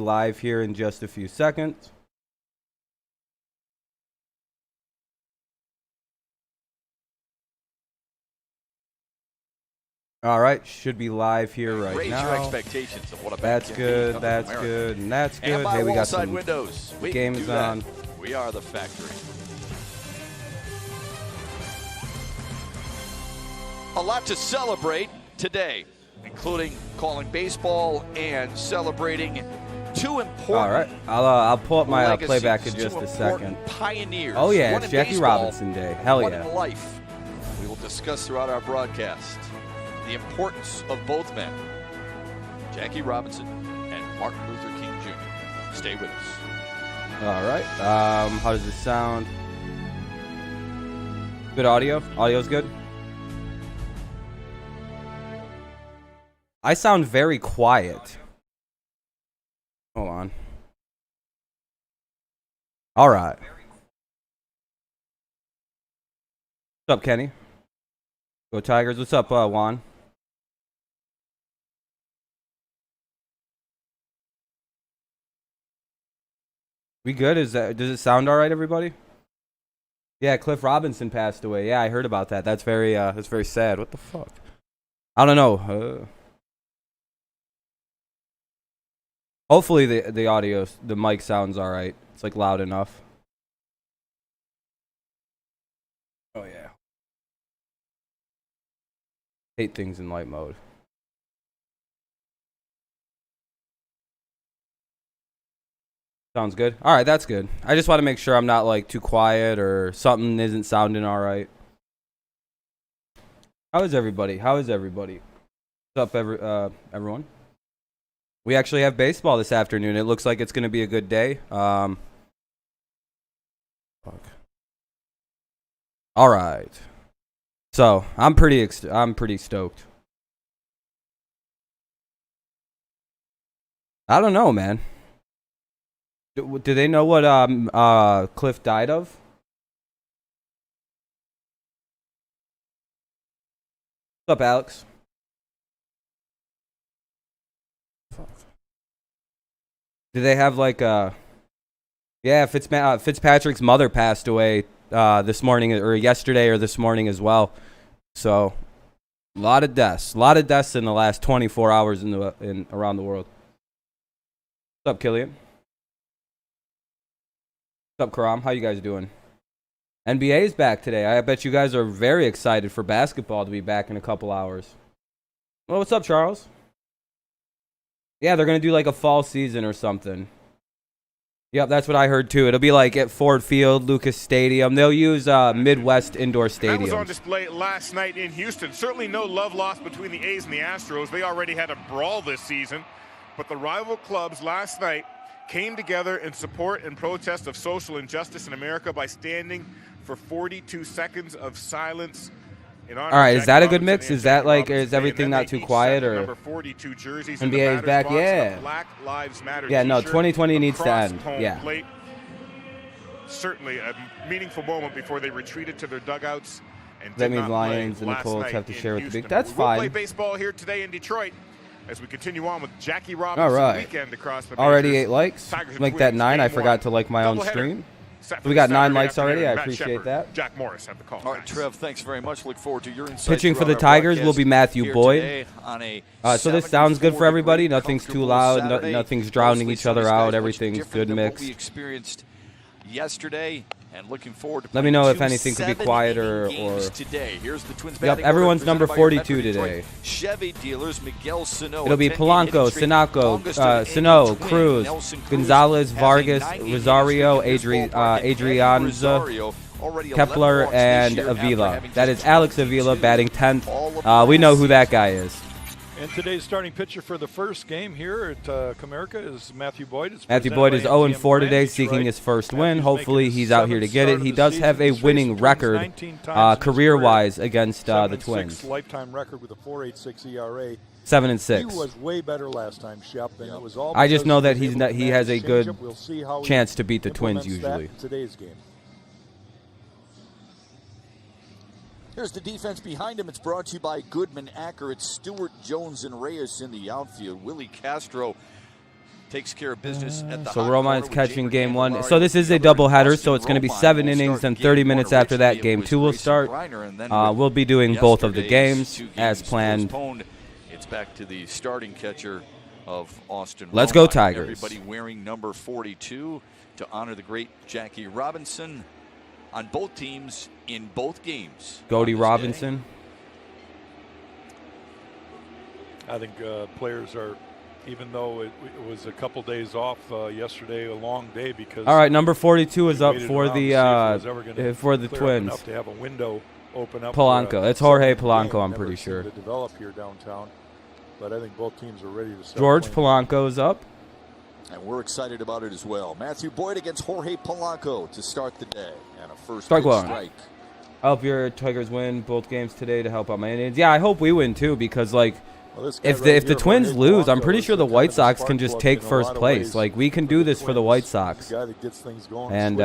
live here in just a few seconds. All right, should be live here right Raise now. Your expectations of what a That's good, that's good, and that's good. And Hey, we got some windows. We games on. We are the factory. A lot to celebrate today, including calling baseball and celebrating two important. All right, I'll pull up my legacies, playback in just a second. Pioneers. Oh yeah, one it's in Jackie baseball, Robinson Day. Hell one yeah. in life. We will discuss throughout our broadcast the importance of both men, Jackie Robinson and Martin Luther King Jr. Stay with us. All right. How does this sound? Good audio? Audio's good? I sound very quiet. Hold on. All right. What's up, Kenny? Go Tigers. What's up, Juan? We good? Does it sound all right, everybody? Yeah, Cliff Robinson passed away. Yeah, I heard about that. That's very sad. What the fuck? I don't know. Hopefully the audio, the mic sounds all right. It's like loud enough. Oh yeah. Hate things in light mode. Sounds good. All right, that's good. I just want to make sure I'm not like too quiet or something isn't sounding all right. How is everybody? What's up, everyone? We actually have baseball this afternoon. It looks like it's going to be a good day. Fuck. All right. So I'm pretty stoked. I don't know, man. Do they know what Cliff died of? What's up, Alex? Fuck. Do they have like yeah, Fitzpatrick's mother passed away this morning or yesterday or this morning as well. So a lot of deaths in the last 24 hours around the world. What's up, Killian? What's up, Karam? How you guys doing? NBA is back today. I bet you guys are very excited for basketball to be back in a couple hours. Well, what's up, Charles? Yeah, they're going to do like a fall season or something. Yep, that's what I heard too. It'll be like at Ford Field, Lucas Stadium. They'll use Midwest indoor stadiums. That was on display last night in Houston. Certainly no love lost between the A's and the Astros. They already had a brawl this season. But the rival clubs last night came together in support and protest of social injustice in America by standing for 42 seconds of silence. All right, is that a good mix? Is that like, is everything not too quiet or? Number 42 jerseys NBA is back, yeah. Black Lives Matter yeah, no, t-shirt 2020 needs to end. Yeah. Plate. Certainly a meaningful moment before they retreated to their dugouts. And that means Lions and the Colts have to share with the big. That's fine. We'll play baseball here today in Detroit as we continue on with Jackie Robinson. All right. Weekend across the already 8 likes. Make that 9. I forgot to like my own stream. So we got 9 likes already. I appreciate that. Jack Morris have the call. All right, Trev, thanks very much. Look forward to your insights. Pitching for the Tigers will be Matthew Boyd. So this sounds good for everybody. Nothing's too loud. Nothing's drowning each other out. Everything's good mixed. We experienced yesterday. And looking forward to let me know if anything could be quieter or today. Here's the Twins. Yep, everyone's number 42 today. Chevy dealers Miguel Sano. It'll be Polanco, Sano, Cruz, Gonzalez, Vargas, Rosario, Adrianza, Kepler, and Avila. That is Alex Avila batting 10th. We know who that guy is. And today's starting pitcher for the first game here at Comerica is Matthew Boyd. Matthew Boyd is 0-4 today, seeking his first win. Hopefully he's out here to get it. He does have a winning record career-wise against the Twins. Lifetime record with a 4.86 ERA. 7-6. He was way better last time, Shep, and it was all I just know that he has a good chance to beat the Twins usually. Today's game. Here's the defense behind him. It's brought to you by Goodman Acker. It's Stewart, Jones, and Reyes in the outfield. Willie Castro takes care of business at the So hot Romine's corner with catching Jamer game 1. Candelario. So this is a doubleheader, so it's going to be 7 innings and 30 minutes after that. Game 2 will start. We'll be doing both of the games as planned. It's back to the starting catcher of Austin. Let's go Romine. Tigers. Everybody wearing number 42 to honor the great Jackie Robinson on both teams in both games. Goldie Robinson. I think players are, even though it was a couple days off yesterday, a long day because. All right, number 42 is up for the Twins. Twins. To have a window open up. Polanco. It's Jorge Polanco, I'm pretty sure. To develop here downtown, but I think both teams are ready to start. George Polanco is up. And we're excited about it as well. Matthew Boyd against Jorge Polanco to start the day. And a first Strike pitch one. strike. I hope your Tigers win both games today to help out my Indians. Yeah, I hope we win too because like if the Twins lose, I'm pretty sure the White Sox can just take first place. Like we can do this for the White Sox. And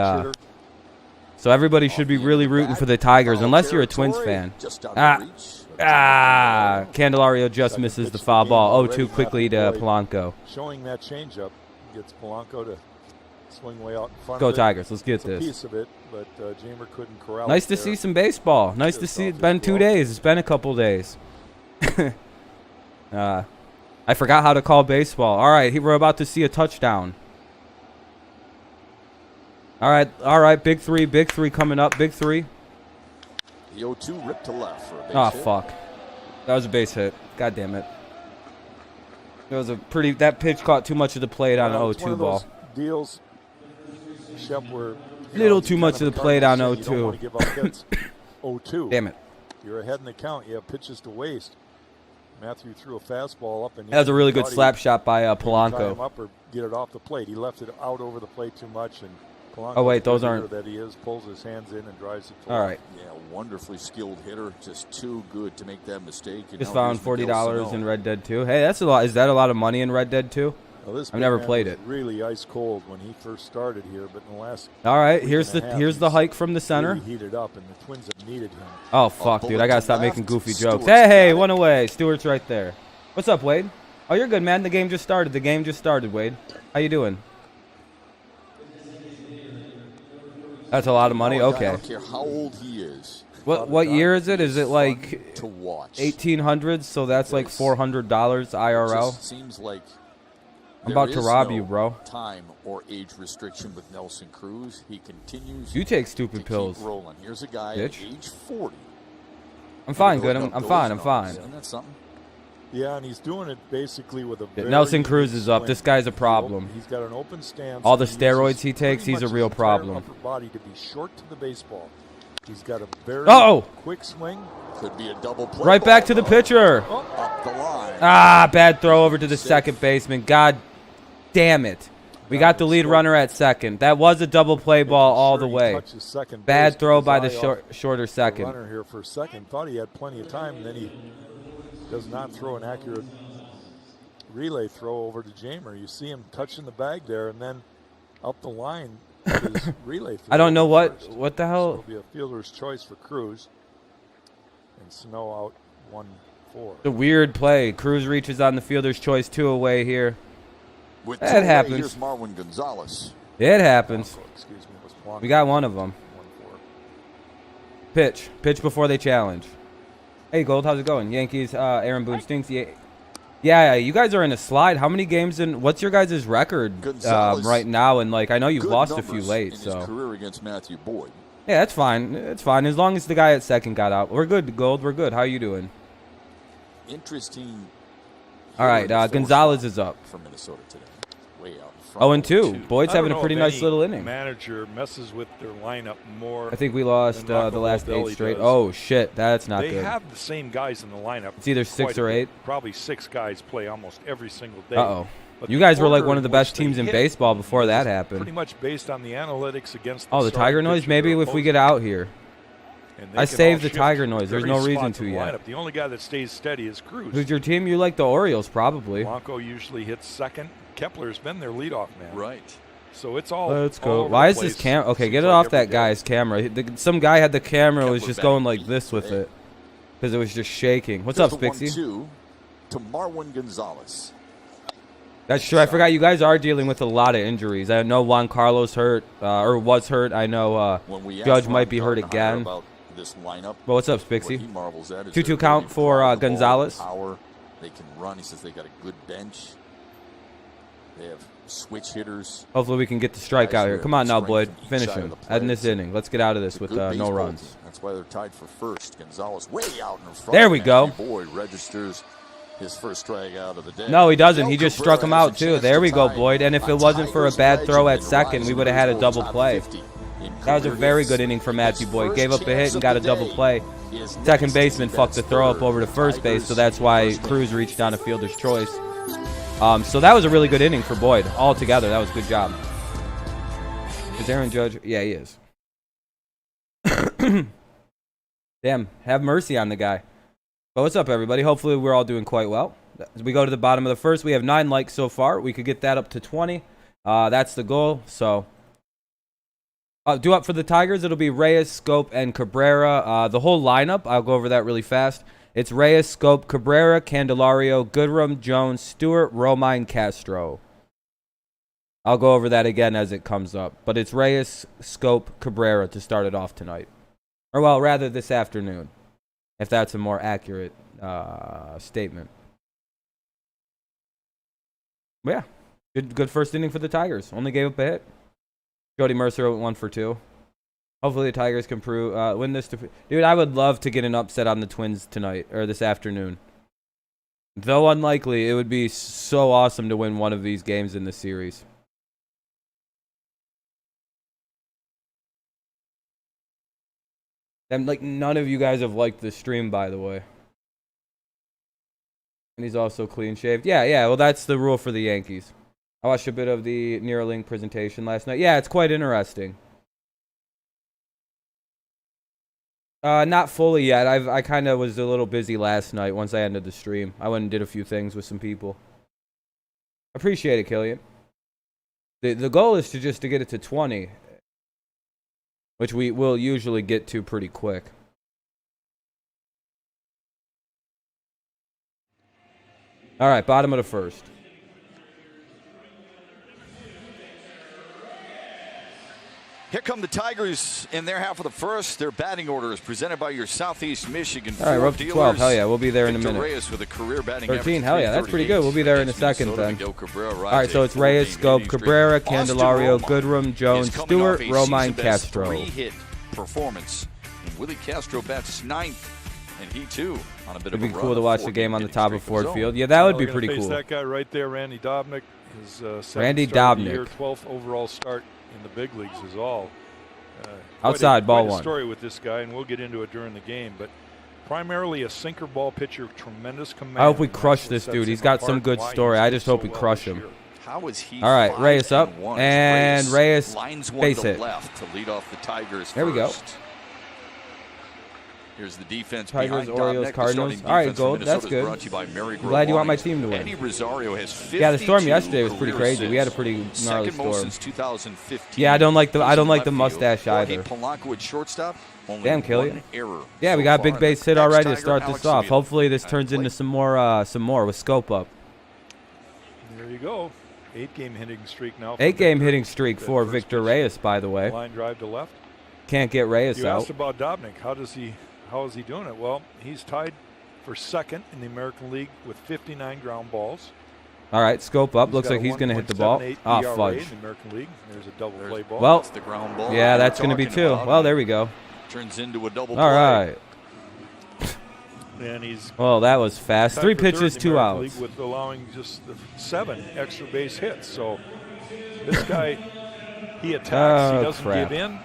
so everybody should be really rooting for the Tigers unless you're a Twins fan. Candelario just misses the foul ball. 0-2 quickly to Polanco. Showing that changeup gets Polanco to swing way out in front. Go Tigers. Let's get this. Piece of it, but Jamer couldn't corral. Nice to see some baseball. Nice to see. It's been 2 days. It's been a couple days. I forgot how to call baseball. All right, we're about to see a touchdown. All right. Big three coming up. Big three. The 0-2 ripped to left for a base hit. Fuck. That was a base hit. God damn it. It was that pitch caught too much of the plate on an 0-2 ball. Deals, Shep, were little too much of the plate on 0-2. You don't want to give up hits. 0-2. Damn it. You're ahead in the count. You have pitches to waste. Matthew threw a fastball up. That was a really good slap shot by Tie him Polanco. up or get it off the plate. He left it out over the plate too much, and Polanco, Oh, wait, those aren't- that he is, pulls his hands in and drives it forward. All right. Yeah, wonderfully skilled hitter. Just too good to make that mistake. And Just now found here's Miguel $40 Sano. in Red Dead 2. Hey, that's a lot. Is that a lot of money in Red Dead 2? Well, this I've never big man played was it. really ice cold when he first started here, but in the last All right, week here's and a half, the he's hike from the center. really heated up, and the Twins have needed him. Oh fuck, dude! I gotta stop left. making goofy Stewart's jokes. Hey, got it. one away. Stewart's right there. What's up, Wade? Oh, you're good, man. The game just started. Wade. How you doing? That's a lot of money. No, I Okay. don't care how old he is. What year is it? Is it like To watch. 1800s? So that's like $400 IRL. Just seems like I'm about there to is rob no you, bro. Time or age restriction with Nelson Cruz. He continues. You take to stupid pills. keep rolling. Here's a guy Bitch. at age 40. I'm fine, good. Building I'm up fine. those I'm fine. numbers. Isn't that something? Yeah, and he's doing it basically with a very Nelson Cruz unique is up. swing. This guy's a problem. He's got an open stance. All the and he steroids uses he takes, pretty he's a much real his entire problem. upper body to be short to the baseball. He's got a very Uh-oh. quick swing. Could be a double play. Right back to ball, the pitcher. Oh, Up the line. Bad throw over to the second baseman. God damn it. We got the lead runner at second. That was a double play ball all the he way. touches second Bad base, throw his by the eye off shorter the second. runner here for a second. Thought he had plenty of time, and then he does not throw an accurate relay throw over to Jamer. You see him touching the bag there, and then up the line with his relay throw. I don't know over what first. the So hell. it'll be a fielder's choice for Cruz. And Snow out 1-4. The weird play. Cruz reaches on the fielder's choice 2 away here. With That two away, happens. Here's Marwin Gonzalez. It happens. Excuse me, it was Polanco. We got one of them. 1-4. Pitch before they challenge. Hey, Gold, how's it going? Yankees, Aaron Boone stinks. Yeah, you guys are in a slide. How many games in? What's your guys' record Gonzalez, right now? And like, I know you've Good lost a few numbers late, in his so career against Matthew Boyd. yeah, that's fine. It's fine as long as the guy at second got out. We're good, Gold. We're good. How you doing? Interesting. All right, hitter in the fourth Gonzalez spot is up. for Minnesota today. Way out in front. 0-2. Boyd's I don't having a know pretty if nice any little inning. Manager messes with their lineup more. I think we lost And the Rocco last Baldelli 8 straight. does. Oh shit, that's not They good. have the same guys in the lineup. It's either quite 6 a or bit. 8. Probably 6 guys play almost every single day. Uh-oh. But You the guys were like order one of the in best which they teams in hit baseball before that is happened. Pretty much based on the analytics against. Oh, the starting Tiger noise. pitcher Maybe or if we opposing get out here. And they I can saved all the shift Tiger noise. There's various no reason spots to in the yet. lineup. The only guy that stays steady is Cruz. Who's your team? You like the Orioles, probably. Blanco usually hits second. Kepler's been their leadoff man. Right. So it's all. Let's all go. over Why the is this place. camera? Okay, Seems get it like off every that day. guy's camera. Some guy had the camera was Kepler just back going like this with today. it because it was just shaking. What's Here's up, the Spixie? 1-2 to Marwin Gonzalez. That's true. I forgot you guys are dealing with a lot of injuries. I know Juan Carlos hurt, or was hurt. I know Judge might be hurt again. About this lineup, Well, what's up, what Spixie? he marvels at is 2-2 their count ability to for drive the ball, Gonzalez. Power. They can run. He says they got a good bench. They have switch hitters. Hopefully we can get the strikeout here. Come on now, Boyd. Finish him. End this inning. Let's get out of this with no runs. Team. That's why they're tied for first. Gonzalez way out in front. There we go. Boyd registers his first strikeout of the day. No, he doesn't. He just struck him out, too. There we go, Boyd. And if it wasn't for a bad throw at second, we would have had a double play. That was a very good inning for Matthew Boyd. Gave up a hit and got a double play. Second baseman fucked the throw up over to first base, so that's why Cruz reached down a fielder's choice. So that was a really good inning for Boyd. Altogether, that was a good job. Is Aaron Judge? Yeah, he is. Damn, have mercy on the guy. But what's up, everybody? Hopefully we're all doing quite well. As we go to the bottom of the first, we have 9 likes so far. We could get that up to 20. That's the goal. So due up for the Tigers, it'll be Reyes, Scope, and Cabrera. The whole lineup, I'll go over that really fast. It's Reyes, Scope, Cabrera, Candelario, Goodrum, Jones, Stewart, Romine, Castro. I'll go over that again as it comes up. But it's Reyes, Scope, Cabrera to start it off tonight. Or, well, rather this afternoon, if that's a more accurate statement. But yeah, good first inning for the Tigers. Only gave up a hit. Jody Mercer went 1 for 2. Hopefully the Tigers can win this. Dude, I would love to get an upset on the Twins tonight, or this afternoon. Though unlikely, it would be so awesome to win one of these games in the series. And like none of you guys have liked the stream, by the way. And he's also clean shaved. Yeah. Well, that's the rule for the Yankees. I watched a bit of the Neuralink presentation last night. Yeah, it's quite interesting. Not fully yet. I kind of was a little busy last night once I ended the stream. I went and did a few things with some people. Appreciate it, Killian. The goal is to get it to 20, which we will usually get to pretty quick. All right, bottom of the first. Here come the Tigers in their half of the first. Their batting order is presented by your Southeast Michigan All right, we're up to 12. Hell yeah, we'll be there in a minute. Reyes with a career batting 13. Hell yeah, that's pretty good. We'll be there in a second then. All right, so it's Reyes, Scope, Cabrera, Candelario, Goodrum, Jones, Stewart, Romine, Castro. 3-hit performance. And Willie Castro bats 9th, and he too on a bit of a It'd be run. cool to watch the game on the top of Ford Field. Yeah, that would be pretty cool. That guy right there, Randy Dobnik, his Randy second start of the Dobnik. year, 12th overall start in the big leagues is all. Outside, ball quite a one. Story with this guy, and we'll get into it during the game. But primarily a sinker ball pitcher, tremendous command. I hope we crush this dude. He's got some good story. I just hope we crush him. How is he? All right, Reyes up, and Reyes lines one base to hit. left to lead off the Tigers. There we go. First. Here's the defense. Tigers, behind Orioles, Dobnik. Cardinals. The All right, defense Gold. for That's Minnesota is good. brought to you by Mary I'm glad you want my Grove team to win. Eddie Rosario has 52 Yeah, the storm yesterday was pretty career crazy. We had a pretty assists. gnarly Second most storm. since 2015. Yeah, I don't like the Left mustache field. either. Jorge Polanco at shortstop. Only Damn, Killian. one error Yeah, we so got a far. big base hit Next already to Tiger, start Alex this off. Semien. Hopefully this At turns plate. into some more with Scope up. There you go. 8-game hitting streak now. 8-game hitting streak That for first Victor pitch. Reyes, by the way. Line drive to left. Can't get Reyes You out. asked about Dobnik. How is he doing it? Well, he's tied for second in the American League with 59 ground balls. All right, Scope up. Looks got like a he's going to hit the ball. 1.78 Ah, ERA fudge. in the American League. There's a double play ball. Well, That's the ground ball. yeah, we're that's going to be talking 2. about. Well, there we go. Turns into a double All play. right. And he's Well, that was fast. tied 3 for third pitches, in the 2 American outs. League with allowing just 7 extra base hits. So this guy, he attacks. Oh, he doesn't crap. give in.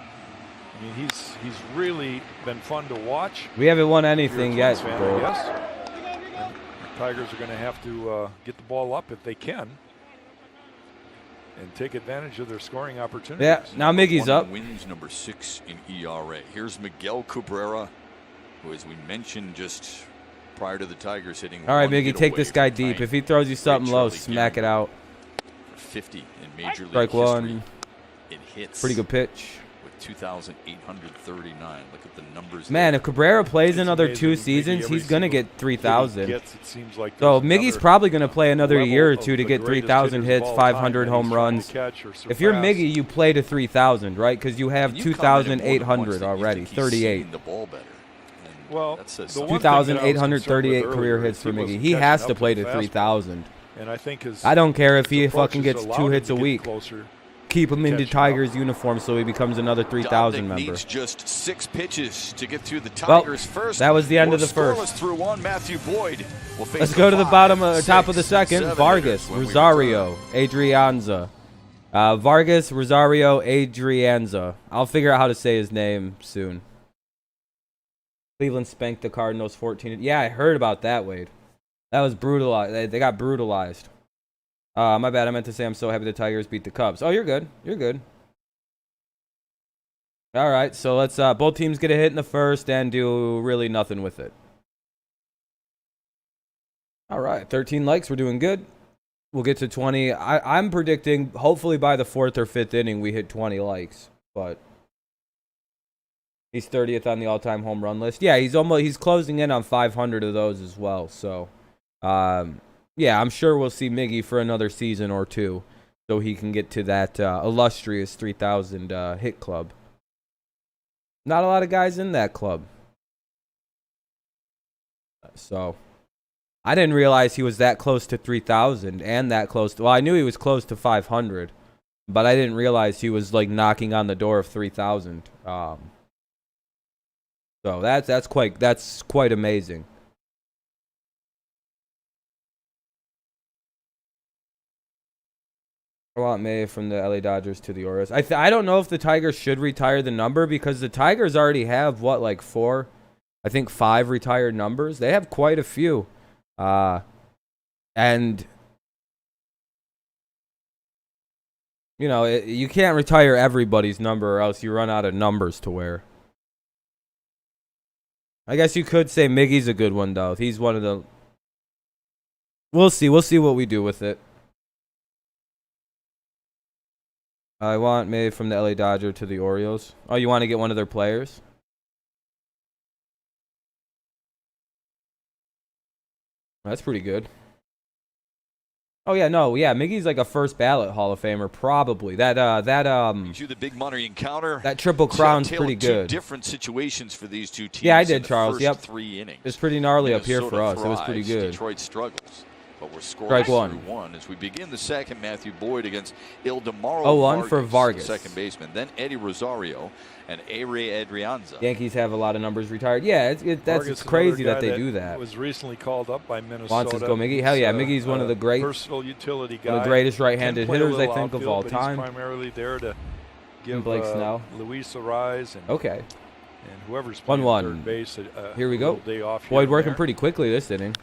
I mean, he's really been fun to watch. We haven't won You're a anything Twins yet, fan, bro. I guess. And the Tigers are going to have to get the ball up if they can and take advantage of their scoring opportunities. Yeah, now Miggy's One up. Wins number 6 in ERA. Here's Miguel Cabrera, who, as we mentioned just prior to the Tigers hitting. All right, one Miggy, hit take away this guy from deep. tying If he throws you something low, Charlie smack it Gary. out. 50 in Major League Strike history. one. It hits. Pretty good pitch. with 2,839. Look at the numbers. Man, there. if Cabrera plays It's another amazing. 2 Miggy, seasons, every he's going to single get 3,000. It seems like So there's Miggy's another probably going to play another level year or of two to the get greatest 3,000 hitters of hits, all 500 time, home and he's trying runs. to catch or If you're surpass. Miggy, you play to 3,000, right? Because you have And you commented more than once 2,800 that you already, think he's 38. seeing the ball better. And Well, that says the something. one thing that I was concerned 2,838 with career earlier hits is for he Miggy. wasn't He catching has up to play the to fastball. 3,000. And I think his I don't care if he his approach fucking has gets allowed 2 him hits to a get week. closer. Keep him into catching up. Tiger's uniform so he becomes another 3,000 Dominic member. needs just 6 pitches to get through the Well, Tigers first. that was the end of the We're first. scoreless through 1. Matthew Boyd will face Let's go to the 5, bottom, top 6, of the second. 7 Vargas, hitters when we Rosario, return. Adrianza. Vargas, Rosario, Adrianza. I'll figure out how to say his name soon. Cleveland spanked the Cardinals 14. Yeah, I heard about that, Wade. That was brutalized. They got brutalized. My bad. I meant to say I'm so happy the Tigers beat the Cubs. Oh, you're good. You're good. All right, so let's both teams get a hit in the first and do really nothing with it. All right, 13 likes. We're doing good. We'll get to 20. I'm predicting hopefully by the 4th or 5th inning we hit 20 likes, but he's 30th on the all-time home run list. Yeah, he's closing in on 500 of those as well. So, yeah, I'm sure we'll see Miggy for another season or two, so he can get to that illustrious 3,000 hit club. Not a lot of guys in that club. So, I didn't realize he was that close to 3,000 and that close to, well, I knew he was close to 500, but I didn't realize he was like knocking on the door of 3,000. So that's quite amazing. I want May from the LA Dodgers to the Orioles. I don't know if the Tigers should retire the number because the Tigers already have what, like 4, I think 5 retired numbers. They have quite a few. And you know, you can't retire everybody's number or else you run out of numbers to wear. I guess you could say Miggy's a good one though. He's one of the, we'll see what we do with it. I want May from the LA Dodger to the Orioles. Oh, you want to get one of their players? That's pretty good. Oh yeah, no, yeah, Miggy's like a first ballot Hall of Famer, probably. You the big money encounter. That Triple Crown's Tale of pretty two good. different situations for these two teams. Yeah, I in did, the Charles. first Yep. 3 innings. It's pretty gnarly up here Minnesota for us. It was pretty thrives, good. Detroit struggles. But we're scoring Strike through one. 1 as we begin the second. Matthew Boyd against Ildemaro 0-1 for Vargas. the second baseman. Then Eddie Rosario and Adrianza. Yankees have a lot of numbers retired. Yeah, it's crazy that they do that. Was recently called up by Minnesota. Wants us to go Miggy. Hell yeah, Miggy's one of the great, versatile utility guy. one of the greatest right-handed Can play a hitters I little think of outfield, all but time. He's primarily there to give Blake Snell. Luis a rise and Okay. and whoever's playing 1-1. third base. Here we a go. little day off here Boyd and working there. pretty quickly this inning.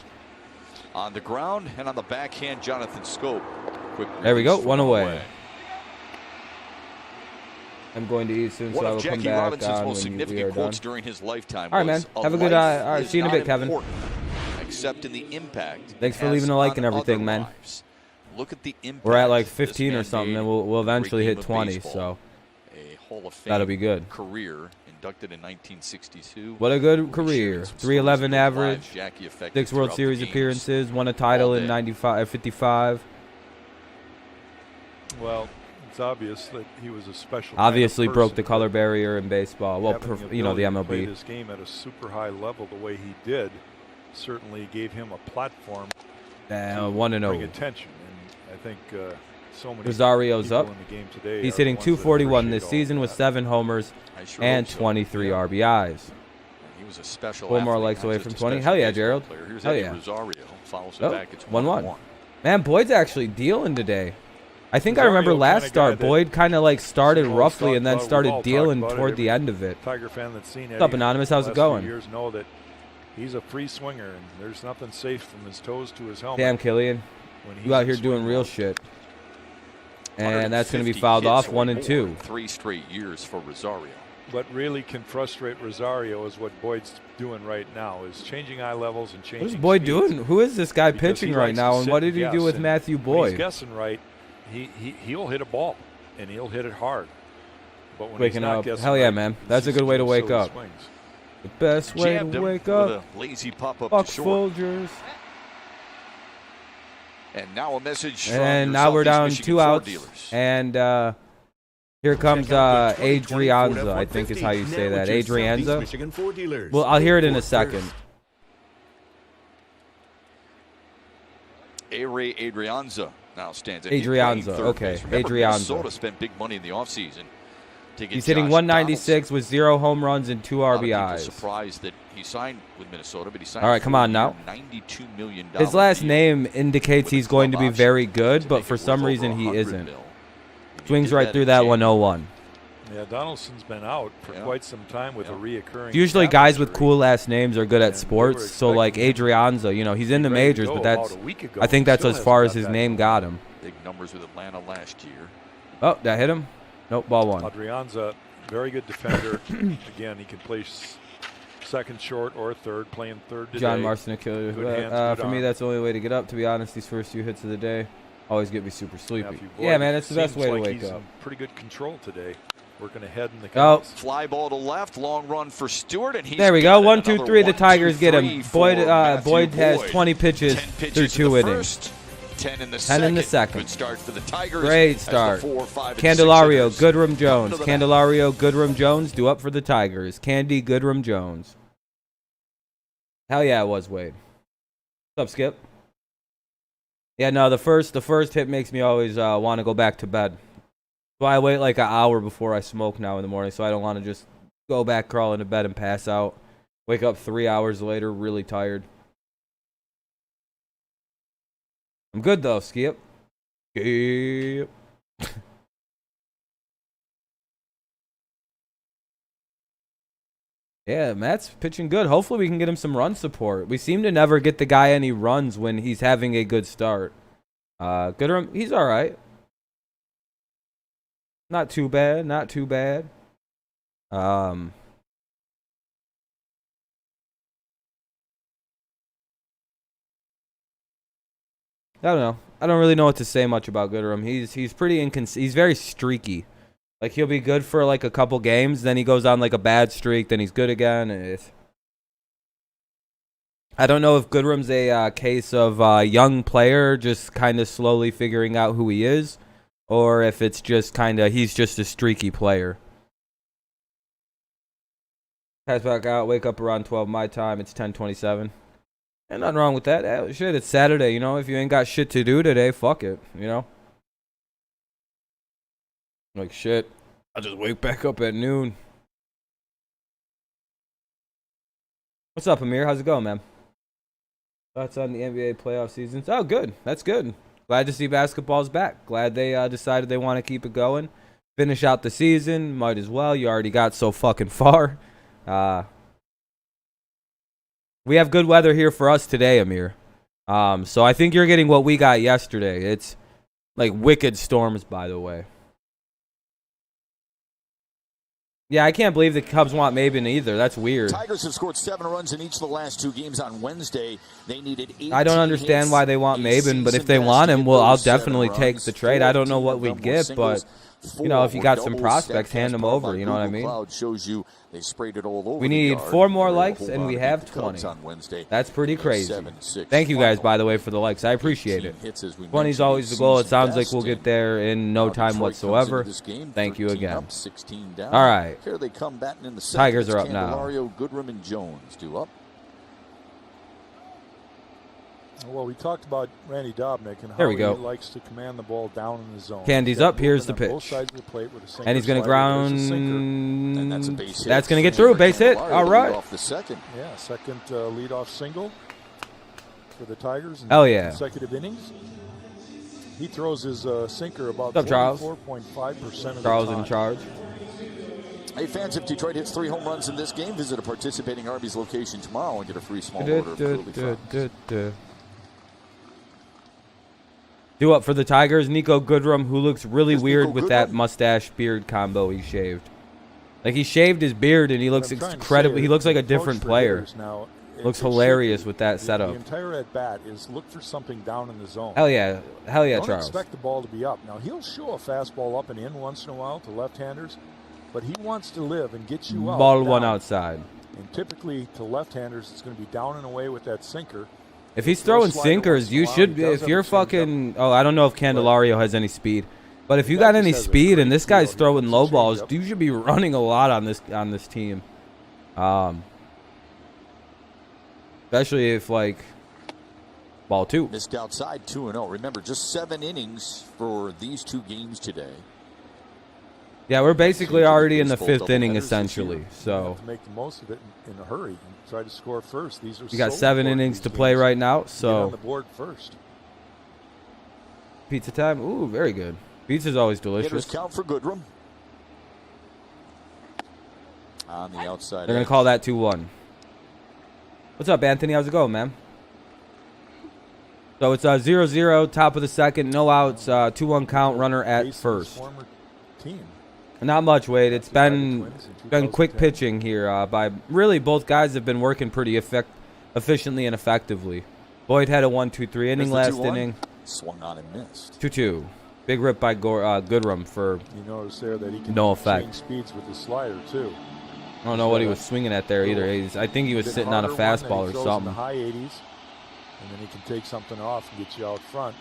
On the ground and on the backhand, Jonathan Scope. Quick There we go, release one from away. I'm going to eat soon, One so I of will come Jackie back Robinson's on most when we are significant done. quotes during his lifetime. All right, man. was, Have a good life all right, is see you in a not bit, Kevin. important, except in the impact. Thanks it for has leaving a like on and everything, other man. lives. Look at the impact. We're at like this 15 or man something, made and we'll in the eventually great hit game of 20. baseball. So A Hall of Fame that'll be good. career inducted in 1962. what a good We'll be career. sharing some 311 stories of average, lives Jackie affected 6 World throughout the Series games. appearances, won a title all in day. 95, 55. Well, it's obvious that he was a special. Obviously kind of broke person, the color but barrier in baseball. Well, having you know, the ability to play MLB. this game at a super high level the way he did certainly gave him a platform to 1-0. bring attention. And I think so many Rosario's people up. in the game today He's are hitting the ones that 241 this appreciate all season of with that. 7 homers I sure and hope so. 23 Yeah. RBIs. He was a special 4 more athlete, likes not away just from a 20. special Hell yeah, baseball Gerald. player. Here's Hell Eddie yeah. Rosario. Follows it Oh, back. It's 1-1. 1-1. Man, Boyd's actually dealing today. I think I Rosario remember kinda last guy start, that Boyd kind of like started we've all roughly talked and then about- we've started all talked dealing about it. toward the Every end of it. Tiger fan that's seen What's up, Anonymous? How's it last few going? years know that he's a free swinger and there's nothing safe from his toes to his helmet. Damn, Killian. when he's You out in here doing swing real mode. shit. And that's going to be 150 fouled hits off, or 1 and more 2. in 3 straight years for Rosario. What really can frustrate Rosario is what Boyd's doing right now, is changing eye levels and changing. What's Boyd speeds. doing? Who is this guy Because pitching he right likes to now, and sit what and did he do guess, with and Matthew when he's Boyd? guessing right, he'll hit a ball, and he'll hit it hard. But when Waking he's not up. guessing Hell yeah, right, man. it's That's a just good way to doing wake silly up. swings. The best way Jammed to him wake with up. a lazy pop up Fuck to short. Folgers. And now a message from And your now we're Southeast down Michigan 2 Ford outs. dealers. And here comes Adrianza, I think is how you say that. Adrianza. Well, I'll hear it in a second. A-Ray Adrianza now stands in. Adrianza, okay. Adrianza. Minnesota spent big money in the offseason to get He's hitting Josh 196 with 0 home runs and 2 Donaldson. A lot of people RBIs. surprised that he signed with Minnesota, but he signed All right, come on now. $92 million. His last name indicates with a he's going to club be option very to good, but make for it some worth reason over he $100 isn't. million. He Swings did right through that in January. 101. Yeah, Donaldson's been out for quite some time with a reoccurring. Usually calf guys with injury. cool last names are good at And they sports, were so like expecting Adrianza, you know, he's in the ready to majors, go but that's, about a week ago. I think He that's still as far hasn't as got his that name going. got him. Big numbers with Atlanta last year. Oh, that hit him? Nope, ball one. Adrianza, very good defender. Again, he can play second short or third, playing third today. John Marston killer. Good hands, good For me, arm. that's the only way to get up, to be honest. These first few hits of the day always get me super sleepy. Matthew Yeah, Boyd man, that's the best seems way to like wake he's up. in pretty good control today. Working ahead in the Oh. counts. Fly ball to left, long run for Stewart, and he's There we got go. it. 1, 2, Another 3. The 1, Tigers 2, get 3 him. for Boyd Matthew has Boyd. 20 pitches 10 through pitches 2 in the innings. first, 10 in the 10 in the second. Good start for the Tigers. Great as the start. 4, 5, and 6 Candelario, hitters Goodrum come Jones. to the Candelario, Goodrum Jones, due up for the Tigers. Candy, Goodrum Jones. Hell yeah, it was Wade. What's up, Skip? Yeah, no, the first hit makes me always want to go back to bed. So I wait like an hour before I smoke now in the morning, so I don't want to just go back, crawl into bed, and pass out. Wake up 3 hours later, really tired. I'm good though, Skip. Skip. Yeah, Matt's pitching good. Hopefully we can get him some run support. We seem to never get the guy any runs when he's having a good start. Goodrum, he's all right. Not too bad, not too bad. I don't know. I don't really know what to say much about Goodrum. He's pretty he's very streaky. Like he'll be good for like a couple games, then he goes on like a bad streak, then he's good again. I don't know if Goodrum's a case of young player just kind of slowly figuring out who he is, or if it's just kind of he's just a streaky player. Pass back out, wake up around 12 my time. It's 10:27. And nothing wrong with that. Shit, it's Saturday, you know. If you ain't got shit to do today, fuck it, you know. Like shit, I'll just wake back up at noon. What's up, Amir? How's it going, man? Thoughts on the NBA playoff seasons? Oh, good. That's good. Glad to see basketball's back. Glad they decided they want to keep it going. Finish out the season. Might as well. You already got so fucking far. We have good weather here for us today, Amir. So I think you're getting what we got yesterday. It's like wicked storms, by the way. Yeah, I can't believe the Cubs want Maben either. That's weird. Tigers have scored 7 runs in each of the last 2 games on Wednesday. They needed 18 I don't understand why they want Maben, but if they want him, well, I'll definitely take the trade. I don't know what we'd get, but you know, if you got some prospects, hand them over. You know what I mean? Shows you they sprayed it all over. We need 4 more likes, and we have 20. That's pretty crazy. Thank you guys, by the way, for the likes. I appreciate it. 20 is always the goal. It sounds like we'll get there in no time whatsoever. Thank you again. All right. Here they come batting in the second. Tigers are up now. Candelario, Goodrum, and Jones due up. Well, we talked about Randy Dobnik and There how we go. he likes to command the ball down in the zone. Candy's He's got up. Here's the movement on pitch. both sides of the plate with a sinker, And he's going to slider, there's a sinker. ground. And that's a base hit. That's going to get through. Base hit. Candelario All to lead right. off the second. Yeah, second leadoff single for the Tigers in Hell yeah. consecutive innings. He throws his sinker about What's up, Charles? 44.5% of Charles the time. in charge. Hey, fans, if Detroit hits 3 home runs in this game, visit a participating Arby's location tomorrow and get a free small order of curly fries. Due up for the Tigers, Nico Goodrum, who looks really Here's weird Nico with that Goodrum. mustache beard combo he shaved. Like he shaved his beard and he looks What I'm trying to incredible. say He is looks like the a different approach for player. hitters now, Looks it should hilarious be- with that the setup. entire at bat is look for something down in the zone. Hell yeah, Don't Charles. expect the ball to be up. Now he'll show a fastball up and in once in a while to left-handers, but he wants to live and get you out. Ball one outside. And typically to left-handers, it's going to be down and away with that sinker. If he's throwing sinkers, you should be. If you're fucking, oh, I don't know if Candelario has any speed, but if you got any speed and this guy's throwing low balls, you should be running a lot on this team. Especially if like ball 2. Missed outside 2-0. Remember, just 7 innings for these 2 games today. Yeah, we're basically already in the 5th inning essentially. So to make the most of it in a hurry and try to score first. These are you got 7 innings to play right now. So get on the board first. Pizza time. Ooh, very good. Pizza's always delicious. Hitters count for Goodrum. On the outside. They're gonna call that 2-1. What's up, Anthony? How's it going, man? So it's 0-0, top of the 2nd, no outs, 2-1 count, runner at first. Former team. Not much, Wade. It's been quick pitching here by really both guys have been working pretty efficiently and effectively. Boyd had a 1-2-3 inning last inning. Swung on and missed. 2-2. Big rip by Goodrum for you notice there that he can no effect. change speeds with the slider too. I don't know what he was swinging at there either. I think he was sitting on a fastball or something. In the high 80s, and then he can take something off and get you out front.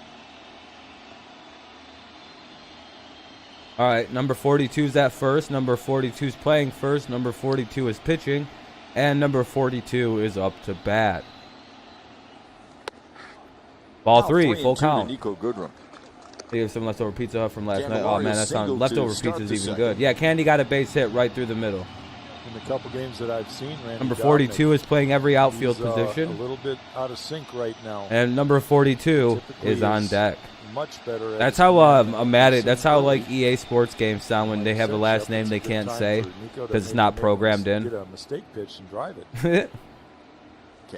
All right, number 42 is at first. Number 42 is playing first. Number 42 is pitching. And number 42 is up to bat. Ball 3, full count. Nico Goodrum. They have some leftover Pizza Hut from last night. Oh, man, that sounds leftover pizza is even good. Yeah, Candy got a base hit right through the middle. In the couple games that I've seen, Randy number 42 is playing every outfield he's, position. A little bit out of sync right now. And number 42 is on deck. Much better. That's how that's how like EA Sports games sound when they have a last name they can't say because it's not programmed in. Get a mistake pitch and drive it.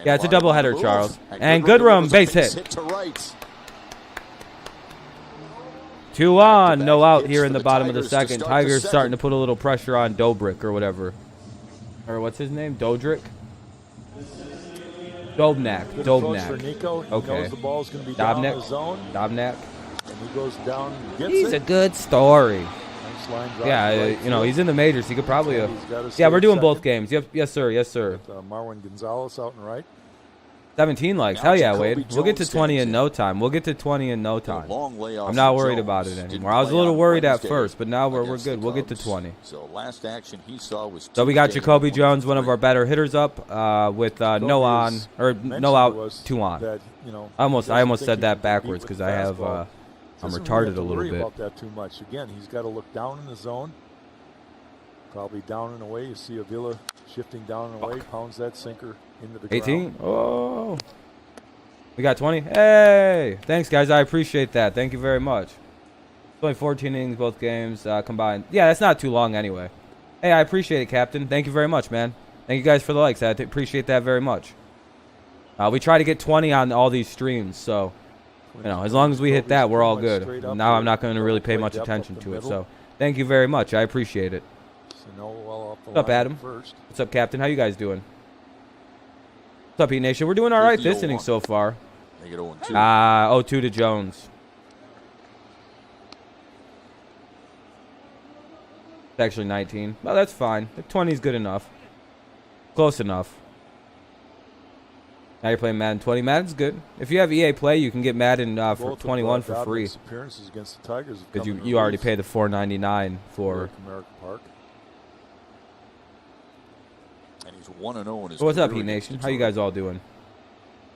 Yeah, it's a doubleheader, Charles. And Goodrum base hit. 2-1, no out here in the bottom of the 2nd. Tigers starting to put a little pressure on Dobrik or whatever. Or what's his name? Dodrick? Dobnak. Okay. Dobnak. And he goes down and gets He's it. a good story. Nice line drive Yeah, right you know, through. he's in the majors. He could probably Yeah, we're doing second. both games. Yep, yes, sir. Yes, sir. With, Marwin Gonzalez out and right. 17 likes. Hell yeah, Wade. We'll get to 20 in no time. We'll get to 20 in no time. I'm not worried about it anymore. I was a little worried at first, but now we're good. We'll get to 20. So last action he saw was So we got Jacoby Jones, one of our better hitters, up with no out, 2 on. That, you know, I almost think said he that can backwards compete with because I have fastball. I'm Doesn't retarded really have to a little worry bit. about that too much. Again, he's got to look down in the zone. Probably down and away. You see Avila shifting down and away, pounds that sinker into the 18. ground. Oh. We got 20. Hey, thanks guys. I appreciate that. Thank you very much. It's only 14 innings both games combined. Yeah, that's not too long anyway. Hey, I appreciate it, Captain. Thank you very much, man. Thank you guys for the likes. I appreciate that very much. We try to get 20 on all these streams, so you know, as long as we hit that, we're all good. Now I'm not going to really pay much attention to it, so thank you very much. I appreciate it. What's up, Adam? What's up, Captain? How you guys doing? What's up, Heat Nation? We're doing all right this inning so far. 0-2 to Jones. It's actually 19. Well, that's fine. 20 is good enough. Close enough. Now you're playing Madden 20. Madden's good. If you have EA Play, you can get Madden for 21 for free. Appearances against the Tigers because you already pay the $4.99 for American Park. And he's 1-0 in his What's up, Heat Nation? How you guys all doing?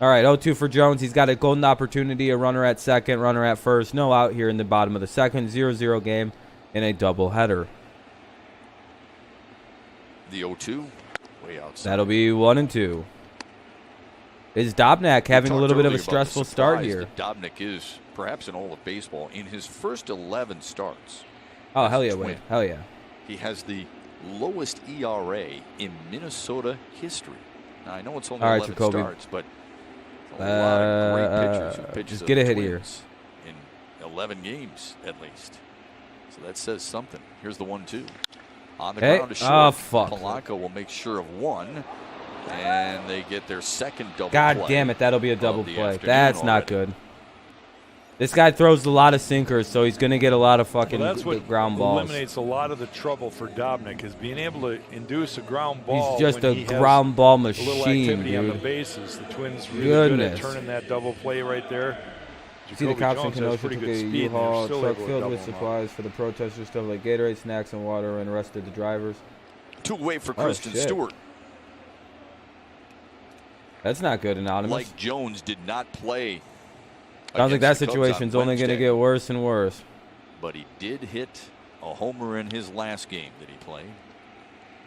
All right, 0-2 for Jones. He's got a golden opportunity, a runner at second, runner at first. No out here in the bottom of the 2nd. 0-0 game in a doubleheader. The 0-2, way outside. That'll be 1-2. Is Dobnak having a little bit of a stressful start here? Dobnak is perhaps in all of baseball in his first 11 starts. Oh, hell yeah, Wade. Hell yeah. He has the lowest ERA in Minnesota history. Now, I know it's only 11 starts, but a lot of great pitchers who pitch just get a hit here. In 11 games, at least. So that says something. Here's the 1-2. On the ground to short. Oh, fuck. Polanco will make sure of one, and they get their second double play. God damn it, that'll be a double play. That's not good. This guy throws a lot of sinkers, so he's going to get a lot of fucking that's what ground balls. Eliminates a lot of the trouble for Dobnik, is being able to induce a ground ball. He's just when a ground ball machine, a little activity dude. on the bases. The Twins really good at turning that double play right there. See the cops in Jones has Kenosha pretty took good a speed, and U-Haul they're still truck able to filled double with them up. supplies for the protesters, stuff like Gatorade, snacks, and water, and arrested the drivers. 2 away for Kristen Stewart. That's not good, Anonymous. Like Jones did not play. Sounds like that situation's only going to get worse and worse. But he did hit a homer in his last game that he played.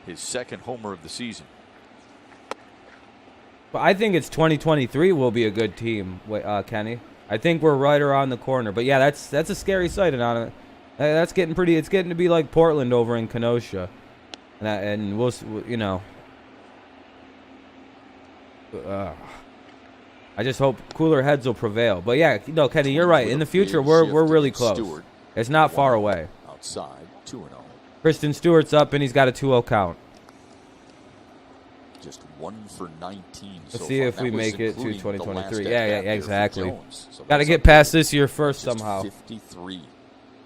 His second homer of the season. But I think it's 2023 will be a good team, Kenny. I think we're right around the corner. But yeah, that's a scary sight, Anonymous. That's getting pretty. It's getting to be like Portland over in Kenosha, and we'll, you know. I just hope cooler heads will prevail. But yeah, no, Kenny, you're right. In the future, we're really close. It's not far away. Outside, 2-0. Kristen Stewart's up, and he's got a 2-0 count. Just 1 for 19. Let's see if we make it to 2023. Yeah, exactly. So got to get past this year first somehow. 53.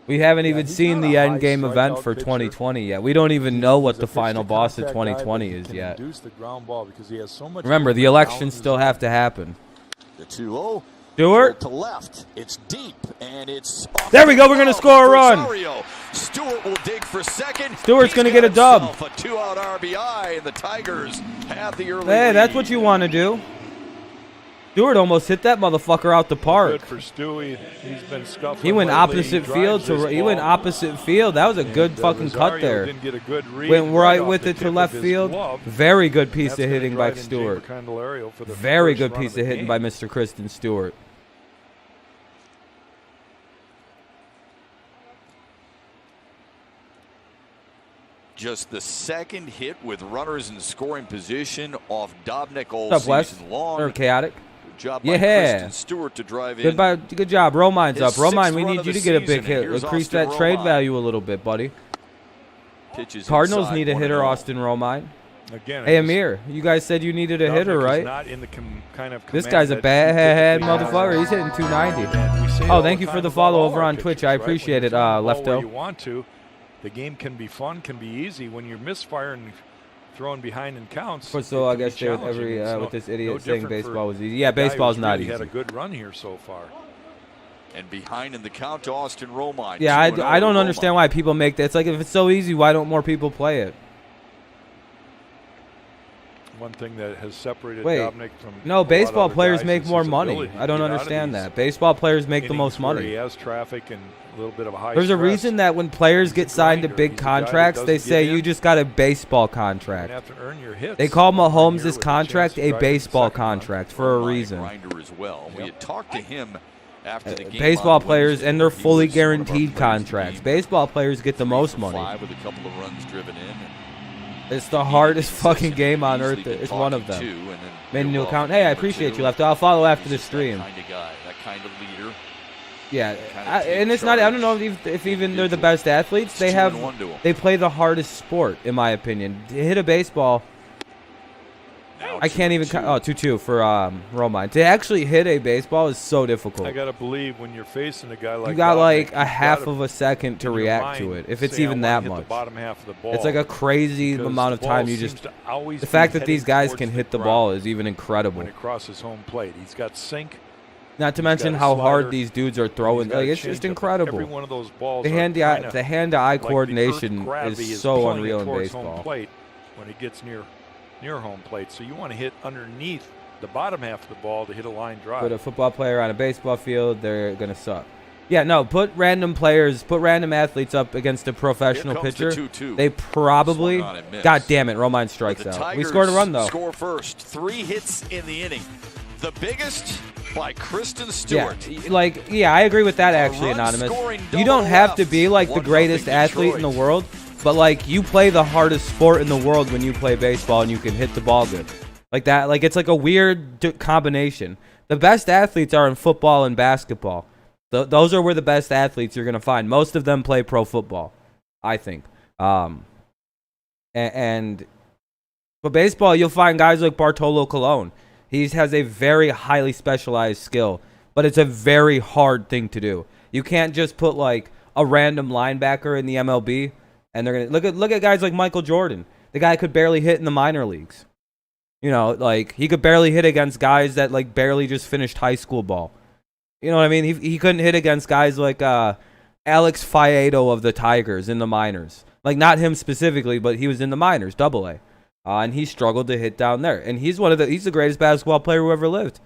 We haven't even seen the end game event for 2020 yet. We don't even know what the final boss of 2020 is yet. Remember, the elections still have to happen. The 2-0. Stewart to left. It's deep, and it's there. We go. We're gonna score a run. Stewart will dig for second. Stewart's gonna get a dub. A 2-out RBI, and the Tigers have the early Hey, that's lead. what you want to do. Stewart almost hit that motherfucker out the park. Good for Stewie. He's been scuffling. He went lately. opposite field to. He went opposite field. That was a good fucking cut there. Didn't get a good read Went right off with the it to tip left of his field. glove. Very good piece That's of gonna hitting by drive in Stewart. Jamer Candelario for the Very first good run piece of the of hitting game. by Mr. Kristen Stewart. Just the second hit with runners in scoring position off Dobnik all What's up, Wes? season long. Or chaotic. Good job by Yeah. Kristen Stewart to drive in. Good job. Romine's His up. Romine, sixth we run need of you the to get a big season, and hit. here's Increase Austin that trade Romine. value a little bit, buddy. Pitches Cardinals inside, need a hitter, 1-0. Austin Romine. Again, Hey, Amir, you guys said you needed a hitter, right? Not in the kind of This command guy's a that bad he typically motherfucker. has. He's hitting 290. And we say Oh, all thank the you for time the about follow all over our on pitchers, Twitch. I right? When appreciate you it, throw the ball where Lefto. you want to. The game can be fun, can be easy. When you're misfiring, throwing behind in counts. But so it I can be guess with challenging. It's with this idiot no saying different for baseball was easy. Yeah, a guy who's baseball's not really easy. had a good run here so far. And behind in the count to Austin Romine. Yeah, I 2-0 don't Romine. understand why people make that. It's like if it's so easy, why don't more people play it? One thing that has separated Wait, Dobnik from no, a lot baseball of other players guys make is more his money. ability to I don't get out of understand these that. Baseball players make the innings most where money. He has traffic and a little bit of a high There's a stress. reason that when players get He's a signed to grinder. big He's a guy that contracts, they doesn't say give you in. just got a baseball You contract. have to earn your hits. They call One Mahomes' year with a contract chance to a drive in the baseball second run. contract for a Romine, reason. grinder as well. We had talked to him after the game Baseball on players, Wednesday. and they're He fully was one of our guaranteed players of the contracts. game. Baseball players get the 3 most for money. 5 with a couple of runs driven in. It's the hardest fucking Consistent. game on Easily earth. been It's one of talking them. to, and then Made a hit new well account. for Hey, I game or appreciate two. you, Lefto. I'll follow after the He's just stream. That kind of guy, that kind of leader. Yeah, Kinda take and it's not. I don't charge. know if even they're the best athletes. They It's have. 2-1 to 'em. They play the hardest sport, in my opinion. To hit a baseball, Now I can't even. 2-2. 2-2 for Romine. To actually hit a baseball is so difficult. I gotta believe when you're facing a guy like You got Dobnik, like a you've half gotta of a second to in your react to mind it, if it's say, even I that wanna hit much. the bottom half of the ball. It's like a crazy Because amount of the time ball you seems just. to always The be fact that these heading guys towards can hit the ground ball is even incredible. when it crosses home plate. He's got sink. Not to got mention a how hard slider. these dudes are He's throwing. got a Like it's just changeup. incredible. Every one of those balls The are hand-eye kinda eye like the coordination earth gravity is so pulling it unreal in towards home baseball. plate when it gets near home plate. So you want to hit underneath the bottom half of the ball to hit a line drive. Put a football player on a baseball field, they're gonna suck. Yeah, no, put random athletes up against a professional Here comes pitcher. the 2-2. They probably. Swung on and missed. God damn it, Romine But strikes the out. Tigers We scored a run though. Score first. 3 hits in the inning. The biggest by Kristen Yeah, Stewart. I agree with that A actually, Anonymous. run-scoring You don't double have to left. be like the 1-0 greatest athlete in the Detroit. world, but like you play the hardest sport in the world when you play baseball and you can hit the ball good. Like that, like it's like a weird combination. The best athletes are in football and basketball. Those are where the best athletes you're going to find. Most of them play pro football, I think. But baseball, you'll find guys like Bartolo Colon. He has a very highly specialized skill but it's a very hard thing to do. You can't just put like a random linebacker in the MLB and they're gonna look at guys like Michael Jordan. The guy could barely hit in the minor leagues. You know, like he could barely hit against guys that like barely just finished high school ball. You know what I mean? He couldn't hit against guys like Alex Faedo of the Tigers in the minors. Like not him specifically, but he was in the minors, AA. And he struggled to hit down there. And he's the greatest basketball player who ever lived.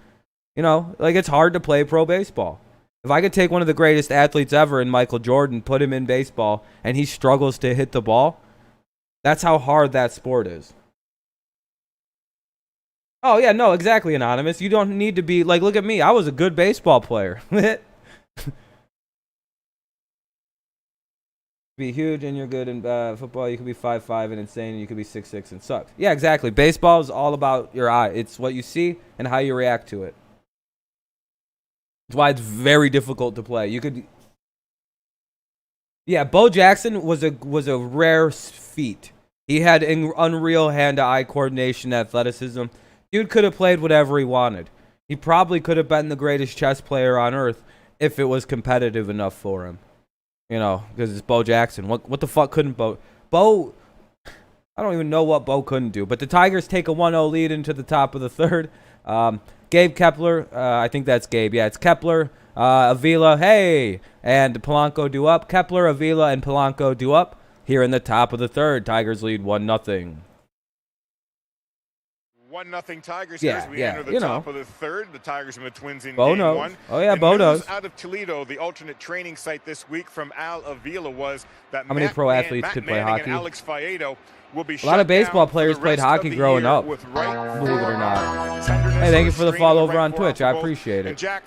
You know, like it's hard to play pro baseball. If I could take one of the greatest athletes ever in Michael Jordan, put him in baseball, and he struggles to hit the ball, that's how hard that sport is. Oh, yeah, no, exactly, Anonymous. You don't need to be, like, look at me. I was a good baseball player. Be huge and you're good in football. You could be 5'5" and insane, and you could be 6'6" and suck. Yeah, exactly. Baseball is all about your eye. It's what you see and how you react to it. That's why it's very difficult to play. You could, yeah. Bo Jackson was a rare feat. He had unreal hand-to-eye coordination, athleticism. Dude could have played whatever he wanted. He probably could have been the greatest chess player on earth if it was competitive enough for him. You know, because it's Bo Jackson. What the fuck couldn't Bo? I don't even know what Bo couldn't do. But the Tigers take a 1-0 lead into the top of the third. Gabe Kepler, I think that's Gabe. Yeah, it's Kepler, Avila, hey, and Polanco due up. Kepler, Avila, and Polanco due up here in the top of the third. Tigers lead 1-0. 1-0 Tigers as we enter the top of the third. The Tigers and the Twins in Bo game knows. one. Oh, yeah, and Bo knows. Out of Toledo, the alternate training site this week from Al Avila was that how many pro athletes could play hockey? And Alex Faedo will be a lot of baseball players played hockey growing up, believe it or not. Hey, thank you for the follow over on Twitch. I appreciate it. Jack,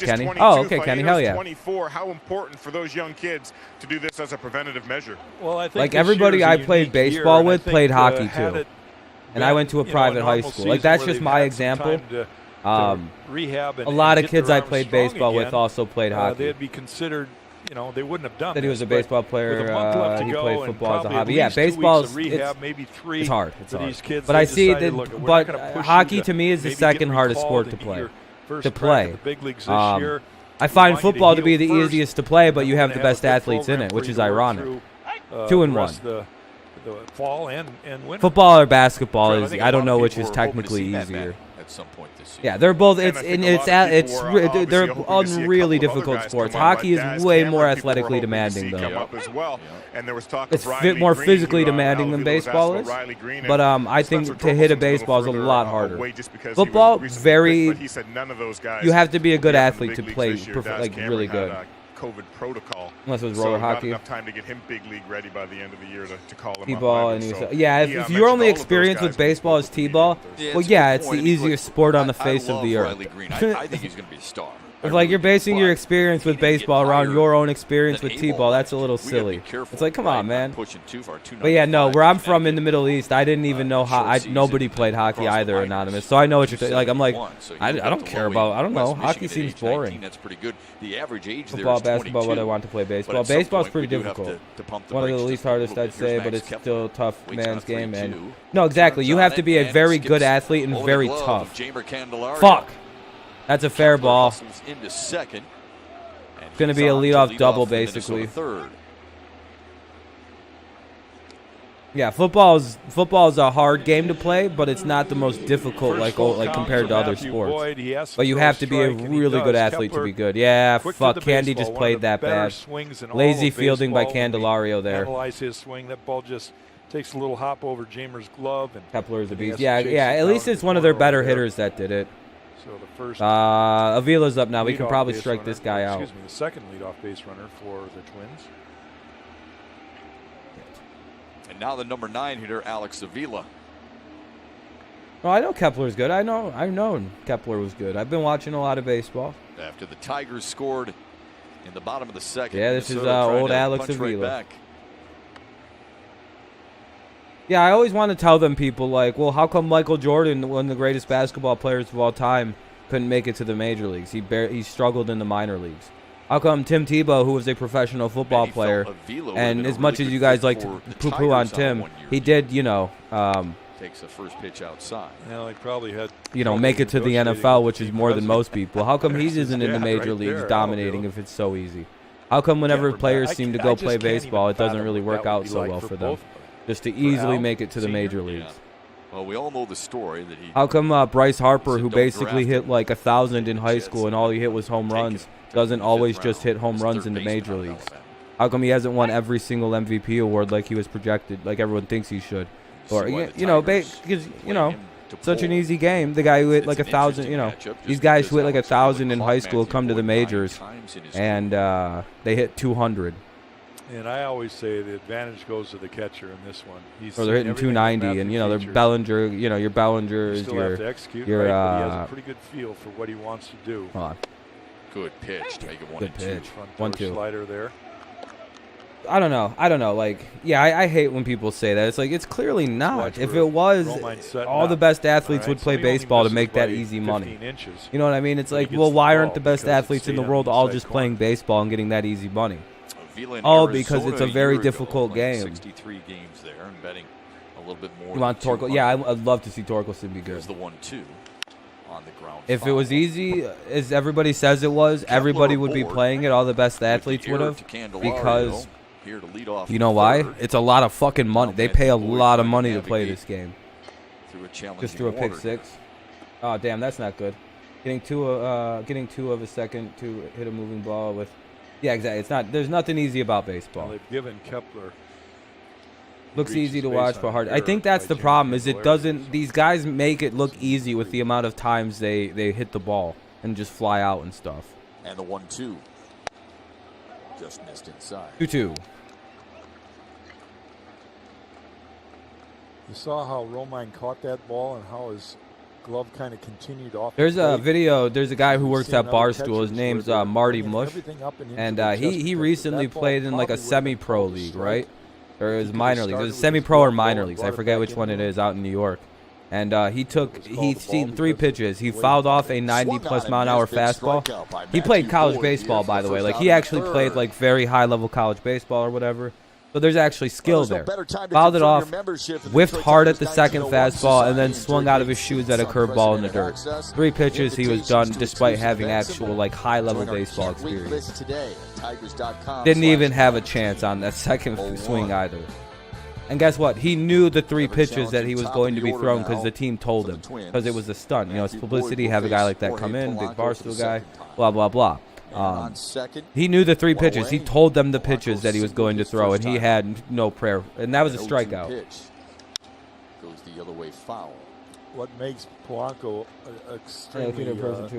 Kenny. Oh, okay, Kenny. Hell yeah. 24. How important for those young kids to do this as a preventative measure? Well, I think like everybody I played baseball with played hockey too. And I went to a private high school. Like that's just my example. Rehab a lot of kids I played baseball with also played hockey. They'd be considered, they wouldn't have done that. He was a baseball player. He played football as a hobby. Yeah, baseball is it's hard. It's hard. But I see that. But hockey to me is the second hardest sport to play. I find football to be the easiest to play, but you have the best athletes in it, which is ironic. 2-1. The fall and winter. Football or basketball is. I don't know which is technically easier. At some point this season. Yeah, they're both. They're unreally difficult sports. Hockey is way more athletically demanding, though. It's more physically demanding than baseball is. But I think to hit a baseball is a lot harder. Football, very. You have to be a good athlete to play, like really good. COVID protocol. Unless it was roller hockey. Not enough time to get him big league ready by the end of the year to call him T-ball and if your only experience with baseball is T-ball, well, yeah, it's the easiest sport on the face of the earth. I think he's going to be a star. If like you're basing your experience with baseball around your own experience with T-ball, that's a little silly. It's like, come on, man. But yeah, no, where I'm from in the Middle East, I didn't even know how. Nobody played hockey either, Anonymous. So I know what you're like. I'm like, I don't care about. I don't know. Hockey seems boring. That's pretty good. The average age there football, basketball, what I want to play baseball. Baseball's pretty difficult. One of the least hardest, I'd say, but it's still a tough man's game. And no, exactly. You have to be a very good athlete and very tough. Fuck. That's a fair ball. It's going to be a leadoff double, basically. Yeah, football is a hard game to play, but it's not the most difficult like compared to other sports. But you have to be a really good athlete to be good. Yeah, fuck, Candy just played that bad. Lazy fielding by Candelario there. Analyze his swing. That ball just takes a little hop over Jamer's glove. And Kepler is a beast. Yeah, at least it's one of their better hitters that did it. So the first Avila's up now. We can probably strike this guy out. Excuse me, the second leadoff base runner for the Twins. And now the number 9 hitter, Alex Avila. Oh, I know Kepler's good. I've known Kepler was good. I've been watching a lot of baseball. After the Tigers scored in the bottom of the second. Yeah, this is old Alex Avila. Yeah, I always want to tell them people like, well, how come Michael Jordan, one of the greatest basketball players of all time, couldn't make it to the major leagues? He struggled in the minor leagues. How come Tim Tebow, who was a professional football player, and as much as you guys like to poo-poo on Tim, he did, takes the first pitch outside. Well, he probably had, make it to the NFL, which is more than most people. How come he isn't in the major leagues dominating if it's so easy? How come whenever players seem to go play baseball, it doesn't really work out so well for them? Just to easily make it to the major leagues. Well, we all know the story that he. How come Bryce Harper, who basically hit like 1,000 in high school and all he hit was home runs, doesn't always just hit home runs in the major leagues? How come he hasn't won every single MVP award like he was projected, like everyone thinks he should? Or because such an easy game. The guy who hit like 1,000, these guys who hit like 1,000 in high school come to the majors, and they hit 200. And I always say the advantage goes to the catcher in this one. Or they're hitting 290, and they're Bellinger. Your Bellinger is still have to execute, but he has a pretty good feel for what he wants to do. Hold on. Good pitch to make it 1-2. Good pitch. 1-2 slider there. I don't know. I hate when people say that. It's like, it's clearly not. If it was, all the best athletes would play baseball to make that easy money. You know what I mean? It's like, well, why aren't the best athletes in the world all just playing baseball and getting that easy money? Because it's a very difficult game. 63 games there and betting a little bit more. You want Torkel? Yeah, I'd love to see Torkelson be good. Here's the 1-2 on the ground. If it was easy, as everybody says it was, everybody would be playing it. All the best athletes would have. Because, you know why? It's a lot of fucking money. They pay a lot of money to play this game. Just threw a pick six. Oh, damn, that's not good. Getting two of a second to hit a moving ball with. Yeah, exactly. It's not. There's nothing easy about baseball. Well, they've given Kepler. Looks easy to watch, but hard. I think that's the problem. Is it doesn't? These guys make it look easy with the amount of times they hit the ball and just fly out and stuff. And the 1-2 just missed inside. 2-2. You saw how Romine caught that ball and how his glove kind of continued off. There's a video. There's a guy who works at Barstool. His name's Marty Mush, and he recently played in like a semi-pro league, right? Or it was minor league. It was semi-pro or minor leagues. I forget which one it is out in New York. And he's seen 3 pitches. He fouled off a 90+ mile an hour fastball. He played college baseball, by the way. Like, he actually played like very high level college baseball or whatever. So there's actually skill there. Fouled it off, whiffed hard at the second fastball, and then swung out of his shoes at a curveball in the dirt. 3 pitches, he was done despite having actual like high-level baseball experience. Didn't even have a chance on that second swing either. And guess what? He knew the 3 pitches that he was going to be thrown because the team told him. Because it was a stunt. It's publicity, have a guy like that come in, big Barstool guy, blah, blah, blah. He knew the 3 pitches. He told them the pitches that he was going to throw, and he had no prayer. And that was a strikeout. Goes the other way foul. What makes Polanco extremely hard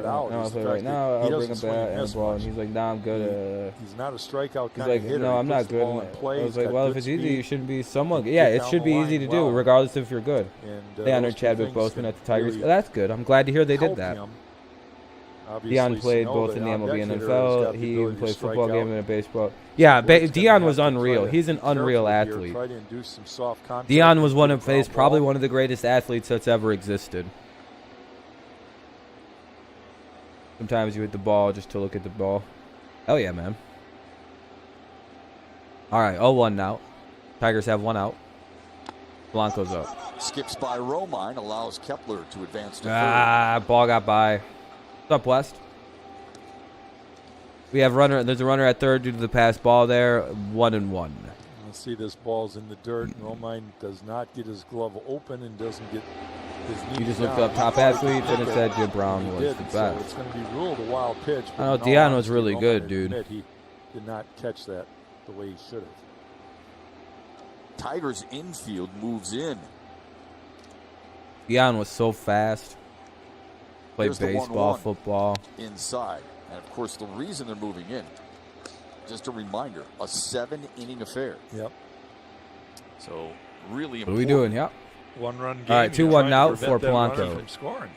out? I want to play right now. I'll bring a bat and a ball. And he's like, "Nah, I'm good." He's not a strikeout kind of hitter. No, I'm not good. I was like, "Well, if it's easy, you shouldn't be somewhat." Yeah, it should be easy to do, regardless if you're good. They honored Chadwick Boseman at the Tigers. That's good. I'm glad to hear they did that. Deion played both in the MLB and NFL. He even played football game and a baseball. Yeah, Deion was unreal. He's an unreal athlete. Deion was probably one of the greatest athletes that's ever existed. Sometimes you hit the ball just to look at the ball. Hell yeah, man. All right, 0-1 now. Tigers have 1 out. Blanco's up. Skips by Romine, allows Kepler to advance to third. Ball got by. What's up, West? We have runner. There's a runner at third due to the pass ball there. 1-1. Let's see, this ball's in the dirt. Romine does not get his glove open and doesn't get his knee. You just looked up top athletes and it said Jim Brown was the best. So it's going to be ruled a wild pitch. I know Deion was really good, dude. He did not catch that the way he should have. Tigers infield moves in. Deion was so fast. Played baseball, football. Inside. And, of course, the reason they're moving in, just a reminder, a 7-inning affair. Yep. So, really important. What are we doing? Yep. 1-run game. All right, 2-1 now for Polanco. From scoring.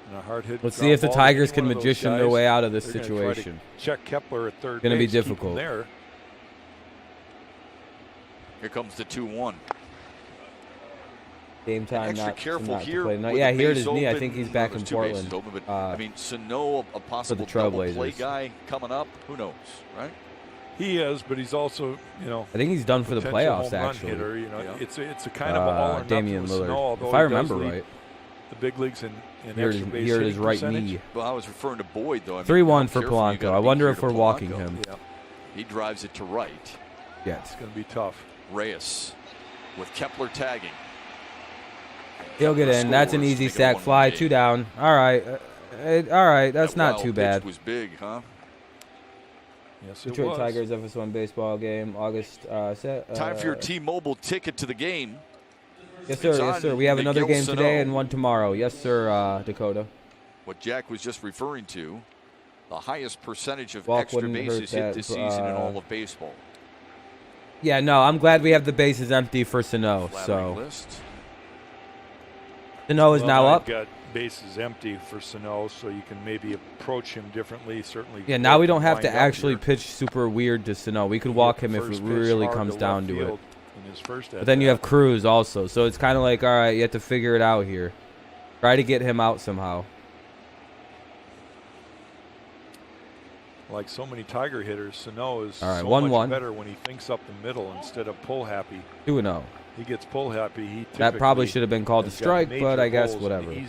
And a hard hit. Let's see if the Tigers can magician their way out of this situation. Check Kepler at third. It's going to be difficult. Here comes the 2-1. Game time, extra not careful not here. To play. Yeah, he hurt his knee. I think he's back in Portland. Open, but, I mean, Sano, a possible double play guy coming up. Who knows, right? He is, but he's also, you know, I think he's done for the potential playoffs, home run actually. hitter. You know, it's a kind of all or nothing Damian with Lillard, Sano, although if I he does remember lead right. the big leagues in Here extra base it is, hitting right percentage. knee. Well, I was referring to Boyd, though. I mean, 3-1 how for careful you Polanco. gotta I be wonder here if to we're walking Polanco. him. Yeah, He drives it to right. Yes. it's going to be tough. Reyes with Kepler tagging. He'll get in. That's an easy sack fly. 2 down. All right. All right. That's That not wild too pitch bad. was big, huh? Yes, it Detroit was. Tigers FS1 baseball game, August. Time for your T-Mobile ticket to the game. Yes, sir. It's Yes, on sir. We have another Miguel game Sano. today and one tomorrow. Yes, sir, Dakota. What Jack was just referring to, the highest percentage of Walk extra wouldn't hurt bases hit that, this season in all of baseball. Yeah, no, I'm glad we have the bases empty for Sano. Flattering So list. Sano is now I've up. got bases empty for Sano, so you can maybe approach him differently. Certainly. Yeah, now we don't have to wind up actually here. pitch super weird to Sano. We could He walk hit him the if it first pitch really hard comes to down left to it. field in his first But then you have Cruz also, so it's kind of like, all right, you have to figure it out here. Try to get him out somehow. like so many Tiger hitters, Sano is All right, so 1-1. much better when he thinks up the middle instead of pull happy. 2-0. He gets pull happy. He That probably typically should have been called a has got strike, major but I guess holes and whatever.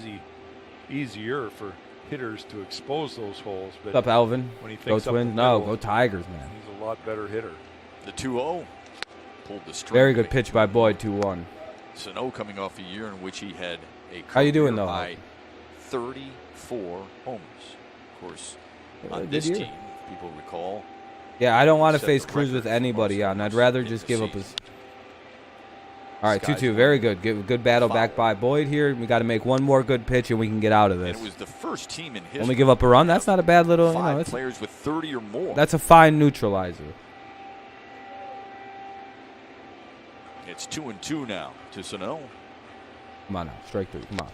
Easier for hitters to expose those holes. But What's up, Alvin? when he Go thinks up Twins. the No, middle, go Tigers, man. he's a lot better hitter. The 2-0 pulled the string. Very good pitch by Boyd, 2-1. Sano coming off a year in which he had a How you doing, though, career-high 34 homers. Of course, on good this year. team, if people recall. Yeah, I don't want to Set face the Cruz record with for anybody most on. I'd homers rather in just the give up season. his. All right, Sky's 2-2. one. Very good. Good battle Foul. back by Boyd here. We got to make one more good pitch and we can get out of And this. it was the first team in history. When we give up a run, that's not a bad little. You Five know, that's, players with 30 or more. that's a fine neutralizer. It's 2-2 now to Sano. Come on now, strike 3. Come on.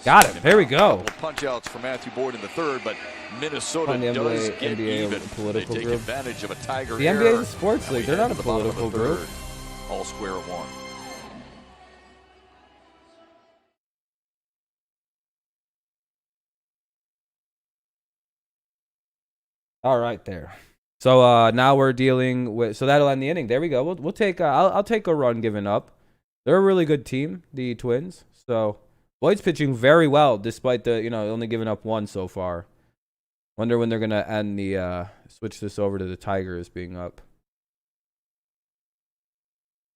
Got him. There we go. Couple punch outs for Matthew Boyd in the third, but Minnesota On the does NBA get even. political They take group. advantage of a Tiger The NBA error, is a sports and we league. They're head not to a the bottom of the political group. third. All square at one. All right, there. So now we're dealing with. So that'll end the inning. There we go. We'll take. I'll take a run given up. They're a really good team, the Twins. So Boyd's pitching very well, despite the only giving up one so far. Wonder when they're gonna end the switch this over to the Tigers being up.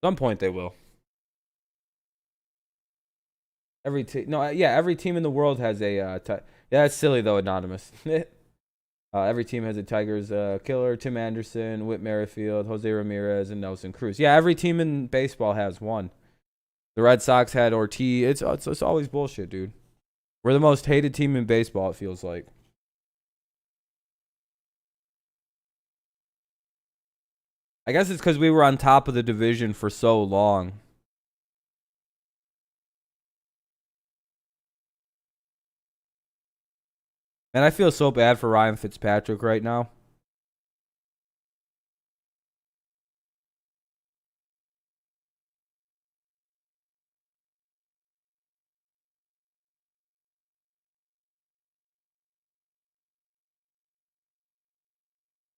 Some point they will. Every team in the world has a. Yeah, that's silly though, anonymous. Every team has a Tigers killer: Tim Anderson, Whit Merrifield, Jose Ramirez, and Nelson Cruz. Yeah, every team in baseball has one. The Red Sox had Ortiz. It's always bullshit, dude. We're the most hated team in baseball, it feels like. I guess it's because we were on top of the division for so long. And I feel so bad for Ryan Fitzpatrick right now.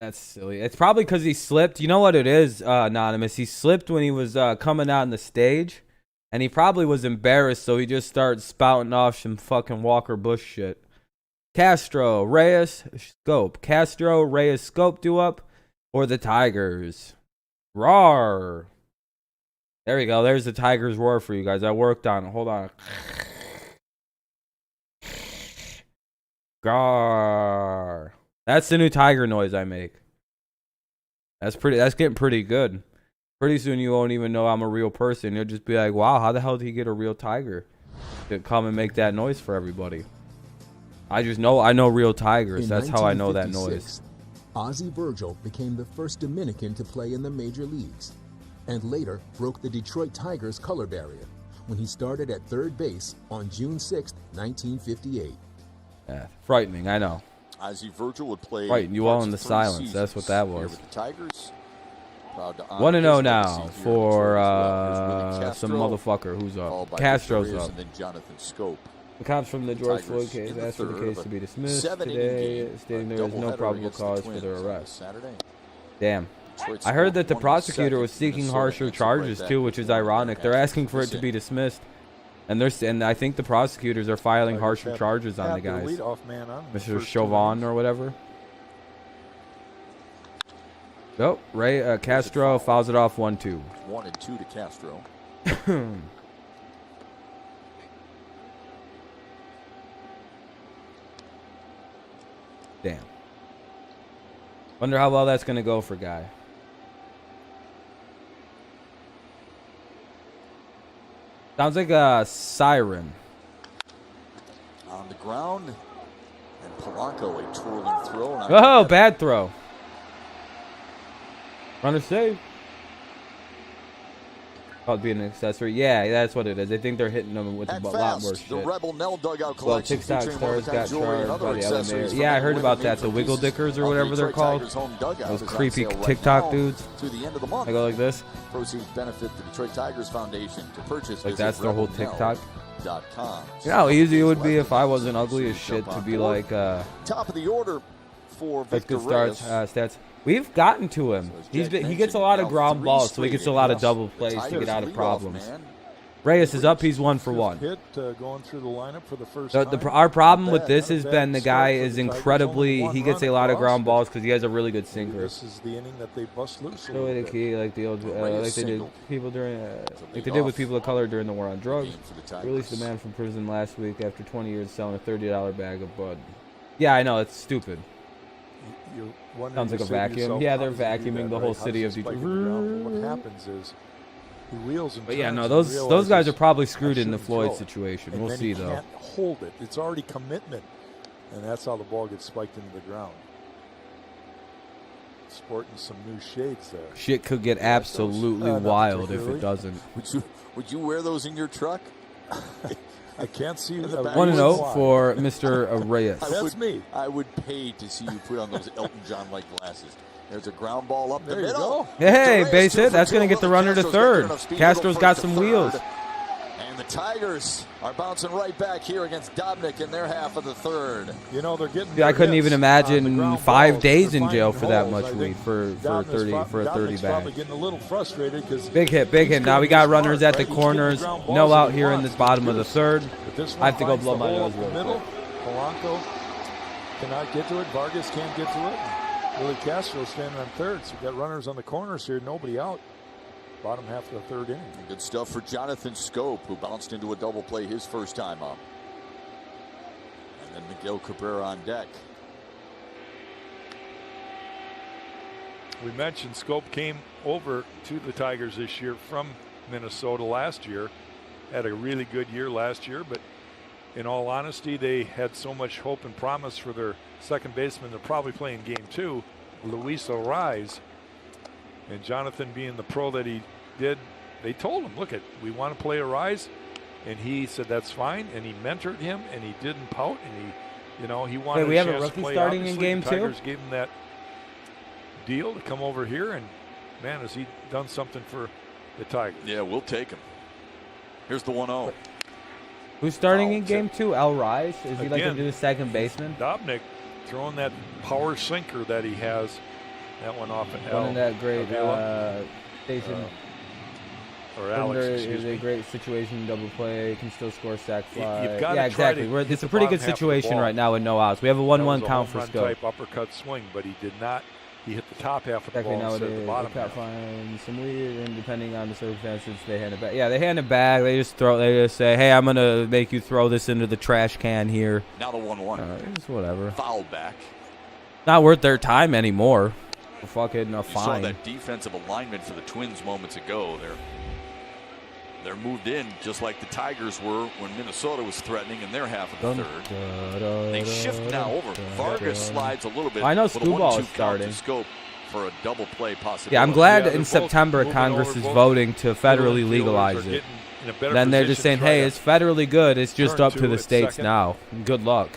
That's silly. It's probably because he slipped. You know what it is, Anonymous? He slipped when he was coming out on the stage. And he probably was embarrassed, so he just started spouting off some fucking Walker Bush shit. Castro, Reyes, Scope. Castro, Reyes, Scope do up. Or the Tigers. Roar. There we go. There's the Tigers roar for you guys. I worked on it. Hold on. Gar. That's the new tiger noise I make. That's getting pretty good. Pretty soon you won't even know I'm a real person. You'll just be like, wow, how the hell did he get a real tiger to come and make that noise for everybody? I know real tigers. In That's how I know that 1956, noise. Ozzie Virgil became the first Dominican to play in the major leagues, and later broke the Detroit Tigers' color barrier when he started at third base on June 6, 1958. Yeah, frightening, I know. Ozzie Virgil would play. Right, you all parts in of the 3 silence. That's what that seasons here was. with the Tigers. Proud to 1-0 his now legacy here for in Detroit as well. Here's Willie some Castro, motherfucker who's followed up. by Castro's Reyes up. and then Jonathan Scope. The cops from the George Tigers Floyd case in the asked for the third case of to a be dismissed 7-inning today, game, stating a there is no doubleheader probable against the cause for Twins their on arrest. Saturday. Damn. I heard that the prosecutor was seeking harsher charges too, which is ironic. They're asking for it to be dismissed, and I think the prosecutors are filing harsher charges on the guys. Mr. Chauvin or whatever. Oh, Ray Castro fouls it off 1-2. 1-2 to Castro. Damn. Wonder how well that's gonna go for Guy. Sounds like a siren. On the ground, and Polanco a twirling throw. Oh, bad throw. Runner save. Called being an accessory. Yeah, that's what it is. They think they're hitting them with a lot more shit. The Rebel Nell dugout well, TikTok stars got charged by the other mayor. Yeah, I heard about that. The Wiggle Dickers or whatever they're called. Those creepy TikTok dudes. I go like this. Proceeds benefit the Detroit Tigers Foundation to purchase. Like that's their whole TikTok. You know how easy it would be if I wasn't ugly as shit to be like top of the order for Victor Reyes. Stats. We've gotten to him. He gets a lot of ground balls, so he gets a lot of double plays to get out of problems. Reyes is up. He's 1 for 1. Going through the lineup for the first our problem with this has been the guy is incredibly. He gets a lot of ground balls because he has a really good sinker. This is the inning that they bust loose. The way the key, like the old, like they did people during, like they did with people of color during the war on drugs. Released a man from prison last week after 20 years selling a $30 bag of bud. Yeah, I know it's stupid. Sounds like a vacuum. Yeah, they're vacuuming the whole city of Detroit. What happens is he wheels and turns. But yeah, no, those guys are probably screwed in the Floyd situation. We'll see though. Can't hold it. It's already commitment, and that's how the ball gets spiked into the ground. Sporting some new shades there. Shit could get absolutely wild if it doesn't. Would you wear those in your truck? I can't see. 1-0 for Mr. Reyes. That's me. I would pay to see you put on those Elton John-like glasses. There's a ground ball up the middle. Hey, base hit. That's going to get the runner to third. Castro's got some wheels. And the Tigers are bouncing right back here against Dobnik in their half of the third. You know, they're getting. Yeah, I couldn't even imagine 5 days in jail for that much weed for a 30 bag. Probably getting a little frustrated because big hit. Now we got runners at the corners. No out here in the bottom of the third. I have to go blow my nose real quick. Polanco cannot get to it. Vargas can't get to it. Willie Castro standing on third. So we got runners on the corners here. Nobody out. Bottom half of the third inning. Good stuff for Jonathan Scope, who bounced into a double play his first time up. And then Miguel Cabrera on deck. We mentioned Scope came over to the Tigers this year from Minnesota last year. Had a really good year last year, but in all honesty, they had so much hope and promise for their second baseman. They're probably playing game 2, Luis Arraez. And Jonathan, being the pro that he did, they told him, look, we want to play Arraez. And he said, that's fine. And he mentored him, and he didn't pout. And he wanted we have a a chance rookie to play. starting Obviously, in game 2? The Tigers gave him that deal to come over here. And, man, has he done something for the Tigers. Yeah, we'll take him. Here's the 1-0. Who's starting in game 2? Al Rice? Is he like going to do the second baseman? Dobnik throwing that power sinker that he has. That one off at One of that great station. Or Alex, is a great situation, double play, can still score sac fly. Yeah, exactly. It's a pretty good situation right now with no outs. We have a 1-1 count for Scope. Type uppercut swing, but he did not. He hit the top half of the ball instead of the bottom half. Find some weird, and depending on the circumstances, they hand it back. Yeah, they hand it back. They just say, "Hey, I'm gonna make you throw this into the trash can here." Now the 1-1. It's whatever. Foul back. Not worth their time anymore. Fucking a fine. Saw that defensive alignment for the Twins moments ago. They're moved in just like the Tigers were when Minnesota was threatening in their half of the third. They shift now over. Vargas slides a little bit. I know Screwball is starting. Scope for a double play possibility. Yeah, I'm glad in September Congress is voting to federally legalize it. Then they're just saying, hey, it's federally good. It's just up to the states now. Good luck.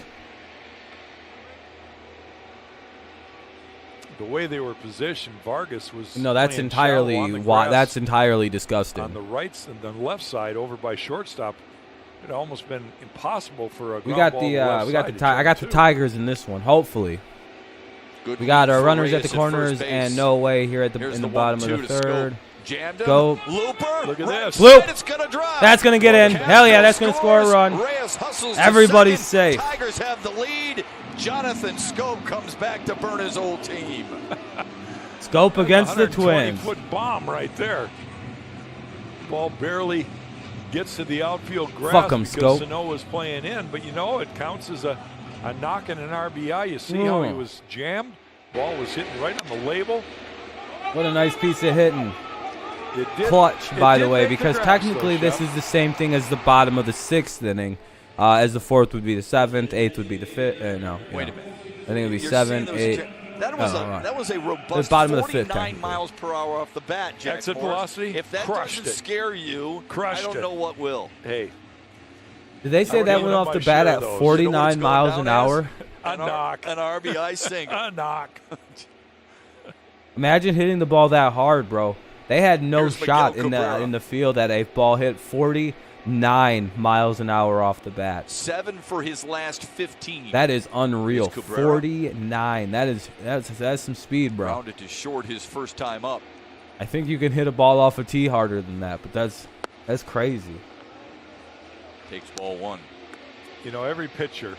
The way they were positioned, Vargas was. No, that's entirely disgusting. On the right and the left side, over by shortstop, it almost been impossible for a. I got the Tigers in this one. Hopefully. Good We got lead our for runners at Reyes the corners first base. and no way here at the Here's in the the bottom of 1-2 the to third. Jammed him. Go. Looper. Look at this. Loop. It's gonna drive. That's gonna get in. Hell yeah, that's gonna score a run. Reyes hustles to Everybody's second. safe. Tigers have the lead. Jonathan Scope comes back to burn his old team. Scope against the Twins. 120-foot bomb right there. Ball barely gets to the outfield grass Fuck 'em, because Scope. Sano was playing in, but you know it counts as a knock and an RBI. You see how he was jammed? Ball was hitting right on the label. What a nice piece of hitting. It did, Clutch, it by did the way, make because grass, technically though, this Shep. is the same thing as the bottom of the 6th inning. As the 4th would be the 7th, 8th would be the 5th. No. Wait a minute. I think it would be You're 7, seeing 8. those that was right. that was a robust bottom of the 5th, 49 technically. miles per hour off the bat, Jack Exit Morris. velocity? If that Crushed doesn't it. scare you, Crushed I don't it. know what will. Hey, Did they say I that would went give off up the my bat share at of those. You know what 49 it's going miles down an as? hour? a knock. An RBI single. A knock. Imagine hitting the ball that hard, bro. They had no Here's shot Miguel Cabrera. in the field that a ball hit 49 miles an hour off the bat. 7 for his last 15. That is unreal. Here's Cabrera. 49. That's some speed, bro. Rounded to short his first time up. I think you can hit a ball off a tee harder than that, but that's crazy. Takes ball 1. You know, every pitcher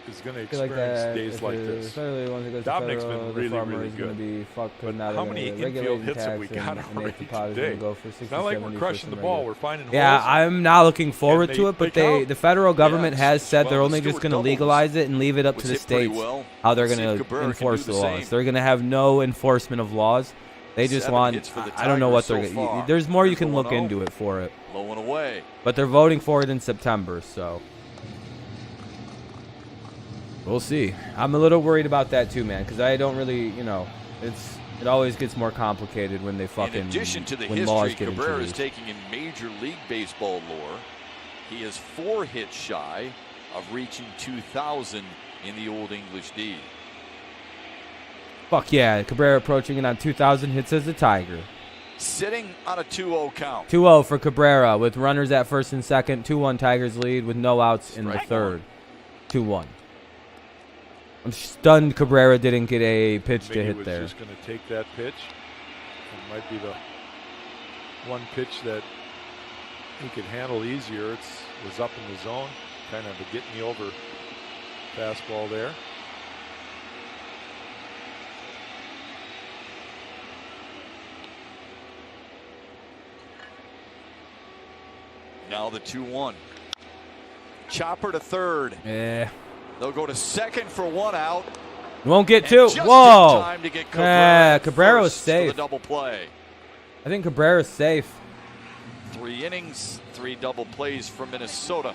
is going to I feel like experience that days if like it- this. especially once it goes to Dominic's federal, been the really, farmer really is going to good. be fucked putting But out how a many infield regulating hits have we tax, got and already Nathan Potter's today? going to go for 60, It's not like 70 we're for crushing the some ball. regular. We're finding Yeah, holes. I'm not looking forward And to they- it, but they count. the federal government Yeah, has said well, they're the only just Stewart going to doubles legalize it and leave it up was to the hit pretty states well. how they're See going if to Cabrera can enforce do the the laws. same. They're going to have no enforcement of laws. They just 7 want, hits for the I don't know what Tigers they're so going far. There's more you Here's the can look 1-0. into it for it. Low and away. But they're voting for it in September, so we'll see. I'm a little worried about that too, man, because I don't really, it always gets more complicated when they fucking In addition to the when laws history get Cabrera is introduced. taking in Major League Baseball lore, he is 4 hits shy of reaching 2,000 in the Old English D. Fuck yeah, Cabrera approaching it on 2,000 hits as a Tiger. Sitting on a 2-0 count. 2-0 for Cabrera with runners at first and second. 2-1 Tigers lead with no outs in the Strike third. 2-1. I'm stunned Cabrera didn't get a pitch to Maybe hit was there. just going to take that pitch. It might be the one pitch that he could handle easier. It was up in the zone, kind of a get me over fastball there. Now the 2-1. Chopper to third. Yeah. They'll go to second for 1 out. Won't get And two. just in Whoa. time to get Yeah, Cabrera Cabrera was first for the safe. double play. I think Cabrera's safe. 3 innings, 3 double plays from Minnesota.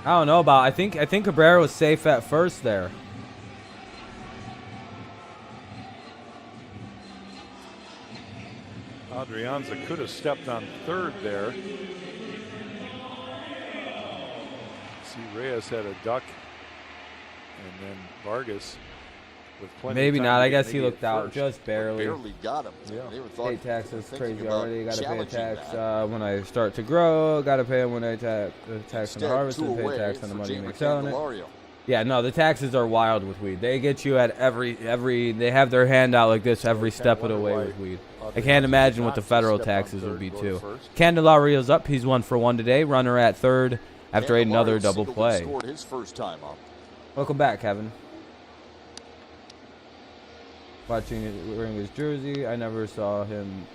I don't know about. I think Cabrera was safe at first there. Adrianza could have stepped on third there. See, Reyes had a duck, and then Vargas with plenty Maybe of time not. to I get guess he maybe looked at out first. just barely. Barely got him. Yeah. They were thought, Pay taxes thinking crazy about already. Got to pay a challenging tax that. when I start to grow. Got to pay them when I tax on the Instead, harvest 2 and pay away tax on the for money you Jamer make selling it. Candelario. Yeah, no, the taxes are wild with weed. They get you at every. They have their hand out like this every step of the way with weed. I can't imagine what the federal taxes would be too. Candelario's up. He's 1 for 1 today. Runner at third after another Candelario double singled play. and scored his first time up. Welcome back, Kevin. Watching it wearing his jersey. I never saw him.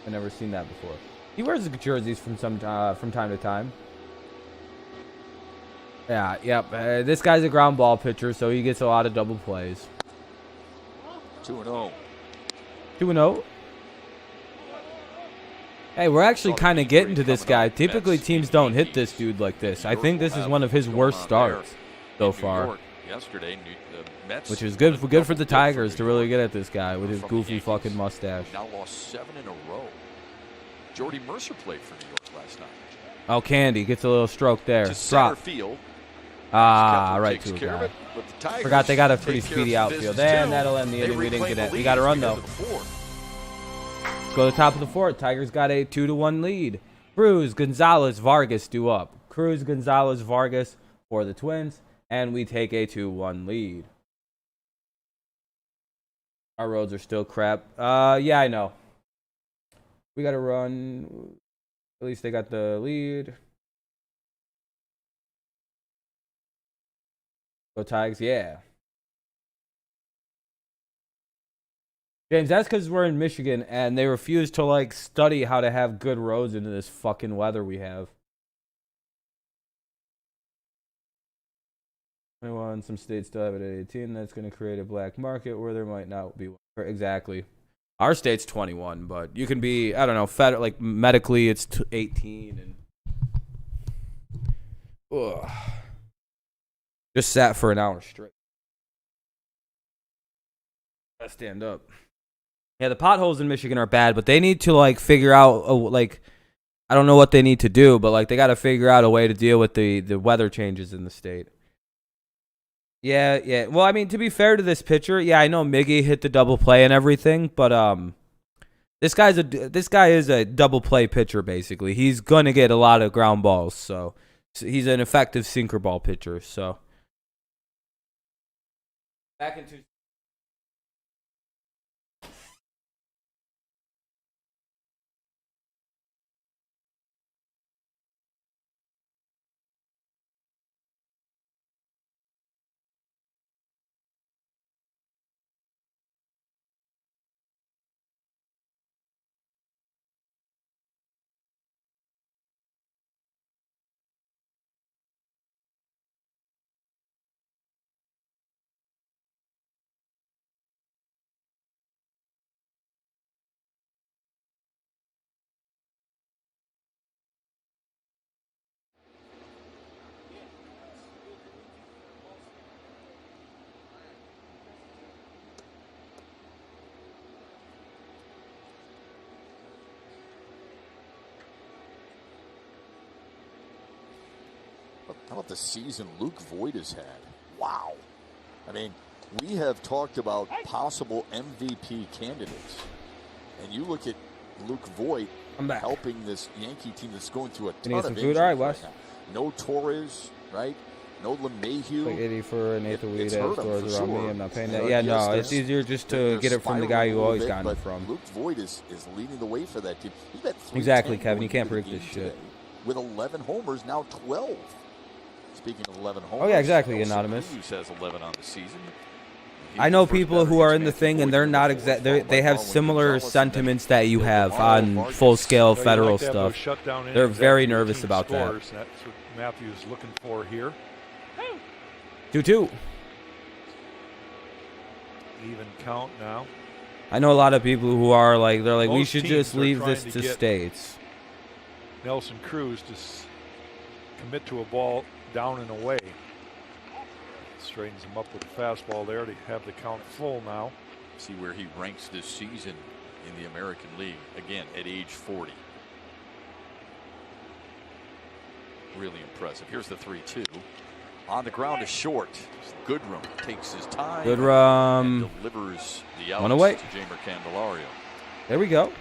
I never seen that before. He wears his jerseys from time to time. Yeah, yep. This guy's a ground ball pitcher, so he gets a lot of double plays. 2-0. 2-0. Hey, we're actually kind of getting to this guy. Typically, teams don't hit this dude like this. I think this is one of his worst starts so far, Yesterday, the Mets, which is good for the Tigers to really get at this guy with his goofy fucking mustache. now lost 7 in a row. Jordy Mercer played for New York last night. Oh, Candy gets a little stroke there. To center Drop. field. Ah, Kepler right takes to a care of guy. it, but the Tigers Forgot they got a take pretty care speedy of outfield. business, And too. that'll end the They inning. We didn't reclaim get it. the We lead got a as run get though. to the 4th. Let's go to the top of the 4th. Tigers got a 2-1 lead. Cruz, Gonzalez, Vargas due up. Cruz, Gonzalez, Vargas for the Twins, and we take a 2-1 lead. Our roads are still crap. Yeah, I know. We got to run. At least they got the lead. Go Tigers, yeah. James, that's because we're in Michigan and they refuse to like study how to have good roads into this fucking weather we have. 21, some states still have it at 18. That's going to create a black market where there might not be one. Exactly. Our state's 21, but you can be, I don't know, like medically it's 18 and ugh. Just sat for an hour straight. Gotta stand up. Yeah, the potholes in Michigan are bad, but they need to like figure out like I don't know what they need to do, but like they got to figure out a way to deal with the weather changes in the state. Yeah. Well, I mean, to be fair to this pitcher, yeah, I know Miggy hit the double play and everything, but this guy is a double play pitcher basically. He's gonna get a lot of ground balls, so he's an effective sinker ball pitcher. So back into. How about the season Luke Voigt has had? Wow. I mean, we have talked about possible MVP candidates. And you look at Luke Voigt helping this Yankee team that's going through a ton of injuries. All right, Wes. Right now. No Torres, right? No LeMahieu. Like 80 for an eighth of weed at stores around me. I'm not paying that. Yeah, no, it's easier just to get it from the guy you always gotten it from. Luke Voigt is leading the way for that team. Exactly, Kevin. You can't predict this shit. With 11 homers, now 12. Speaking of 11 homers. Oh, yeah, exactly, Anonymous. Has 11 on the season. I know people who are in the thing, and they're not they have similar sentiments that you have on full-scale federal stuff. They're very nervous about that. That's what Matthew's looking for here. 2-2. Even count now. I know a lot of people who are like, they're like, we should just leave this to states. Nelson Cruz to commit to a ball down and away. Straightens him up with the fastball there to have the count full now. See where he ranks this season in the American League, again at age 40. Really impressive. Here's the 3-2. On the ground to short. Goodrum takes his time. Goodrum delivers the out one away. to Jamer Candelario. There we go.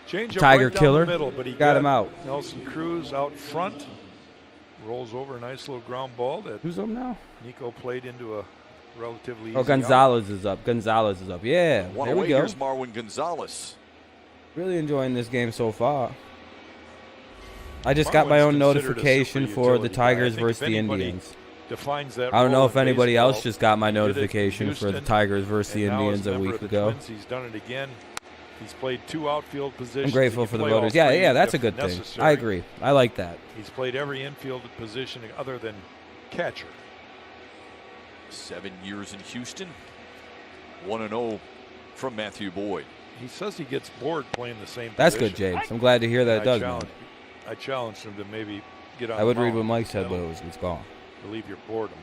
Change Tiger right killer. down the middle, but he got him out. Nelson Cruz out front. Rolls over a nice little ground ball that who's up now? Nico played into a relatively easy Gonzalez out. Is up. Gonzalez is up. Yeah, one there away. We go. Here's Marwin Gonzalez. Really enjoying this game so far. I just got my own notification for the Tigers versus the Indians. I don't know if anybody else just got my notification for the Tigers versus the Indians a week ago. He's done it again. He's played 2 outfield positions. I'm grateful for the voters. Yeah, that's a good thing. I agree. I like that. He's played every infield position other than catcher. 7 years in Houston. 1-0 from Matthew Boyd. He says he gets bored playing the same That's position. Good, James. I'm glad to hear that it does, man. I challenged him to maybe get on I would the read mound. what Mike said, but it's gone. Relieve your boredom.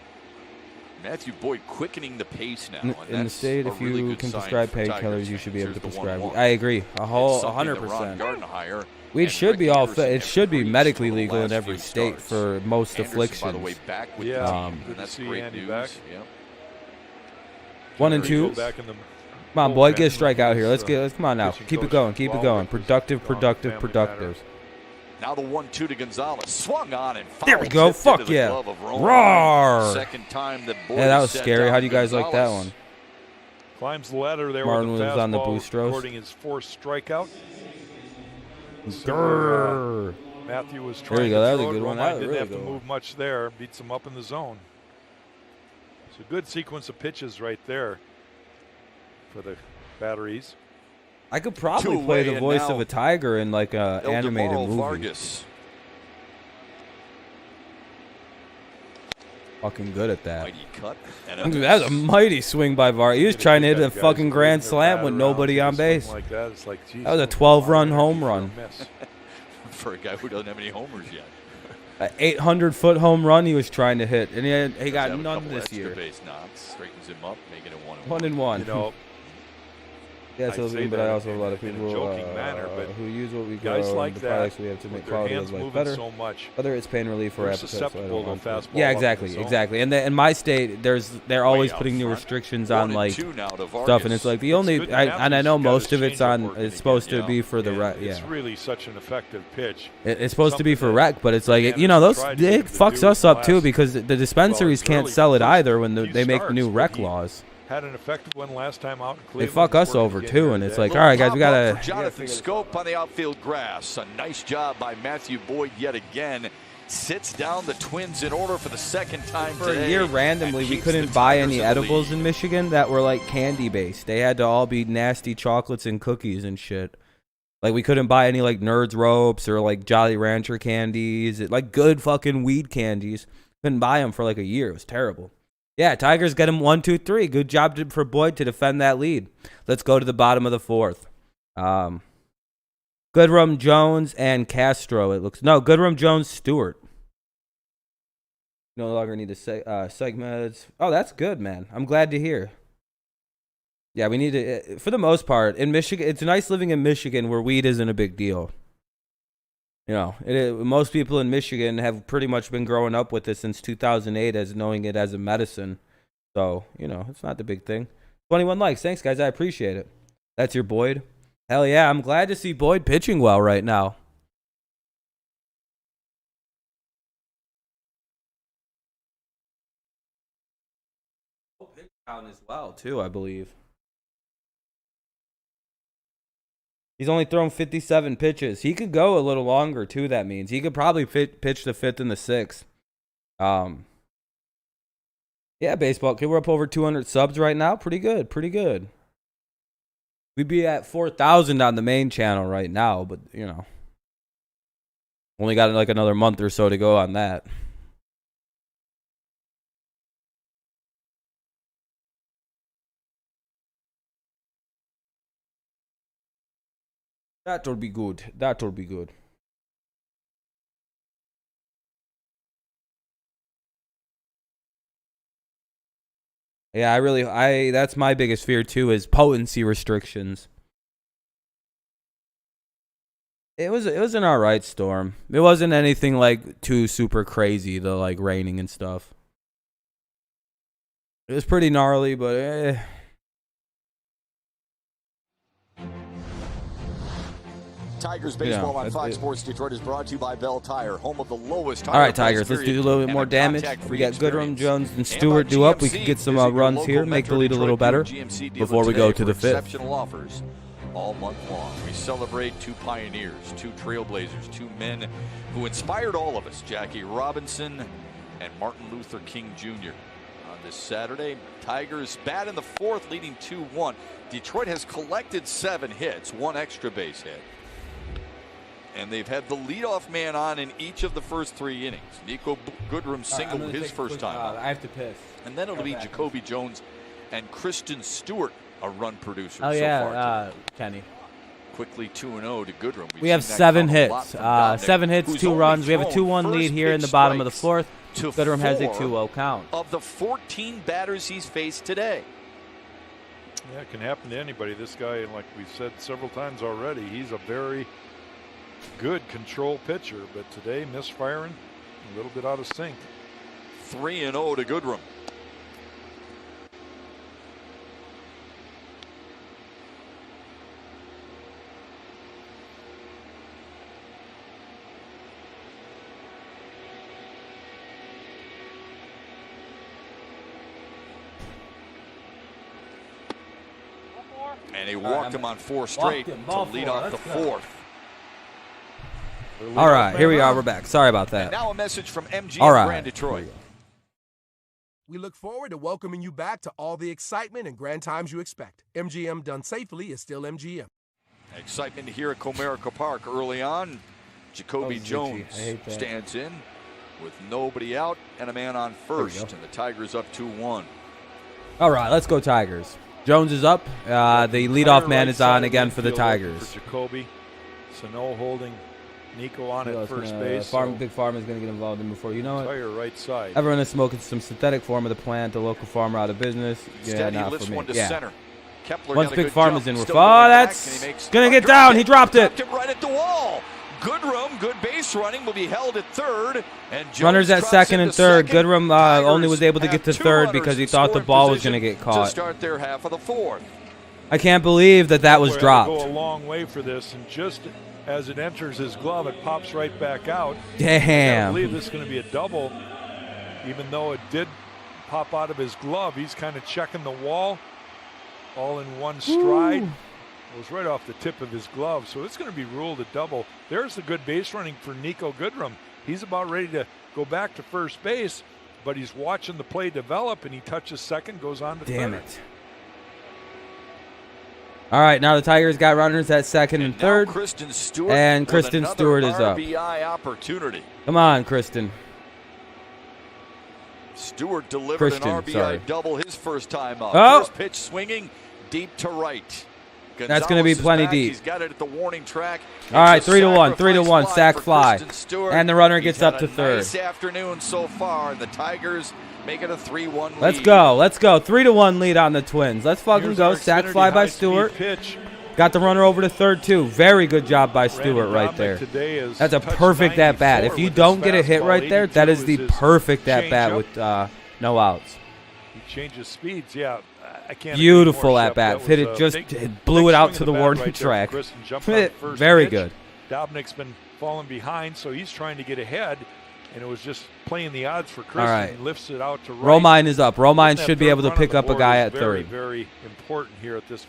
Matthew Boyd quickening the pace now. In the state, if you really can prescribe painkillers, you should be able to prescribe. 1-1. I agree. 100%. We should be all. It should be medically legal in every state for most afflictions. By the way, back with yeah, the team. good That's to see great Andy news. back. Yep. 1 and 2. Come on, boy, get a strike out here. Let's come on now. Keep it going. Keep it going. Productive. Now the 1-2 to Gonzalez. Swung on and fouled. There we go. Fuck yeah. Roar. Second time that Boyd yeah, that was set scary. down How do you guys Gonzalez. like that one? Climbs the ladder there Martin with the was fastball, on the Boostros. recording his 4th strikeout. Grrr. Matthew was There trying you go. to That was throw a it. good one. Romine That was didn't really have to good move much there. Beats him up in the zone. It's a good sequence of pitches right there for the Batteries. I could probably Two play away, the and voice now of a tiger in like a animated Eldemaro movie. Vargas. Fucking good at that. Mighty cut. And Dude, that was a mighty swing by Vargas. He was trying to hit a fucking grand slam with nobody on base. Like that. It's like, geez, That was a 12-run home run. for a guy who doesn't have any homers yet. An 800-foot home run he was trying to hit, and he got Have a none couple this extra year. base knocks, straightens him up, making it 1-1. 1-1. You know, Yeah, I so say but that I also have a lot of in a people joking manner, but who use what we guys grow like and the that, products we have to make with their quality hands of life moving better. so much, Whether it's pain relief or they're appetite. susceptible to fastball Yeah, up in exactly, the zone. exactly. And in my state, they're always out putting new front. restrictions on like 1-2 now to Vargas. stuff, and it's like the only good that and I know Matthews got most his of it's changeup on. working It's supposed again, to be for the And rec. it's Yeah, really such an effective pitch. it's supposed to be for something rec, but it's like Anderson those tried to get it him to fucks do us in the up too last- because the dispensaries well, can't really sell it the first either when few they make the new starts, rec but he laws. Had an effective one last time out in They Cleveland. fuck us Working over again too, here and it's today. like, all right, guys, we Pop-up gotta. for Jonathan Scope on the outfield grass. A nice job by Matthew Boyd yet again. Sits down the Twins in order for the second time For today. a year, randomly, and we keeps couldn't the buy Tigers any in the edibles lead. in Michigan that were like candy based. They had to all be nasty chocolates and cookies and shit. Like we couldn't buy any like Nerds ropes or like Jolly Rancher candies, like good fucking weed candies. Couldn't buy them for like a year. It was terrible. Yeah, Tigers get him 1-2-3. Good job for Boyd to defend that lead. Let's go to the bottom of the fourth. Goodrum, Jones, and Castro. It looks Goodrum, Jones, Stewart. No longer need to say segments. Oh, that's good, man. I'm glad to hear. Yeah, we need to. For the most part, in Michigan, it's nice living in Michigan where weed isn't a big deal. You know, most people in Michigan have pretty much been growing up with it since 2008 as knowing it as a medicine. So, it's not the big thing. 21 likes. Thanks, guys. I appreciate it. That's your Boyd. Hell yeah. I'm glad to see Boyd pitching well right now. Pitch count as well, too, I believe. He's only thrown 57 pitches. He could go a little longer, too, that means. He could probably pitch the 5th and the 6th. Yeah, baseball. Okay, we're up over 200 subs right now. Pretty good, pretty good. We'd be at 4,000 on the main channel right now, but, only got like another month or so to go on that. That'll be good. That'll be good. Yeah, that's my biggest fear too, is potency restrictions. It was an alright storm. It wasn't anything like too super crazy, the like raining and stuff. It was pretty gnarly, but Tigers baseball on Fox Sports Detroit is brought to you by Bell Tire, home of the lowest tire. All right, Tigers, let's do a little bit more damage. We got Goodrum, Jones, and Stewart due up. We can get some runs here, make the lead a little better before we go to the 5th. Exceptional offers all month long. We celebrate 2 pioneers, 2 trailblazers, 2 men who inspired all of us, Jackie Robinson and Martin Luther King Jr. On this Saturday, Tigers bat in the 4th, leading 2-1. Detroit has collected 7 hits, 1 extra base hit. And they've had the leadoff man on in each of the first 3 innings. Nico Goodrum singled his first time out. I have to piss. And then it'll be Jacoby Jones and Kristen Stewart, a run producer. Oh, so yeah, far today. Kenny. Quickly 2-0 to Goodrum. We have 7 hits. 7 hits, 2 runs. We have a 2-1 lead here in the bottom of the 4th. Goodrum has a 2-0 count. Of the 14 batters he's faced today. Yeah, it can happen to anybody. This guy, like we've said several times already, he's a very good control pitcher, but today misfiring, a little bit out of sync. 3-0 to Goodrum. And he walked him on 4 straight to lead off the 4th. All right, here we are. We're back. Sorry about that. And now a message from MGM All right. Grand Detroit. We look forward to welcoming you back to all the excitement and grand times you expect. MGM done safely is still MGM. Excitement here at Comerica Park early on. Jacoby Jones stands in with nobody out and a man on first, and the Tigers up 2-1. All right, let's go Tigers. Jones is up. The leadoff man is on again for the Tigers. For Jacoby. Sano holding Nico on at first base. Big Farm is going to get involved in before you know it. Entire right side. Everyone is smoking some synthetic form of the plant. The local farmer out of business. Steady, not lifts for me. one to center. Kepler Once got a Big good Farm jump. is in, we're Still far. going back, That's and he makes going to get down. He dropped it. Right at the wall. Goodrum, good base running, will be held at third. And Jones Runners at drops second into and third. second. Goodrum only was able to get to third because he thought the ball was going to get caught. To start their half of the 4th. I can't believe that was dropped. Go a long way for this, and just as it enters his glove, it pops right back out. Damn. I believe this is going to be a double, even though it did pop out of his glove. He's kind of checking the wall, all in one stride. It was right off the tip of his glove, so it's going to be ruled a double. There's the good base running for Nico Goodrum. He's about ready to go back to first base, but he's watching the play develop, and he touches second, goes on to third. Damn it. All right, now the Tigers got runners at second and third. Kristen Stewart and Kristen Stewart is up. RBI opportunity. Come on, Kristen. Stewart delivered an RBI double his first time up. Oh. First pitch swinging deep to right. That's going to be plenty deep. He's got it at the warning track. All right, 3-1, 3-1, sac fly. And the runner gets up to third. Nice afternoon so far. The Tigers make it a 3-1 lead. Let's go. Let's go. 3-1 lead on the Twins. Let's fucking go. Sac fly by Stewart. Got the runner over to third, too. Very good job by Stewart right there. That's a perfect at-bat. If you don't get a hit right there, that is the perfect at-bat with no outs. He changes speeds, yeah. I can't. Beautiful at-bat. Hit it, just blew it out to the warning track. Very good. Dobnik's been falling behind, so he's trying to get ahead, and it was just playing the odds for Kristen. All right. He lifts it out to right. Romine is up. Romine should be able to pick up a guy at third. Very important here at this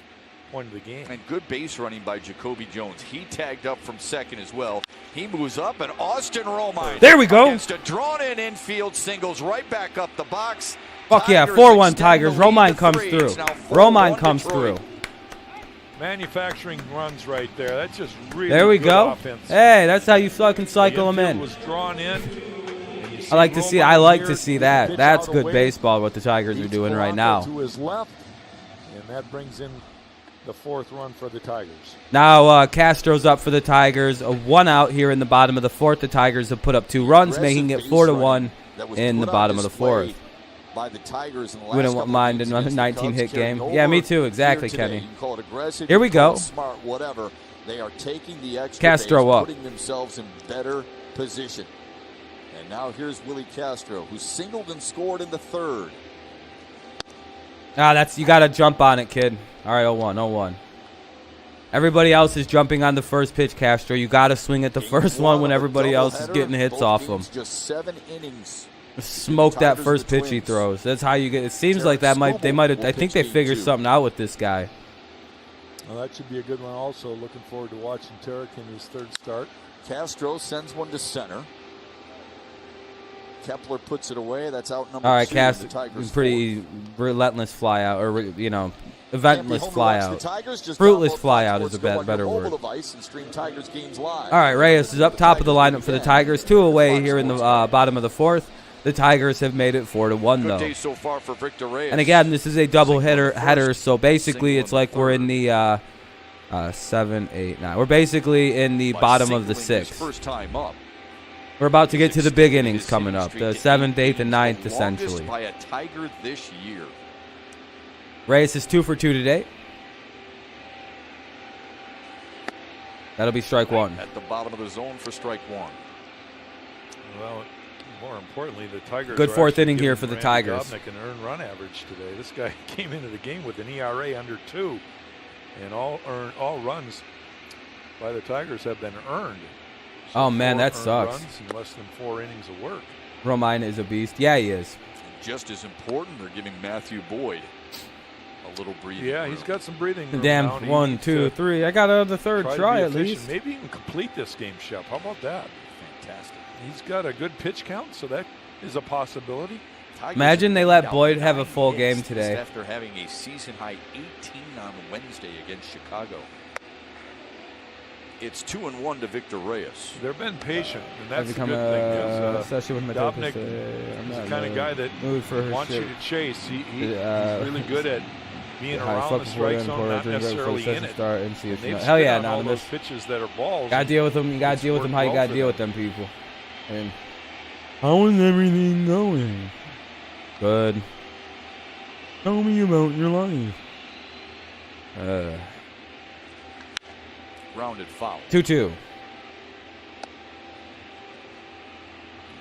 point of the game. And good base running by Jacoby Jones. He tagged up from second as well. He moves up, and Austin Romine. There we go. Against a drawn-in infield singles right back up the box. Fuck yeah, 4-1 Tigers. Romine comes through. Romine comes through. Manufacturing runs right there. That's just really there we good go. Offense. Hey, that's how you fucking cycle them in. Was drawn in. I like to see that. That's good baseball what the Tigers are doing right now. To his left, and that brings in the 4th run for the Tigers. Now Castro's up for the Tigers. A 1 out here in the bottom of the 4th. The Tigers have put up 2 runs, making it 4-1 in the bottom of the 4th. By the Tigers in the last wouldn't mind another 19-hit game. Yeah, me too. Exactly, Kenny. You can call it aggressive, here we go. Smart, whatever. They are taking the extra Castro base, up. putting themselves in better position. And now here's Willie Castro, who singled and scored in the 3rd. You got to jump on it, kid. All right, 0-1. Everybody else is jumping on the first pitch, Castro. You got to swing at the first one when everybody else is getting hits off them. Just 7 innings. Smoke that first pitch he throws. That's how you get. It seems like that they might. I think they figured something out with this guy. Well, that should be a good one. Also, looking forward to watching Tarek in his 3rd start. Castro sends one to center. Kepler puts it away. That's out number 2. All right, Castro, pretty relentless fly out, or eventless fly out. Fruitless fly out is a better word. All right, Reyes is up top of the lineup for the Tigers. 2 away here in the bottom of the 4th. TheTigers have made it 4-1 though. Day so far for Victor Reyes. And again, this is a double header, so basically it's like we're in the 7, 8, 9. We're basically in the bottom of the 6th. First time up. We're about to get to the big innings coming up, the 7th, 8th, and 9th essentially. By a Tiger this year. Reyes is 2 for 2 today. That'll be strike 1. At the bottom of the zone for strike 1. Well, more importantly, the Tigers. Good 4th inning here for the Tigers. Dobnik an earned run average today. This guy came into the game with an ERA under 2, and all runs by the Tigers have been earned. So oh man, that sucks. Runs in less than 4 innings of work. Romine is a beast. Yeah, he is. Just as important, they're giving Matthew Boyd a little breathing. Yeah, room. he's got some breathing room Damn, now, and he 1, needs 2, to 3. I got out the third to try be at efficient. least. Maybe even complete this game, Shep. How about that? Fantastic. He's got a good pitch count, so that is a possibility. Tigers Imagine they are let down Boyd have a 9 full hits game today. After having a season-high 18 on Wednesday against Chicago. It's 2-1 to Victor Reyes. They've been patient, and I've that's the become good thing. especially with my Dobnik therapist, I'm is not the kind of guy that mood for her wants shit. you to chase. He's really good at being High around fuck the before strike then, zone, pour not drink right before the necessarily in session it. start and see if They've hell yeah, spit on all anonymous. those pitches that are balls. Gotta deal with them. You gotta It's deal with them how worked you well gotta for deal them. with them people. And how is everything going? Good. Tell me about your life. Rounded foul. 2-2.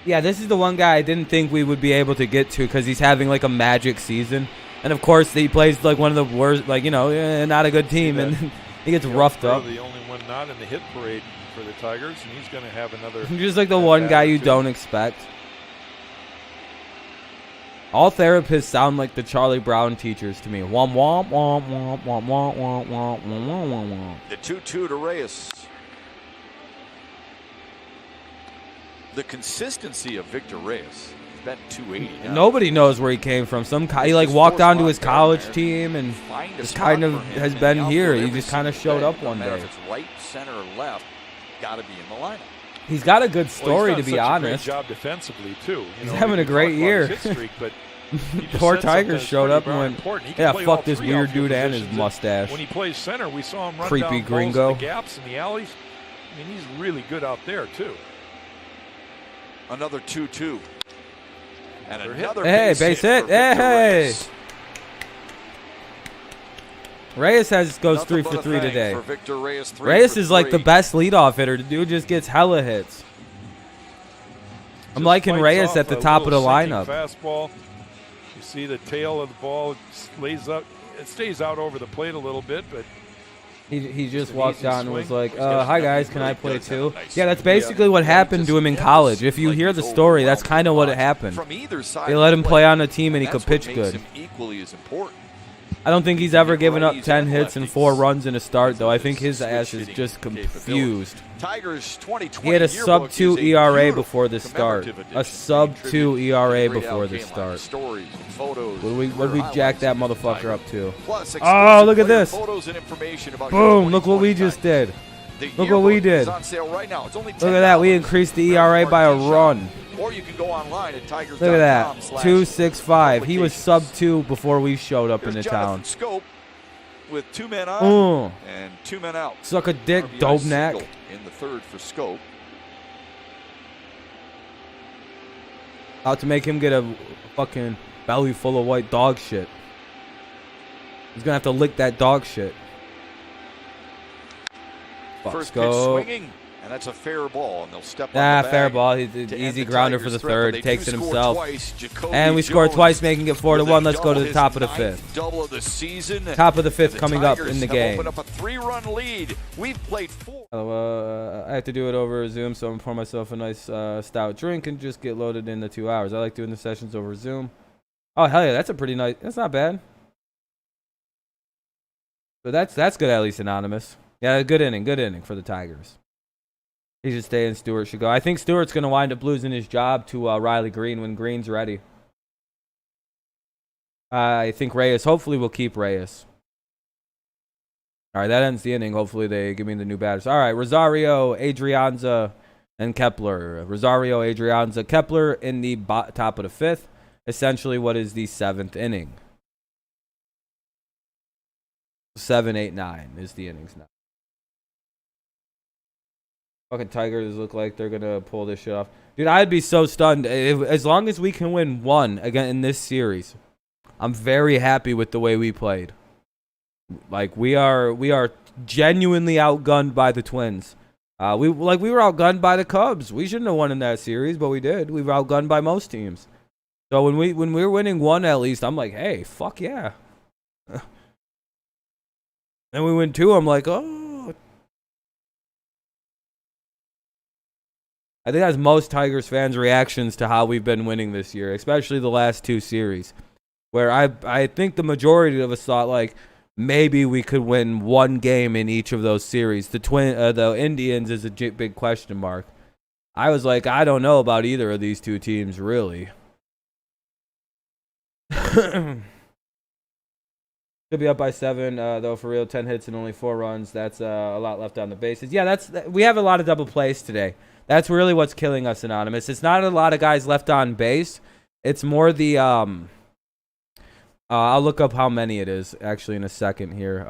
Yeah, this is the one guy I didn't think we would be able to get to because he's having like a magic season. And of course, he plays like one of the worst, like, you know, not a good team. And he gets roughed up. The only one not in the hit parade for the Tigers, and he's going to have another. Just like the one guy you don't expect. All therapists sound like the Charlie Brown teachers to me. Womp womp womp womp womp womp womp womp womp womp womp. The 2-2 to Reyes. The consistency of Victor Reyes has been 280 now. Nobody knows where he came from. He like walked onto his college team and just kind of has been here. He just kind of showed up one day. If it's right, center, or left, got to be in the lineup. He's got a good story, to be honest. He's done such a great job defensively too. He's having a great year. Poor Tigers showed up and went, yeah, fuck this weird dude and his mustache. When he plays center, we saw him run Creepy down gringo. balls in the gaps and the alleys. I mean, he's really good out there too. Another 2-2. And another base hit. for Victor Reyes. Reyes goes Nothing 3 but for a 3 thank today. for Victor Reyes. Reyes is like the best leadoff hitter. The dude just gets hella hits. I'm liking Reyes at the top of the lineup. Fastball. You see the tail of the ball lays up. It stays out over the plate a little bit, but he just an walked easy down and was swing. like, "Hi guys, can I play too?" Yeah, that's basically what happened to him in college. If you hear the story, that's kind of what happened. From either side They let him play on a team and he could that's what pitch makes good. him equally as important. I don't think he's ever given up Righties 10 and hits and lefties. 4 runs in a start, though. I think his Switch ass is hitting just capability. confused. Tigers 2020 He had a yearbook sub-2 is a ERA beautiful before the start. commemorative A edition, sub-2 paying ERA tribute to the before great the Al Kaline start. Stories, photos, What did we career jack that highlights of the motherfucker up Tigers. to? Plus, Oh, look at exclusive this. photos and information about Boom, look what 2020 we just Tigers. did. The Look what we yearbook did. is on sale right now. It's only Look at that. We $10. increased the ERA by a run. Or you can go online at tigers.com. Look at that. 2.65. He was sub-2 before we showed up in the town. Scope with 2 men on Oh. and 2 men out. Suck a dick, RBI dope single neck. in the third for Scope. About to make him get a fucking belly full of white dog shit. He's gonna have to lick that dog shit. Fuck, First pitch go. swinging, and that's a fair ball, and they'll step on the bag Fair ball. He's an to end easy the grounder Tigers' for the threat, third. but they Takes do it score himself. twice. Jacoby And we scored Jones twice, making it 4-1. Let's go to the his top of the ninth 5th. Double of the season. Top of the 5th The coming up Tigers in the have game. opened up a 3-run lead. We've played 4. I have to do it over Zoom, so I'm gonna pour myself a nice stout drink and just get loaded in the 2 hours. I like doing the sessions over Zoom. Oh hell yeah, that's a pretty nice. That's not bad. So that's good, at least anonymous. Yeah, good inning for the Tigers. He should stay and Stewart should go. I think Stewart's gonna wind up losing his job to Riley Green when Green's ready. I think Reyes. Hopefully, we'll keep Reyes. All right, that ends the inning. Hopefully, they give me the new batters. All right, Rosario, Adrianza, and Kepler. Rosario, Adrianza, Kepler in the top of the 5th. Essentially, what is the 7th inning? 7, 8, 9 is the innings now. Fucking Tigers look like they're gonna pull this shit off, dude. I'd be so stunned as long as we can win one again in this series. I'm very happy with the way we played. Like we are genuinely outgunned by the Twins. We were outgunned by the Cubs. We shouldn't have won in that series, but we did. We were outgunned by most teams. So when we're winning one at least, I'm like, hey, fuck yeah. And we win 2, I'm like, oh. I think that's most Tigers fans' reactions to how we've been winning this year, especially the last 2 series. where I think the majority of us thought like maybe we could win one game in each of those series. The Indians is a big question mark. I was like, I don't know about either of these two teams, really. Could be up by 7, though, for real. 10 hits and only 4 runs. That's a lot left on the bases. Yeah, we have a lot of double plays today. That's really what's killing us, Anonymous. It's not a lot of guys left on base. It's more the I'll look up how many it is actually in a second here.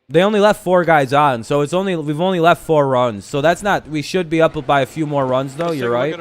They only left 4 guys on, so we've only left 4 runs. So that's not. We should be up by a few more runs, though. You're right.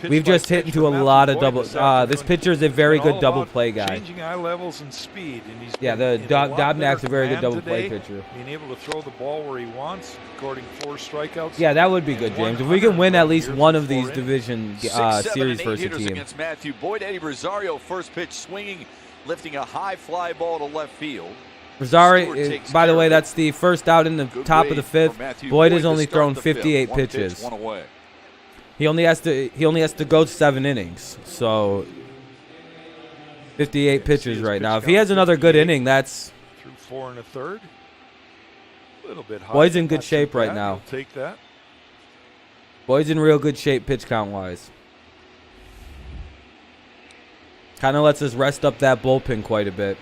We've just hit into a lot of double. This pitcher is a very good double play guy. Changing eye levels and speed. And yeah, the Dobnak's a very good double play pitcher. Being able to throw the ball where he wants, recording 4 strikeouts. Yeah, that would be good, James. If we can win at least one of these division series versus team. Against Matthew Boyd, Eddie Rosario, first pitch swinging, lifting a high fly ball to left field. Rosario, by the way, that's the first out in the top of the 5th. Boyd has only thrown 58 pitches. He only has to go 7 innings. So 58 pitches right now. If he has another good inning, that's through 4 1/3. A little bit high. Boyd's in good shape right now. Take that. Boyd's in real good shape pitch count wise. Kind of lets us rest up that bullpen quite a bit.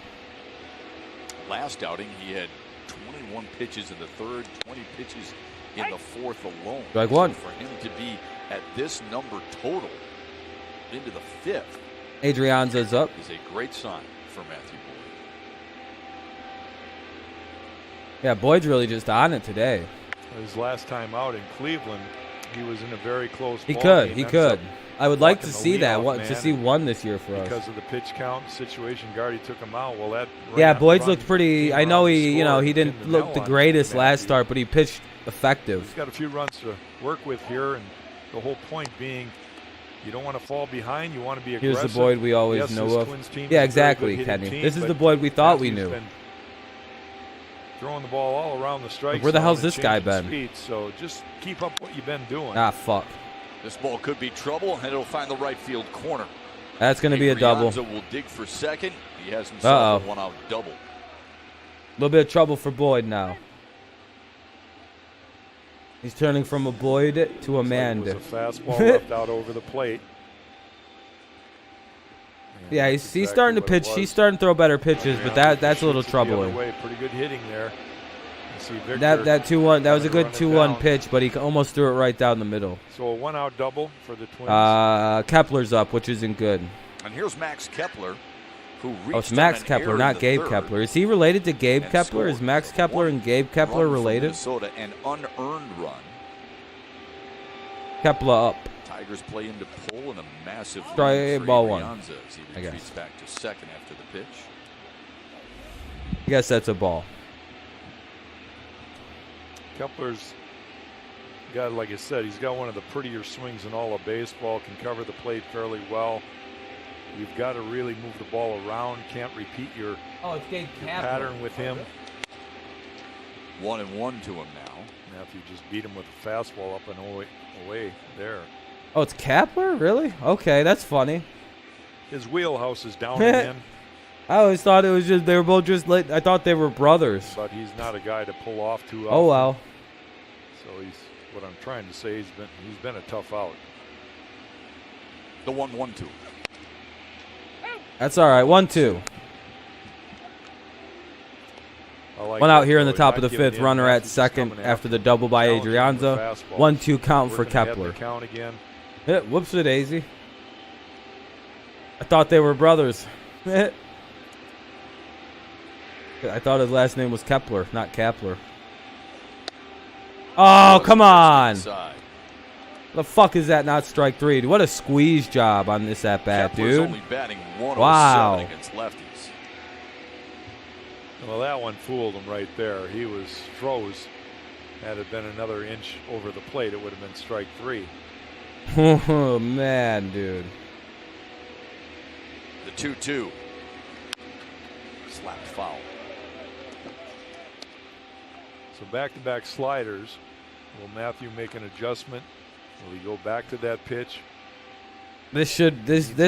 Last outing, he had 21 pitches in the 3rd, 20 pitches in the 4th alone. Like one. So for him to be at this number total into the 5th, Adrianza's up. Is a great sign for Matthew Boyd. Yeah, Boyd's really just on it today. His last time out in Cleveland, he was in a very close ball game. He could. I would like to see that. To see one this year for us. Because of the pitch count situation, Gardy took him out. Well, that Boyd's looked pretty. I know he didn't look the greatest last start, but he pitched effective. He's got a few runs to work with here, and the whole point being, you don't want to fall behind. You want to be aggressive. Here's the Boyd we always know of. Yeah, exactly, Kenny. This is the Boyd we thought we knew. Throwing the ball all around the strike. Where the hell's this guy been? Speed, so just keep up what you've been doing. Ah, fuck. This ball could be trouble, and it'll find the right field corner. That's going to be a double. Will dig for second. He has himself a 1-out double. A little bit of trouble for Boyd now. He's turning from a Boyd to a Mand. It was a fastball left out over the plate. Yeah, he's starting to pitch. He's starting to throw better pitches, but that's a little troubling. Pretty good hitting there. That 2-1, that was a good 2-1 pitch, but he almost threw it right down the middle. So a 1-out double for the Twins. Kepler's up, which isn't good. And here's Max Kepler, who it's Max Kepler, not Gabe Kepler. Is he related to Gabe Kepler? Is Max Kepler and Gabe Kepler related? Minnesota, an unearned run. Kepler up. Tigers play into pull and a massive try ball 1. As he retreats back to second after the pitch. I guess that's a ball. Kepler's got, like I said, he's got one of the prettier swings in all of baseball, can cover the plate fairly well. You've got to really move the ball around. Can't repeat your pattern with him. 1-1 to him now. Matthew just beat him with a fastball up and away there. Oh, it's Kepler? Really? Okay, that's funny. His wheelhouse is down again. I always thought it was just they were both just lit. I thought they were brothers. But he's not a guy to pull off too often. Oh well. So what I'm trying to say, he's been a tough out. The 1-1-2. That's all right. 1-2. One out here in the top of the 5th. Runner at second after the double by Adrianza. 1-2 count for Kepler. Count again. Whoops-a-daisy. I thought they were brothers. I thought his last name was Kepler, not Kepler. Oh, come on. The fuck is that not strike 3? What a squeeze job on this at-bat, dude. Only batting 107 wow. Against lefties. Well, that one fooled him right there. He was froze. Had it been another inch over the plate, it would have been strike 3. Oh, man, dude. The 2-2. Slapped foul. So back-to-back sliders. Will Matthew make an adjustment? Will he go back to that pitch? This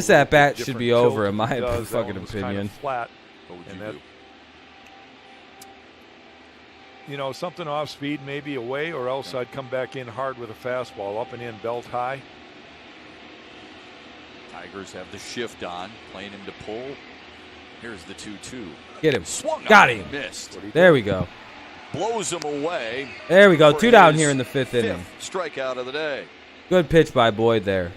at bat should be Different over tilt in my he does. That fucking one was kind opinion. of flat. What would And you that- do? You know, something off speed, maybe away, or else I'd come back in hard with a fastball, up and in, belt high. Tigers have the shift on, playing him to pull. Here's the 2-2. Get him. Swung Got on, him. Missed. There we go. Blows him away. There we go. For 2 down his here in the 5th inning. Strikeout of the day. Good pitch by Boyd there.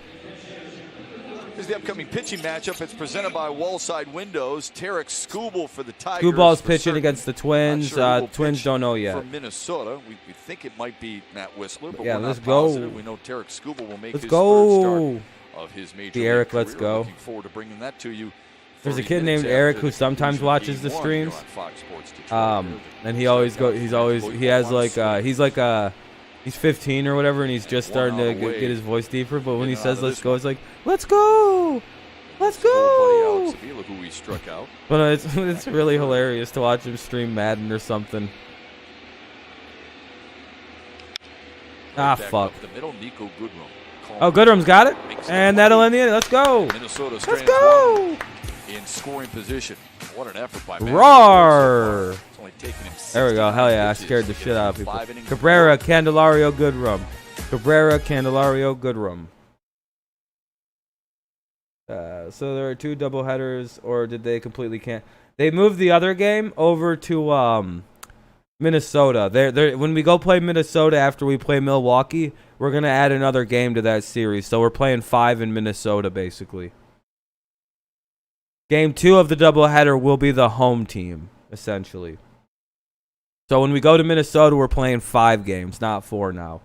Here's the upcoming pitching matchup. It's presented by Wallside Windows. Tarek Skubal for the Tigers. Skubal's for pitching certain. against the Twins. Not sure who will Twins pitch don't know yet. From Minnesota, we think it might be Matt Whistler, but Yeah, we're not let's go. positive. We know Tarek Skubal will make Let's his go. third start of his major The league Eric, let's career. go. Looking forward to bringing that to you. There's a 30 kid minutes named Eric after who the sometimes conclusion of watches Game the 1 streams. here on Fox Sports Detroit. And he always he's like he's 15 or whatever, and he's just starting to get his voice deeper. But when he says "let's go," it's like "let's go, let's Buddy go." Alex Avila, who he struck out. But it's really hilarious to watch him stream Madden or something. Ah, Back fuck. up the middle, Nico Goodrum. Oh, Goodrum's got it, and that'll end the inning. Let's go. Minnesota Let's strands go. one in scoring position. What an effort by Matt. Roar. It's only taken him There we go. 69 Hell yeah! I pitches scared the to shit get out of people. 5 innings. Cabrera, Candelario, Goodrum. Cabrera, Candelario, Goodrum. So there are 2 doubleheaders, or did they completely can't? They moved the other game over to Minnesota. When we go play Minnesota after we play Milwaukee, we're gonna add another game to that series. So we're playing 5 in Minnesota basically. Game 2 of the doubleheader will be the home team essentially. So when we go to Minnesota, we're playing 5 games, not 4 now.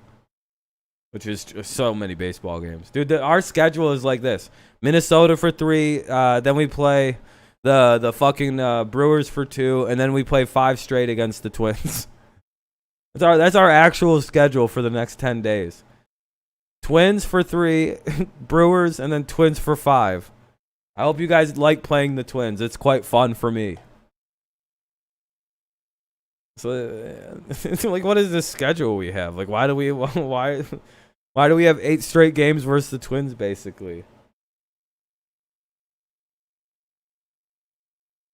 Which is just so many baseball games. Dude, our schedule is like this. Minnesota for 3, then we play the fucking Brewers for 2, and then we play 5 straight against the Twins. That's our actual schedule for the next 10 days. Twins for 3, Brewers, and then Twins for 5. I hope you guys like playing the Twins. It's quite fun for me. So, like, what is this schedule we have? Like, why do we have 8 straight games versus the Twins, basically?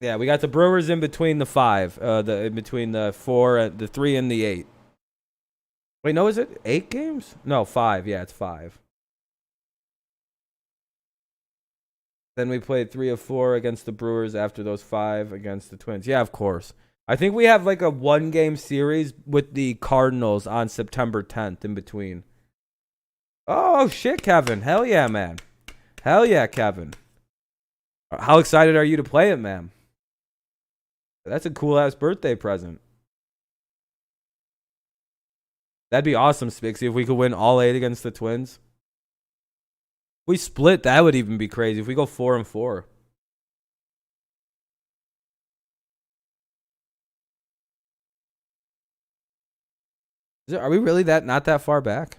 Yeah, we got the Brewers in between the 5, in between the 4, the 3, and the 8. Wait, no, is it 8 games? No, 5. Yeah, it's 5. Then we played 3 of 4 against the Brewers after those 5 against the Twins. Yeah, of course. I think we have like a 1-game series with the Cardinals on September 10th in between. Oh, shit, Kevin. Hell yeah, man. Hell yeah, Kevin. How excited are you to play it, man? That's a cool-ass birthday present. That'd be awesome, Spixie, if we could win all 8 against the Twins. If we split, that would even be crazy. If we go 4-4. Are we really not that far back?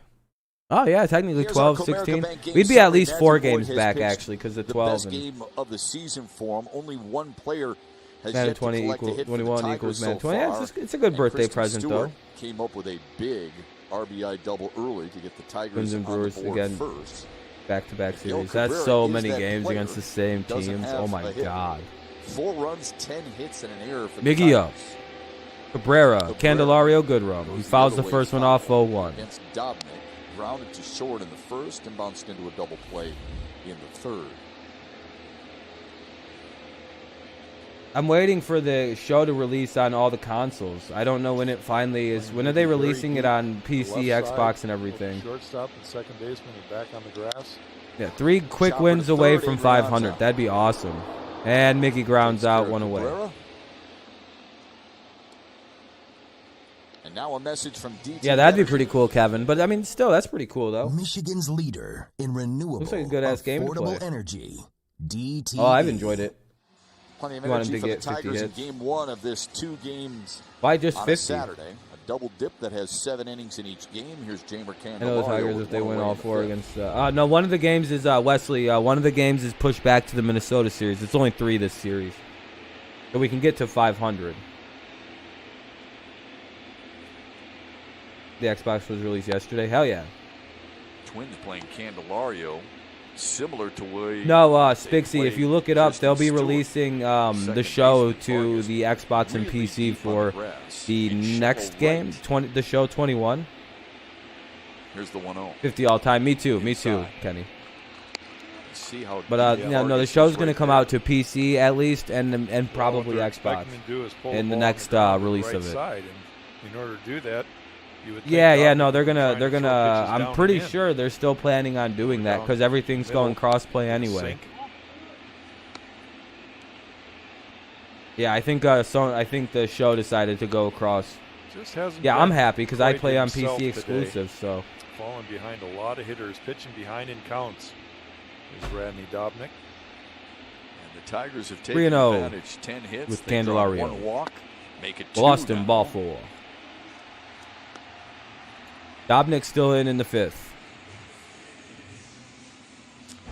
Oh, yeah, technically 12, 16. We'd be at least 4 games back, actually, because of 12. The best game of the season for him. Only one player has Man yet 20 to collect a hit for the 21 Tigers equals so man 20. Yeah, far. it's a good birthday Kristen present, Stewart though. Came up with a big RBI double early to get the Tigers Twins and on Brewers the board again. first. Back-to-back Miguel series. That's Cabrera so is many that games player. against the same Doesn't teams. have Oh, my a hit. God. 4 runs, 10 hits, and an error for the Miggy Tigers. Cabrera, Candelario, Goodrum. He fouls the first one off 0-1. Against Dobnik, grounded to short in the first and bounced into a double play in the third. I'm waiting for the show to release on all the consoles. I don't know when it finally is. When are they releasing it on PC, Xbox, and everything? Shortstop and second baseman are back on the grass. Yeah, 3 quick Chopper wins to away third, from Avery on 500. top. That'd be awesome. And Mickey grounds out, Takes 1 care of away. Cabrera. And now a message from DT. Yeah, that'd be pretty cool, Kevin. But, I mean, still, that's pretty cool, though. Michigan's leader in renewable, Looks like a good-ass game to affordable play. energy. DT. Oh, I've enjoyed it. Plenty of You want him energy to for the get 50 Tigers in hits. game 1 of this 2 games Why just on 50? a Saturday. A double dip that has 7 innings in each game. Here's Jamer I know the Candelario Tigers, with if they one win away all in the 4 fifth. against... no, one of the games is, Wesley, one of the games is pushed back to the Minnesota series. It's only 3 this series. So we can get to 500. The Xbox was released yesterday. Hell yeah. Twins playing Candelario. similar to way. No, Spixie, if you look it up, they'll be releasing the show to the Xbox and PC for the next game, the show 21. Here's the 1-0. 50 all time. Me too, Kenny. See how But no, the show's going to come out to PC at least, and probably Xbox in the next release of it. In order to do that, you would think no, they're gonna. I'm pretty sure they're still planning on doing that because everything's going crossplay anyway. Yeah, I think I think the show decided to go across. Yeah, I'm happy because I play on PC exclusive, so. Falling behind a lot of hitters, pitching behind in counts. Is Randy Dobnak. And the Tigers have taken advantage. 10 hits with they draw Candelario. 1 walk, make it 2 Boston now. ball 4. Dobnik's still in the 5th.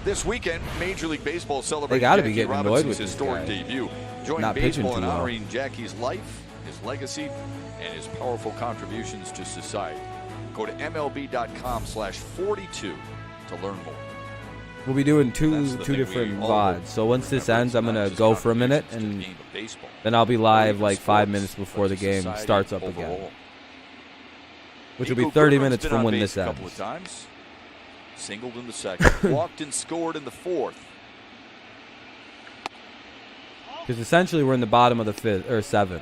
This weekend, Major League Baseball celebrated They gotta be Jackie getting annoyed Robinson's with this historic guy. debut. Join Not pitching baseball in too well. honoring Jackie's life, his legacy, and his powerful contributions to society. Go to MLB.com/42 to learn more. We'll be doing That's two the thing different we all VODs. So once this remember, ends, I'm it's not gonna just go for a minute, contributions to and the game of baseball, then I'll be or live even like 5 sports, minutes before but the to game society starts up again, overall. which will be Nico 30 Goodrum's minutes been from on when base this a couple ends. of times. Singled in the second, walked and scored in the 4th. Because essentially we're in the bottom of the 5th or 7th.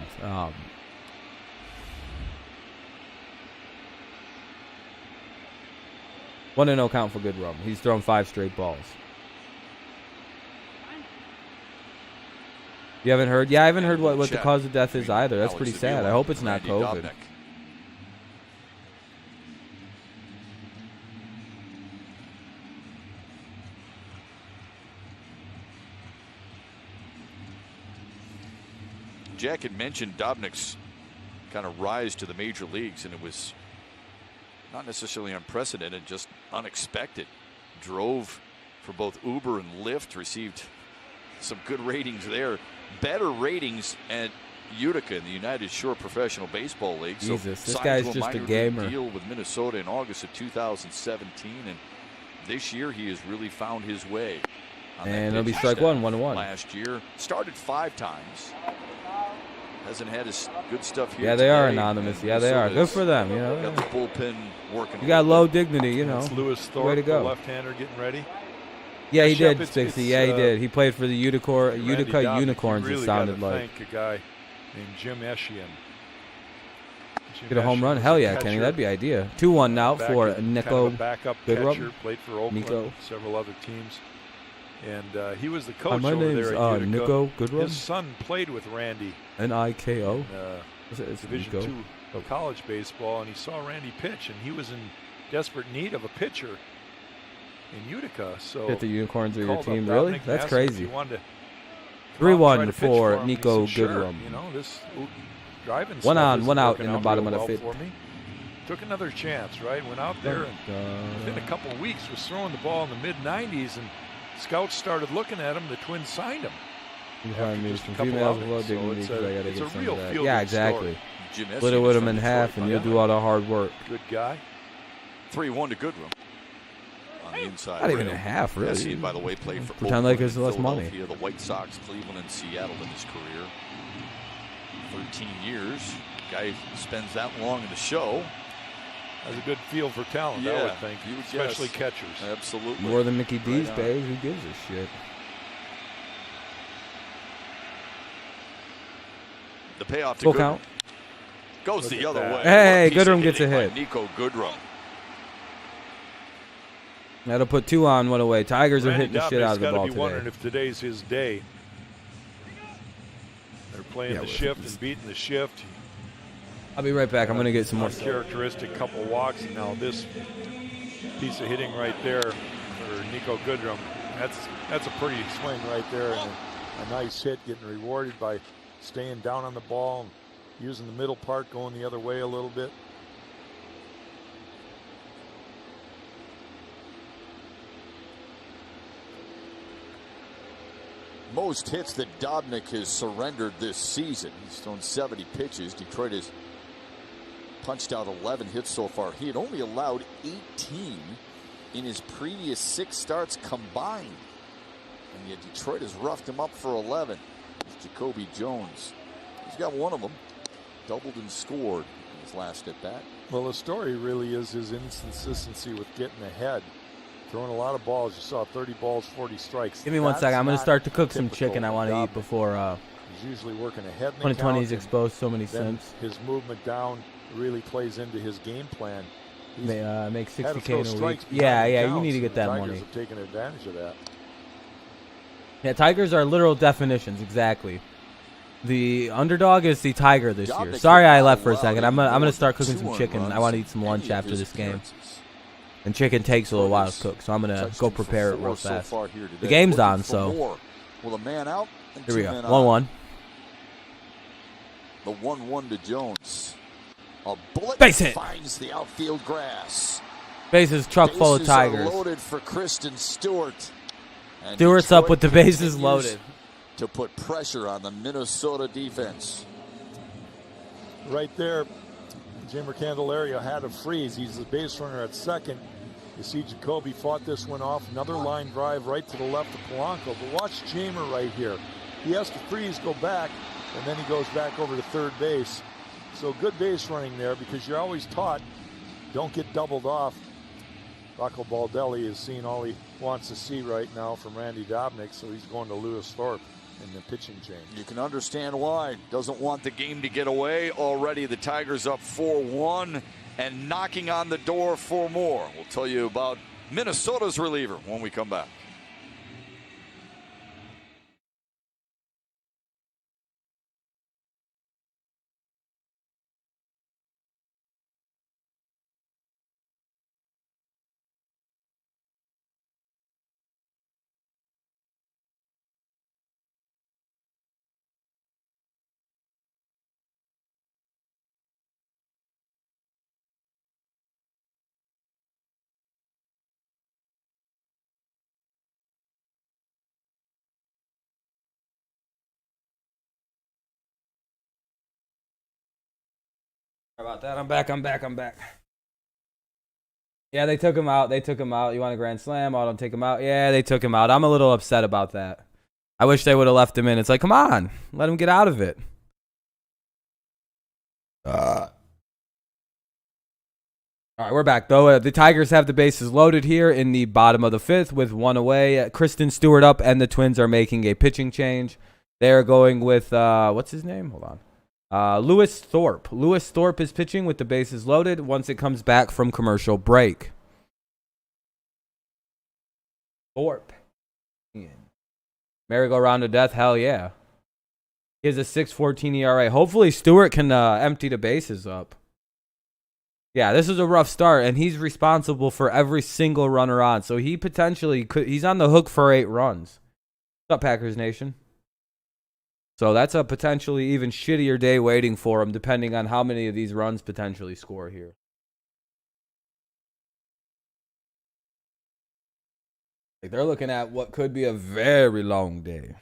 1-0 count for Goodrum. He's thrown 5 straight balls. You haven't heard? Yeah, I haven't heard what the cause of death is either. That's pretty sad. I hope it's not COVID. Dobnak. Jack had mentioned Dobnik's kind of rise to the major leagues, and it was not necessarily unprecedented, just unexpected. Drove for both Uber and Lyft, received some good ratings there. Better ratings at Utica in the United Shore Professional Baseball League. Jesus, so this guy's signed to just a minor league gamer. deal with Minnesota in August of 2017, and this year he has really found his way. On And that it'll be pitching strike staff. 1-1. Last year, started 5 times. Hasn't had his good stuff here. Yeah, they are today, anonymous. and Yeah, they are. Minnesota's Good for them. You know, got the bullpen working. you got low dignity. You know, It's Lewis Thorpe, way to go. the left-hander, getting ready. Yeah, he Shep, did, it's- Spixie. Yeah, he did. He played for the Utica Randy Dobnak, Unicorns. you really It sounded gotta like. Thank a guy named Jim Eschian. Jim Get a home Eschian run. was Hell a yeah, catcher, Kenny. That'd be idea. 2-1 now for kind Nico of a backup Goodrum. catcher, played for Oakland, Nico. several other teams, and he was the coach My over name's there at Utica. Nico Goodrum. His son played with Randy N-I-K-O. in It's Division Nico. II college baseball, and he saw Randy pitch, and he was in desperate need of a pitcher in Utica. So Hit the Unicorns are your called up team, Dobnak really? and That's asked him if crazy. he wanted to 3-1 try to pitch for him. Nico He said, sure. Goodrum. You know, this driving One stuff on, isn't one out working in the bottom real of the well fifth. for me. Took another chance, right? Went out there and within a couple of weeks was throwing the ball in the mid-90s, and scouts started looking at him. The Twins signed him. You find me just a some couple females of with low it, so dignity it's 'cause I gotta it's get a some real of that. feel-good Yeah, story. exactly. Jim Split it Eschian with is him in from half, Detroit, and you'll by the do way. all the hard work. Good guy. 3-1 to Goodrum on the inside. Not even rail. a half, really. Eschian, by the way, played for Pretend like Oakland it's and less money. Philadelphia, the White Sox, Cleveland, and Seattle in his career. 13 years. Guy spends that long in the show. Has a good feel for talent, I Yeah, would think, you would especially guess. catchers. Absolutely. More than Mickey D's on. pays. Who gives a shit? The payoff to Full Goodrum count. goes Look the at other that. way. Hey, What a piece of Goodrum gets a hitting by hit. Nico Goodrum. That'll put 2 on, 1 away. Tigers are Randy hitting the shit out of the Dobnak's ball gotta be wondering today. if today's his day. They're playing Yeah, the well, shift and beating the shift. I'll be right back. I'm gonna get some more. Uncharacteristic couple walks, and now this piece of hitting right there for Nico Goodrum. That's a pretty swing right there, and a nice hit, getting rewarded by staying down on the ball and using the middle part, going the other way a little bit. Most hits that Dobnak has surrendered this season. He's thrown 70 pitches. Detroit has punched out 11 hits so far. He had only allowed 18 in his previous 6 starts combined. And yet Detroit has roughed him up for 11. It's Jacoby Jones. He's got one of them. Doubled and scored in his last at bat. Well, the story really is his inconsistency with getting ahead. Throwing a lot of balls. You saw 30 balls, 40 strikes. Give me 1 second. I'm going to start to cook some typical chicken I want to eat before he's usually working ahead in the 2020 is count, exposed so many then sims. his movement down really plays into his game plan. He's Make had to 60K throw in a week. strikes Yeah, behind the yeah, you counts, need to and get the that Tigers money. have taken advantage of that. Yeah, Tigers are literal definitions, exactly. The underdog is the Tiger this year. Sorry I left for a second. I'm gonna start cooking some chicken. I want to eat some lunch after this game. And chicken takes a little while to cook, so I'm gonna go prepare it real fast. The game's on, so With a man out and here we 2 go. men 1-1. on. The 1-1 to Jones. A bullet Base hit. finds the outfield grass. Bases truck full of Bases are Tigers. loaded for Kristen Stewart. And Stewart's up Detroit with the bases continues loaded. to put pressure on the Minnesota defense. Right there, Jimmer Candelario had a freeze. He's the base runner at second. You see Jacoby fought this one off. Another line drive right to the left of Polanco. But watch Jamer right here. He has to freeze, go back, and then he goes back over to third base. So good base running there because you're always taught, don't get doubled off. Rocco Baldelli has seen all he wants to see right now from Randy Dobnak, so he's going to Lewis Thorpe in the pitching change. You can understand why. Doesn't want the game to get away. Already the Tigers up 4-1 and knocking on the door for more. We'll tell you about Minnesota's reliever when we come back. Sorry about that. I'm back. Yeah, they took him out. You want a grand slam? Oh, don't take him out. Yeah, they took him out. I'm a little upset about that. I wish they would have left him in. It's like, come on. Let him get out of it. All right, we're back, though. The Tigers have the bases loaded here in the bottom of the 5th with 1 away. Kristen Stewart up, and the Twins are making a pitching change. They're going with, what's his name? Hold on. Lewis Thorpe. Lewis Thorpe is pitching with the bases loaded once it comes back from commercial break. Thorpe. Merry-go-round to death, hell yeah. He has a 6.14 ERA. Hopefully Stewart can empty the bases up. Yeah, this is a rough start, and he's responsible for every single runner on. So he potentially could. He's on the hook for 8 runs. What's up, Packers Nation? So that's a potentially even shittier day waiting for him, depending on how many of these runs potentially score here. Like they're looking at what could be a very long day.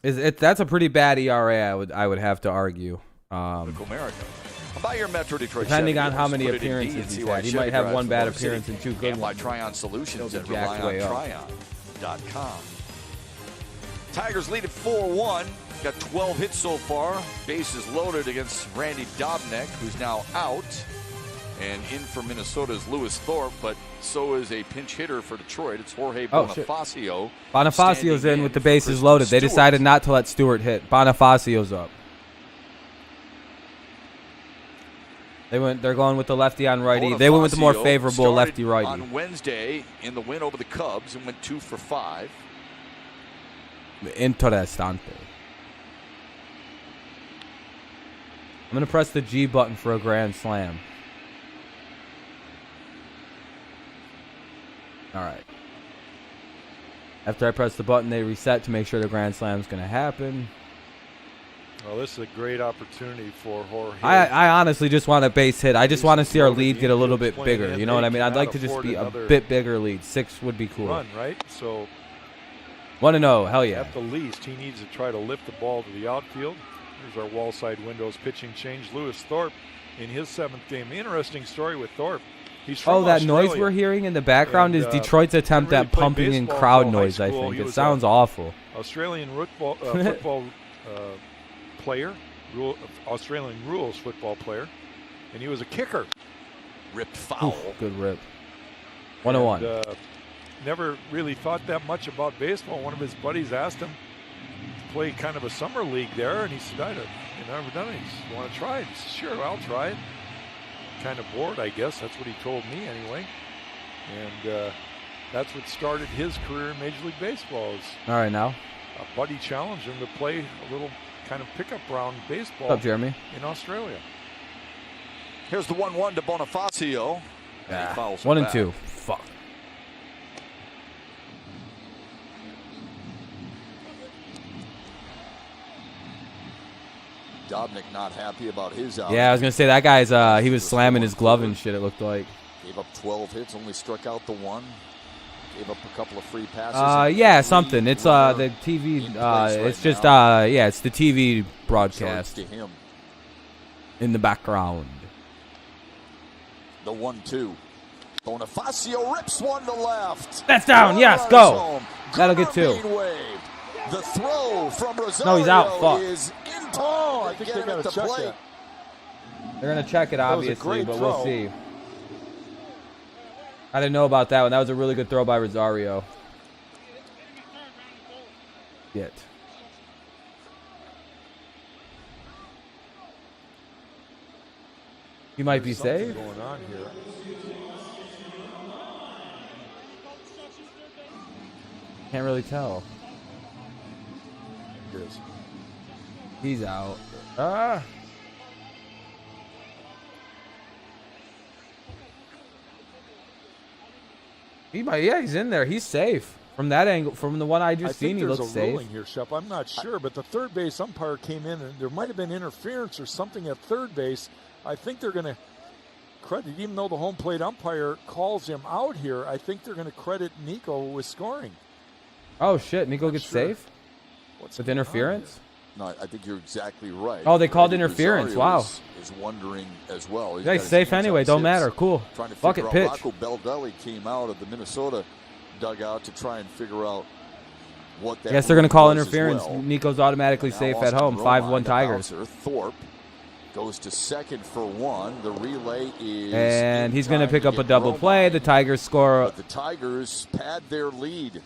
That's a pretty bad ERA, I would have to argue. America. About your Metro Detroit depending Chevy on how dealers, many put it in D appearances and see he's why had. He Chevy might have drives one from bad Motor City. appearance and 2 good And by ones. Tryon Solutions He'll and be jacked rely way on up. Tryon.com. Tigers lead at 4-1. Got 12 hits so far. Bases loaded against Randy Dobnak, who's now out. And in for Minnesota is Lewis Thorpe, but so is a pinch hitter for Detroit. It's Jorge Bonifacio. Bonifacio's in with the bases loaded. They decided not to let Stewart hit. Bonifacio's up. They're going with the lefty on righty. They went with the more favorable lefty-righty. On Wednesday in the win over the Cubs and went 2 for 5. Interesante. I'm going to press the G button for a grand slam. All right. After I press the button, they reset to make sure the grand slam's going to happen. Well, this is a great opportunity for Jorge. I honestly just want a base hit. I just want to see our lead get a little bit bigger. You know what I mean? I'd like to just be a bit bigger lead. 6 would be cool. Run, right? So 1-0. Hell yeah. at the least, he needs to try to lift the ball to the outfield. Here's our wall side windows pitching change. Lewis Thorpe in his 7th game. Interesting story with Thorpe. He's from Oh, that noise Australia. we're hearing in the background is And, Detroit's attempt really at played pumping in baseball crowd until high noise, I school. think. He It was sounds awful. Australian football player, Australian rules football player, and he was a kicker. Ripped foul. Oof, good rip. 101. And, never really thought that much about baseball. One of his buddies asked him to play kind of a summer league there, and he said, I've never done it. He said, you want to try it? He said, sure, I'll try it. Kind of bored, I guess. That's what he told me anyway. And that's what started his career in Major League Baseball. All right, now. A buddy challenged him to play a little kind of pickup round baseball What's up, Jeremy? in Australia. Here's the 1-1 to Bonifacio. And he fouls him 1 and back. 2. Fuck. Dobnik not happy about his out. Yeah, I was gonna say that guy's he was slamming his glove and shit. It looked like. Gave up 12 hits, only struck out the one. Gave up a couple of free passes. Yeah, something. It's the TV. It's just yeah, it's the TV broadcast To him. in the background. The 1-2. Bonifacio rips one to left. That's down. Yes, Runners go. home. That'll get two. Being waved. The throw from Rosario No, he's out. Fuck. is in time. I think Get they him got at to the check plate. that. They're gonna check it was a obviously, great but we'll throw. see. I didn't know about that one. That was a really good throw by Rosario. Yet. He might be Something safe. going on here. Can't really tell. It is. He's out. Ah. He might. Yeah, he's in there. He's safe from that angle. From the one I just seen, he there's looks a safe. ruling here, Shep. I'm not sure, but the third base umpire came in, and there might have been interference or something at third base. I think they're going to credit, even though the home plate umpire calls him out here, I think they're going to credit Nico with scoring. Oh shit! Nico Not gets sure. safe What's with going on interference. No, I think you're exactly right. Oh, they called I think interference. Rosario Wow. Is wondering as well. Yeah, he's safe anyway. Don't matter. Cool. Trying to Fuck figure it. out. Pitch. Rocco Baldelli came out of the Minnesota dugout to try and figure out what that. I guess they're gonna call was as interference. well. Nico's automatically Now safe at Austin home. Romine, 5-1 the Tigers. bouncer. Thorpe goes to second for one. The relay is. And in he's going to time pick up a get double Romine. play. The Tigers score. But the Tigers pad their lead.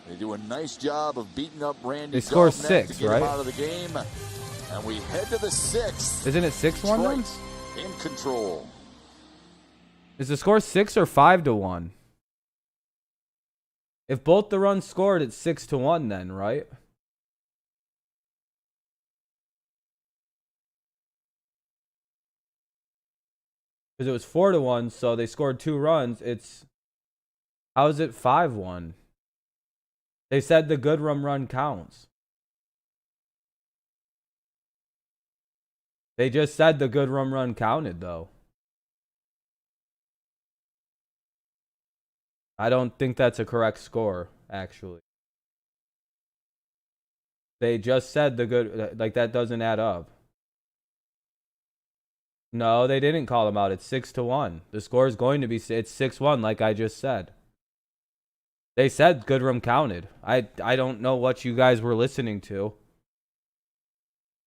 They do a nice job of beating up Randy. They score Dobnak 6, to get right? him out of the game. And we head to the sixth. Isn't it 6-1 then? Detroit in control. Is the score 6 or 5-1? If both the runs scored, it's 6-1 then, right? Because it was 4-1, so they scored 2 runs. It's how is it 5-1? They said the Goodrum run counts. They just said the Goodrum run counted, though. I don't think that's a correct score, actually. They just said the good, like that doesn't add up. No, they didn't call him out. It's 6-1. The score is going to be, it's 6-1, like I just said. They said Goodrum counted. I don't know what you guys were listening to.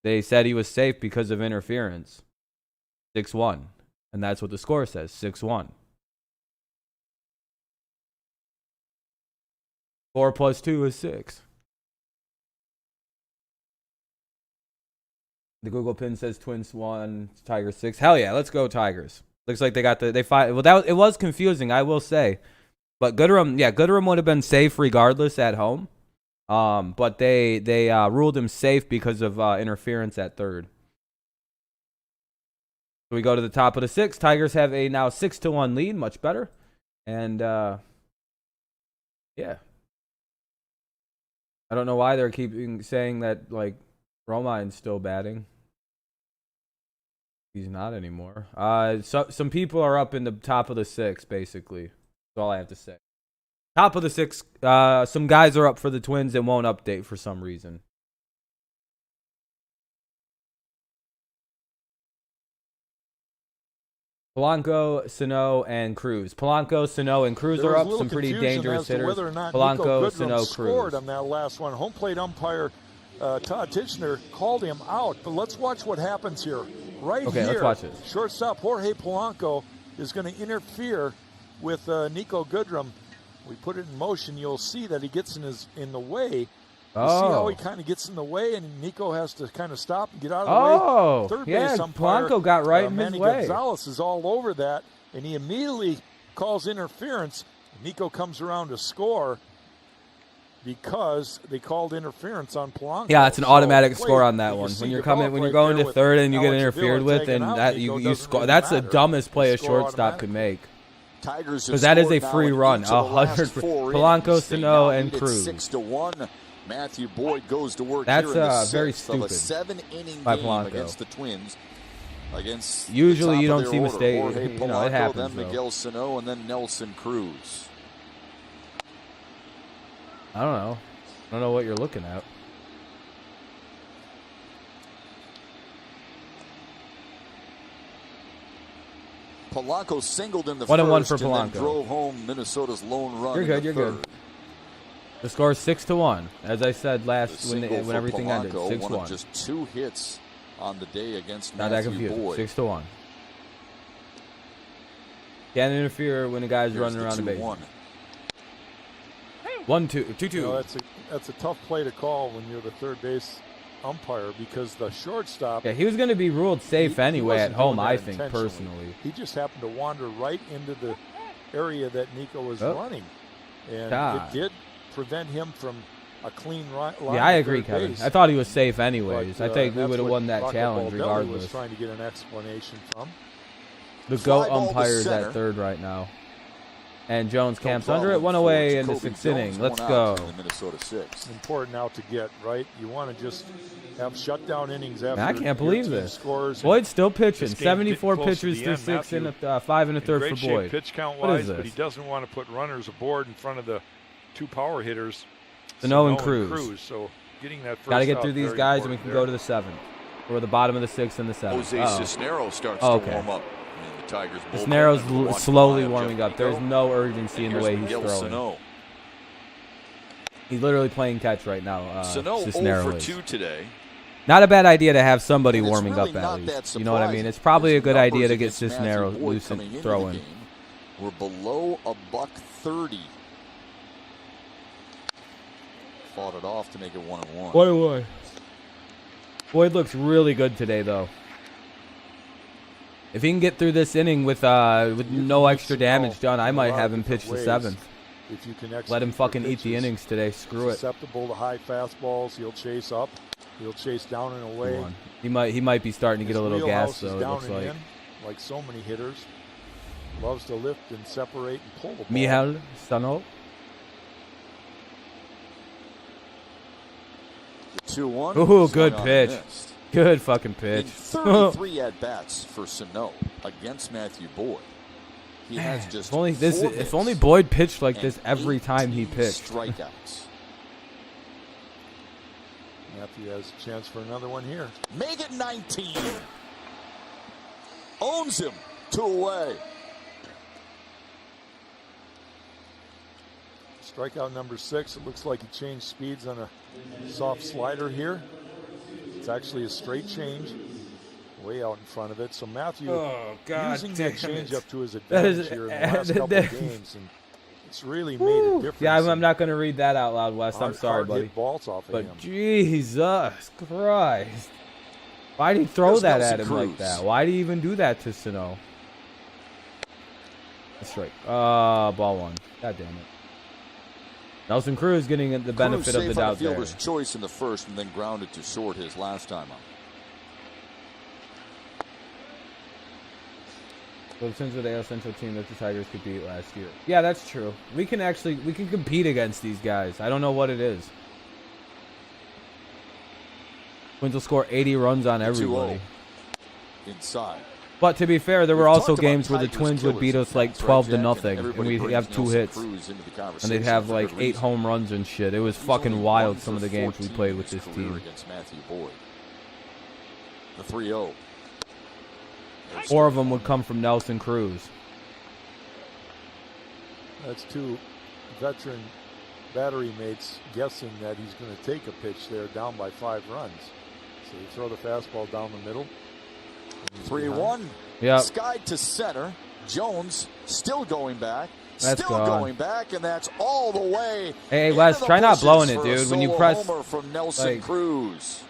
They said he was safe because of interference. 6-1. And that's what the score says, 6-1. 4 plus 2 is 6. The Google pin says Twins 1, Tigers 6. Hell yeah, let's go Tigers. Looks like they got they fight. Well, it was confusing, I will say. But Goodrum would have been safe regardless at home. But they ruled him safe because of interference at third. So we go to the top of the 6th. Tigers have a now 6-1 lead, much better. And yeah. I don't know why they're keeping saying that like Romine's still batting. He's not anymore. So some people are up in the top of the 6th, basically. That's all I have to say. Top of the 6th. Some guys are up for the Twins and won't update for some reason. Polanco, Sano, and Cruz. Polanco, Sano, and Cruz are up. Some pretty dangerous hitters. Polanco, Sano, scored Cruz. on that last one. Home plate umpire Todd Tichenor called him out. But let's watch what happens here. Right Okay, here, let's watch this. Shortstop Jorge Polanco is going to interfere with Nico Goodrum. We put it in motion. You'll see that he gets in the way. You see how he kind of gets in the way, and Nico has to kind of stop and get out of the way. Third base umpire, Polanco got right in his Manny way. Gonzalez is all over that, and he immediately calls interference. Nico comes around to score because they called interference on Polanco. Yeah, it's an automatic score on that one. When you're going to third and you get interfered with, and that you score. That's the dumbest play a shortstop could make. Because that is a free run. 100. Polanco, Sano, and Cruz. 6-1. Matthew Boyd goes to work. That's here in the very sixth of a stupid 7-inning by game Polanco. against the Twins. Against Usually the you top don't of see their mistakes. order. Jorge You know, Polanco, it happens, then though. Miguel Sano, and then Nelson Cruz. I don't know. I don't know what you're looking at. Polanco singled in the 1-1 first for and then Polanco. drove home Minnesota's lone run. You're good. in the You're third. good. The score is 6-1. As I said The last when single for everything ended, Polanco, one of 6-1. just 2 hits on the day against Not that Matthew confused. Boyd. 6-1. Can't interfere when the guy's Here's running the around the base. 2-1. 1-2, 2-2. You know, that's a tough play to call when you're the third base umpire because the shortstop. Yeah, he was going to be ruled safe anyway at wasn't home, doing that I think, intentionally. personally. He just happened to wander right into the area that Nico was running, and God. it did prevent him from a clean line. Yeah, I agree, third Kevin. base. I thought he was safe anyways. But, I think we that's would have what won that Rocco challenge Baldelli regardless. was trying to get an explanation from. The Fly GOAT ball to umpires center. at third right now. And Jones No camps under it, problem 1 for away in the Jacoby 6th inning. Jones, Let's 1 go. out in the Minnesota 6th. Important out to get, right? You want to just have shutdown innings after. Man, I can't your believe team this. Scores. Boyd's still pitching. This game 74 getting close to pitches the through end, 6 and Matthew. 5 and a In third great for shape Boyd. pitch count What is wise, but he this? doesn't want to put runners aboard in front of the 2 power hitters. Sano and Cruz. So getting that first Got to get out, through these very guys and we can important go to the 7th. Or the bottom of the 6th and the 7th. Jose Cisneros starts Oh, to okay. warm up. And the Tigers bullpen Cisneros under the watchful slowly eye of warming Jeff up. There's Nico. no urgency in the Here's way he's Miguel throwing. Sano. He's literally playing catch right now. Sano 0 Cisneros for is. 2 today. Not a bad idea to have somebody And it's warming really up at not least. that You know what I mean? surprising. It's probably a His good idea numbers to get against Matthew Cisneros Boyd loose coming and into throwing. the game were below $130. Fought it off to make it 1-1. Boy. Boyd looks really good today, though. If he can get through this inning with no extra damage done, I might have him pitch the 7th. If you can Let him execute fucking your eat the pitches, innings today. Screw it. susceptible to high fastballs. He'll chase up. He'll chase down and away. Come on. He might be starting to get a little gas, His though, it down looks and like. in, like so many hitters. Loves to lift and separate and pull the ball. Miguel Sano. 2-1. Ooh, Swung good on and pitch. missed. Good fucking In pitch. 33 at-bats for Sano against Matthew Boyd. He has just If only Boyd pitched like this every time he pitched. Strikeouts. Matthew has a chance for another one here. Make it 19. Owns him. 2 away. Strikeout number 6. It looks like he changed speeds on a soft slider here. It's actually a straight change. Way out in front of it. So Matthew using that changeup to his advantage here in the last couple of games. And it's really made a difference. Yeah, I'm not going to read that out loud, Wes. I'm sorry, hard buddy. hit balls off of But him. Jesus Christ. Why did he throw Here's that Nelson at him like Cruz. that? Why did he even do that to Sano? That's right. Ball 1. God damn it. Nelson Cruz getting the benefit Cruz of the safe on doubt there. fielder's choice in the first and then grounded to short his last time out. So the Twins were the AL Central team that the Tigers could beat last year. Yeah, that's true. We can compete against these guys. I don't know what it is. Twins will score 80 runs on everybody. 2-0 inside. But to be fair, there were We've also talked about games where the Tigers Twins would beat killers us like in the past, 12 right, to Jack? nothing, and everybody we'd brings have 2 Nelson hits. Cruz into the And conversation they'd have for like good 8 reason. home runs and shit. It was He's fucking only wild, 1 some of for the games we 14 played in with his this career team. against Matthew Boyd. The 3-0. 4 of them would come from Nelson Cruz. That's 2 veteran battery mates guessing that he's going to take a pitch there down by 5 runs. So you throw the fastball down the middle. 3-1. Yeah. Skied to center. Jones still going back. That's still gone. going back, and that's all the way. Hey, Wes, try not blowing it, dude. When you press, homer from Nelson Cruz.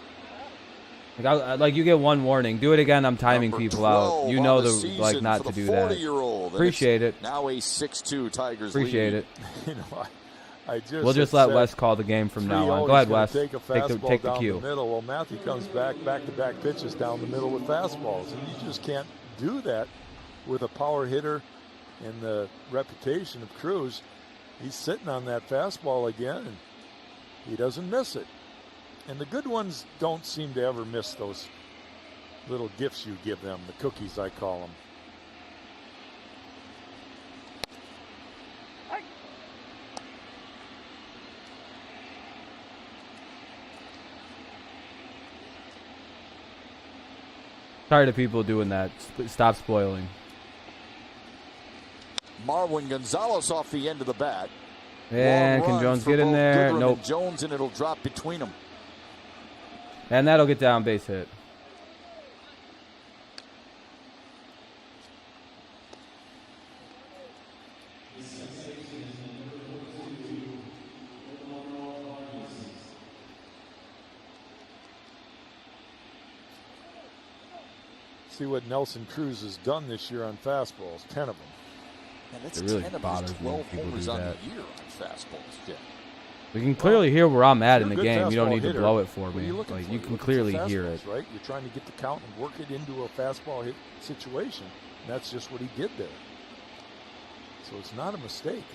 like you get 1 warning. Do it again. I'm timing Number people out. You know the not to do that. Appreciate it. Now a 6-2 Tigers Appreciate lead. it. You know, We'll just let Wes call the game from now on. Go ahead, Wes. Take Take the down cue. the middle. Well, Matthew comes back-to-back pitches down the middle with fastballs, and you just can't do that with a power hitter and the reputation of Cruz. He's sitting on that fastball again, and he doesn't miss it. And the good ones don't seem to ever miss those little gifts you give them, the cookies I call them. Tired of people doing that. Stop spoiling. Marwin Gonzalez off the end of the bat. And Long can run Jones for get in both there? Goodrum Nope. and Jones, and it'll drop between them. And that'll get down, base hit. See what Nelson Cruz has done this year on fastballs, 10 of them. And that's It really 10 of bothers his me when 12 people homers do on that. the year on fastballs. Yeah. We can clearly hear where I'm at in the You're a good game. You don't fastball need to hitter. blow it for What are me. you looking Like for? you You're can looking for clearly hear fastballs, it. right? You're trying to get the count and work it into a fastball hit situation. And that's just what he did there. So it's not a mistake.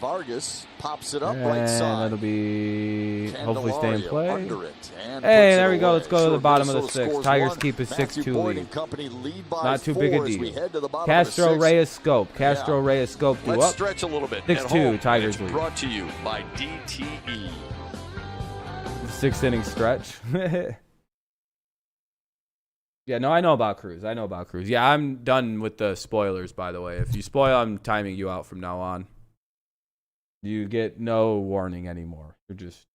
Vargas pops it up right And side. that'll be hopefully stay in Candelario play. under it and Hey, puts there it we go. away. Let's go to the Sure, bottom of the Minnesota 6th. scores Tigers one. keep a Matthew 6-2 Boyd lead. and company lead by Not too big a 4 as deal. we head to the bottom Castro of the 6th. Reyes scope. Castro Reyes scope you Let's up. stretch a little bit. 6-2 At home, Tigers it's lead. brought to you by DTE. 6th inning stretch. Yeah, no, I know about Cruz. Yeah, I'm done with the spoilers, by the way. If you spoil, I'm timing you out from now on. You get no warning anymore. You're just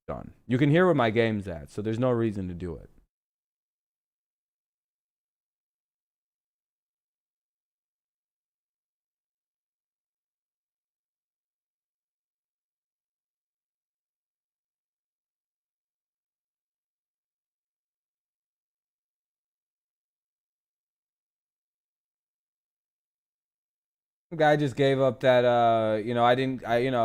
done. You can hear where my game's at, so there's no reason to do it. Guy just gave up that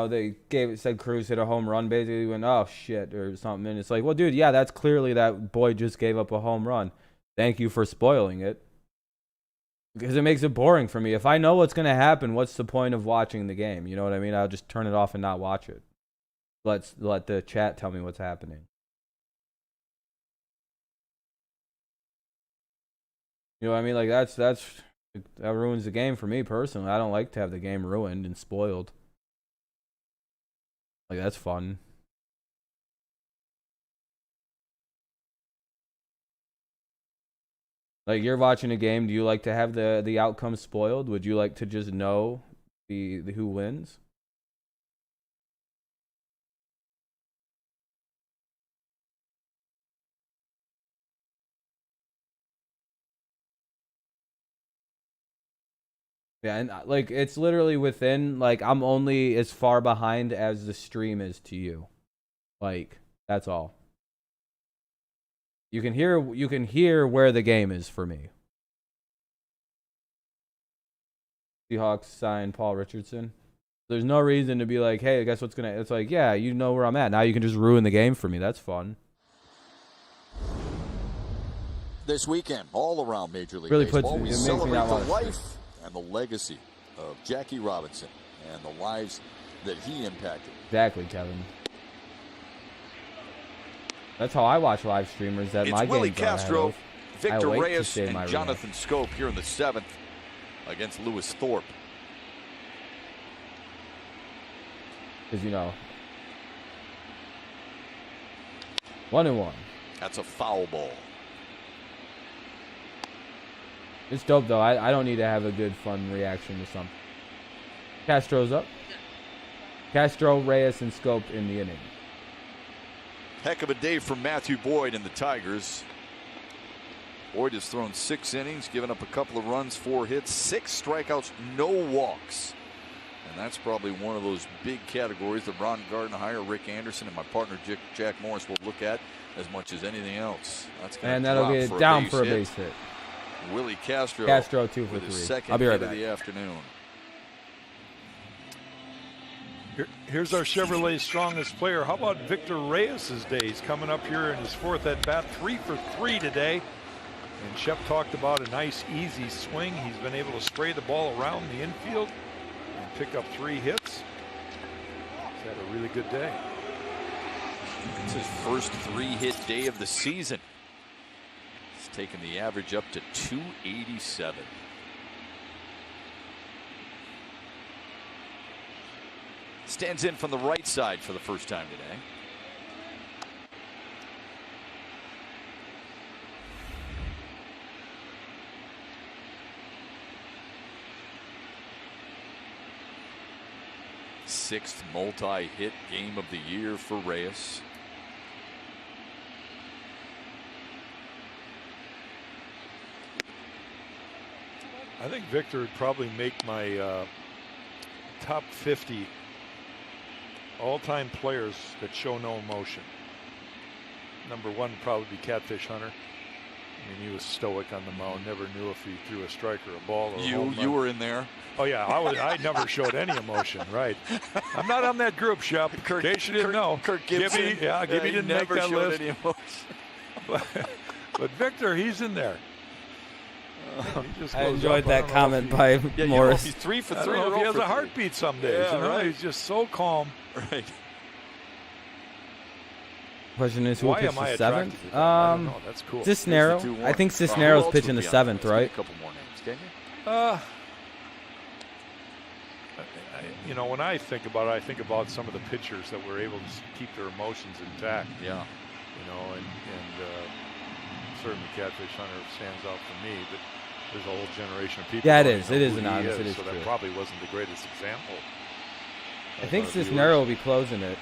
they said Cruz hit a home run. Basically went, oh shit, or something. And it's like, well, dude, yeah, that's clearly that boy just gave up a home run. Thank you for spoiling it. Because it makes it boring for me. If I know what's gonna happen, what's the point of watching the game? You know what I mean? I'll just turn it off and not watch it. Let the chat tell me what's happening. You know what I mean? Like that ruins the game for me personally. I don't like to have the game ruined and spoiled. Like that's fun. Like you're watching a game, do you like to have the outcome spoiled? Would you like to just know the who wins? Yeah, and like it's literally within like I'm only as far behind as the stream is to you. Like that's all. You can hear where the game is for me. Seahawks signed Paul Richardson. There's no reason to be like, hey, I guess what's gonna. It's like, yeah, you know where I'm at. Now you can just ruin the game for me. That's fun. This weekend, all around Major League Really Baseball, it we makes me celebrate not the wanna life and the legacy of Jackie Robinson and the lives that he impacted. Exactly, Kevin. That's how I watch live streamers. That my It's Willie games are ahead Castro, of. Victor I wait to Reyes, say my and Jonathan Scope here in the 7th against Lewis Thorpe. Because 1-1. That's a foul ball. It's dope, though. I don't need to have a good, fun reaction to something. Castro's up. Castro, Reyes, and Scope in the inning. Heck of a day for Matthew Boyd and the Tigers. Boyd has thrown 6 innings, given up a couple of runs, 4 hits, 6 strikeouts, no walks. And that's probably one of those big categories that Ron Gardenhire, Rick Anderson, and my partner Jack Morris will look at as much as anything else. That's going and that'll get it down for a base hit. Willie Castro 2 for 3. Second I'll be right hit back. of the afternoon. Here's our Chevrolet strongest player. How about Victor Reyes' day? He's coming up here in his 4th at bat, 3 for 3 today. And Shep talked about a nice, easy swing. He's been able to spray the ball around the infield and pick up 3 hits. He's had a really good day. It's his first 3-hit day of the season. He's taken the average up to 287. Stands in from the right side for the first time today. Sixth multi-hit game of the year for Reyes. I think Victor would probably make my top 50 all-time players that show no emotion. Number 1 would probably be Catfish Hunter. I mean, he was stoic on the mound. Never knew if he threw a strike or a ball or a home run. You were in there. Oh yeah, I never showed any emotion. Right. I'm not on that group, Shep. In case you didn't know. Kirk Gibson. Gibby didn't make that list. Any emotion. But Victor, he's in there. I enjoyed that comment by Morris. He's 3 for 3. I don't know if he has a heartbeat some days. Yeah, right. He's just so calm. Right. Question is, who will pitch the 7th? I don't know. That's cool. Cisneros. I think Cisneros pitching the 7th, right? A couple more names, can you? You know, when I think about it, I think about some of the pitchers that were able to keep their emotions intact. Yeah. You know, and certainly Catfish Hunter stands out for me, but there's a whole generation of people. Yeah, it is. It is anonymous. It is so true. that probably wasn't the greatest example. I think Cisneros will be closing it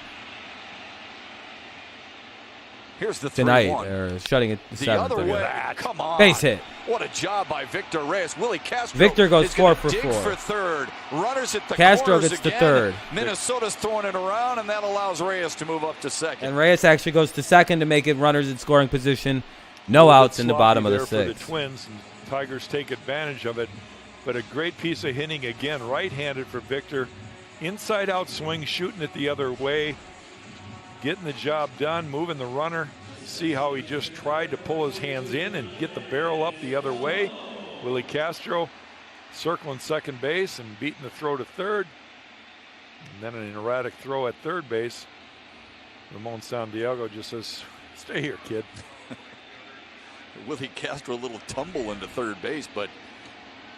Here's the tonight, 3-1. or shutting it the 7th. Other way. Come on. Base hit. What a job by Victor Reyes. Willie Castro. Victor goes is 4 for dig 4. for third. Runners at the Castro corners gets again. to 3rd. Minnesota's throwing it around, and that allows Reyes to move up to 2nd. And Reyes actually goes to 2nd to make it runners in scoring position. No outs in the bottom of the 6th. For the Twins, and Tigers take advantage of it. But a great piece of hitting again, right-handed for Victor. Inside-out swing, shooting it the other way, getting the job done, moving the runner. See how he just tried to pull his hands in and get the barrel up the other way. Willie Castro circling second base and beating the throw to 3rd. And then an erratic throw at 3rd base. Ramon Sandiego just says, "Stay here, kid." Willie Castro a little tumble into 3rd base, but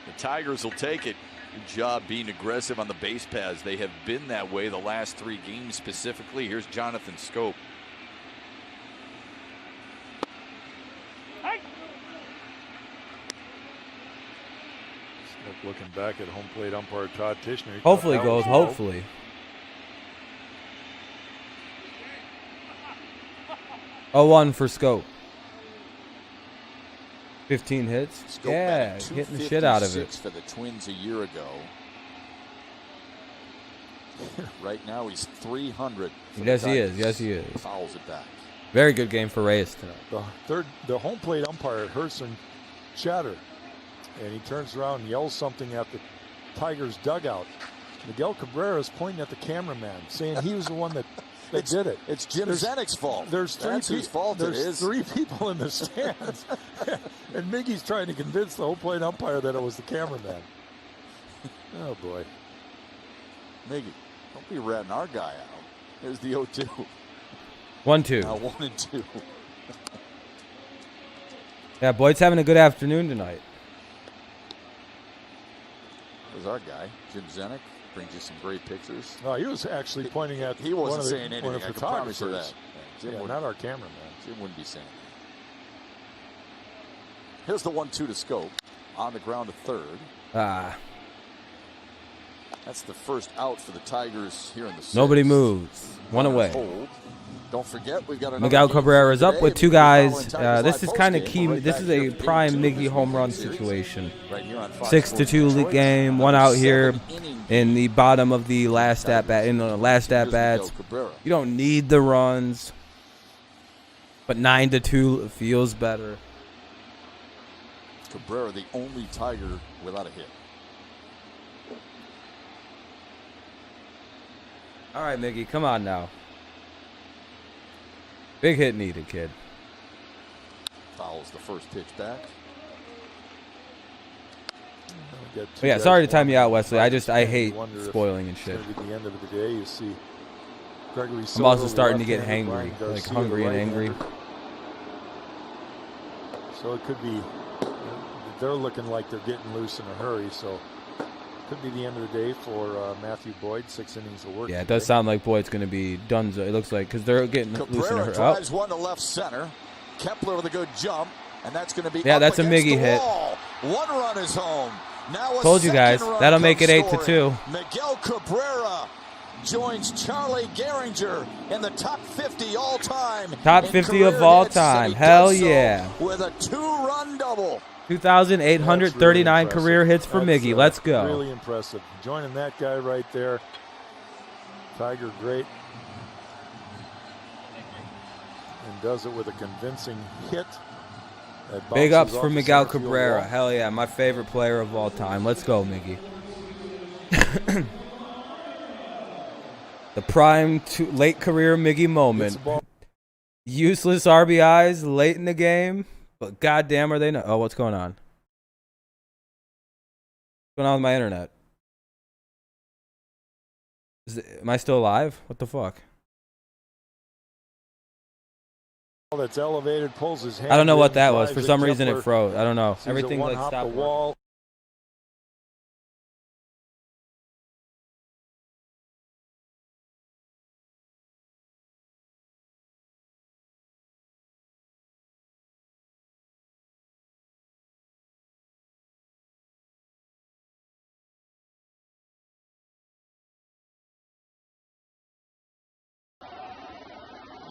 the Tigers will take it. Good job being aggressive on the base paths. They have been that way the last 3 games specifically. Here's Jonathan Scope. Looking back at home plate umpire Todd Tishner. Hopefully goes, hopefully. Oh, 1 for Scope. 15 hits. Scope Yeah, getting the shit out of it. for the Twins a year ago. Right now he's 300. Yes, he is. Yes, he is. Fouls it back. Very good game for Reyes tonight. The home plate umpire heard some chatter, and he turns around and yells something at the Tigers dugout. Miguel Cabrera is pointing at the cameraman, saying he was the one that did it. It's Jim Zenek's fault. There's whose fault it is. 3 people in the stands, and Miggy's trying to convince the home plate umpire that it was the cameraman. Oh boy, Miggy, don't be ratting our guy out. There's the 0-2. 1-2. Now 1-2. Yeah, Boyd's having a good afternoon tonight. There's our guy, Jim Zenek. Brings you some great pictures. No, he was actually pointing at he wasn't one of saying the, anything. one of I the can promise you photographers. that. Yeah, not our cameraman. Jim wouldn't be saying that. Here's the 1-2 to Scope. On the ground to third. Ah. That's the first out for the Tigers here in the sixth. Nobody moves. One Runners away. hold. Don't forget, we've got another Miguel game Cabrera's today. up with two We'll be following guys. Tigers This Live is kind of postgame. key. Right This back is here a for game prime 2 of Miggy this home run series. situation. Right here on Fox 6-2 Sports league game. One out here in the bottom of the last at bat. In the last at bats, you don't need the runs, but 9-2 feels better. Cabrera, the only Tiger without a hit. All right, Miggy, come on now. Big hit needed, kid. Fouls the first pitch back. Yeah, sorry to time you out, Wesley. I hate spoiling and shit. At the end of the day, you see Gregory I'm also starting to get hangry, like hungry and angry. So it could be, they're looking like they're getting loose in a hurry, so could be the end of the day for Matthew Boyd. 6 innings of work. Yeah, it does sound like Boyd's going to be done. It looks like, because they're getting loose in a hurry. Drives one to left center. Kepler with a good jump, and that's going to be yeah, up that's a against Miggy the hit. wall. One run is home. Now a Told you guys, second run that'll make it comes 8-2. Miguel Cabrera joins Charlie Gehringer in the top 50 all time. Top 50 of all time. Hell yeah. With a 2-run double. 2,839 career hits for Miggy. Let's go. Really impressive. Joining that guy right there. Tiger great. And does it with a convincing hit. Big ups for Miguel Cabrera. Hell yeah, my favorite player of all time. Let's go, Miggy. The prime late career Miggy moment. Useless RBIs late in the game, but goddamn are they not. Oh, what's going on? What's going on with my internet? Am I still alive? What the fuck? That's elevated, pulls his hand. I don't know what that was. For some reason it froze. I don't know. Sees Everything it like one-hop stopped the working. wall.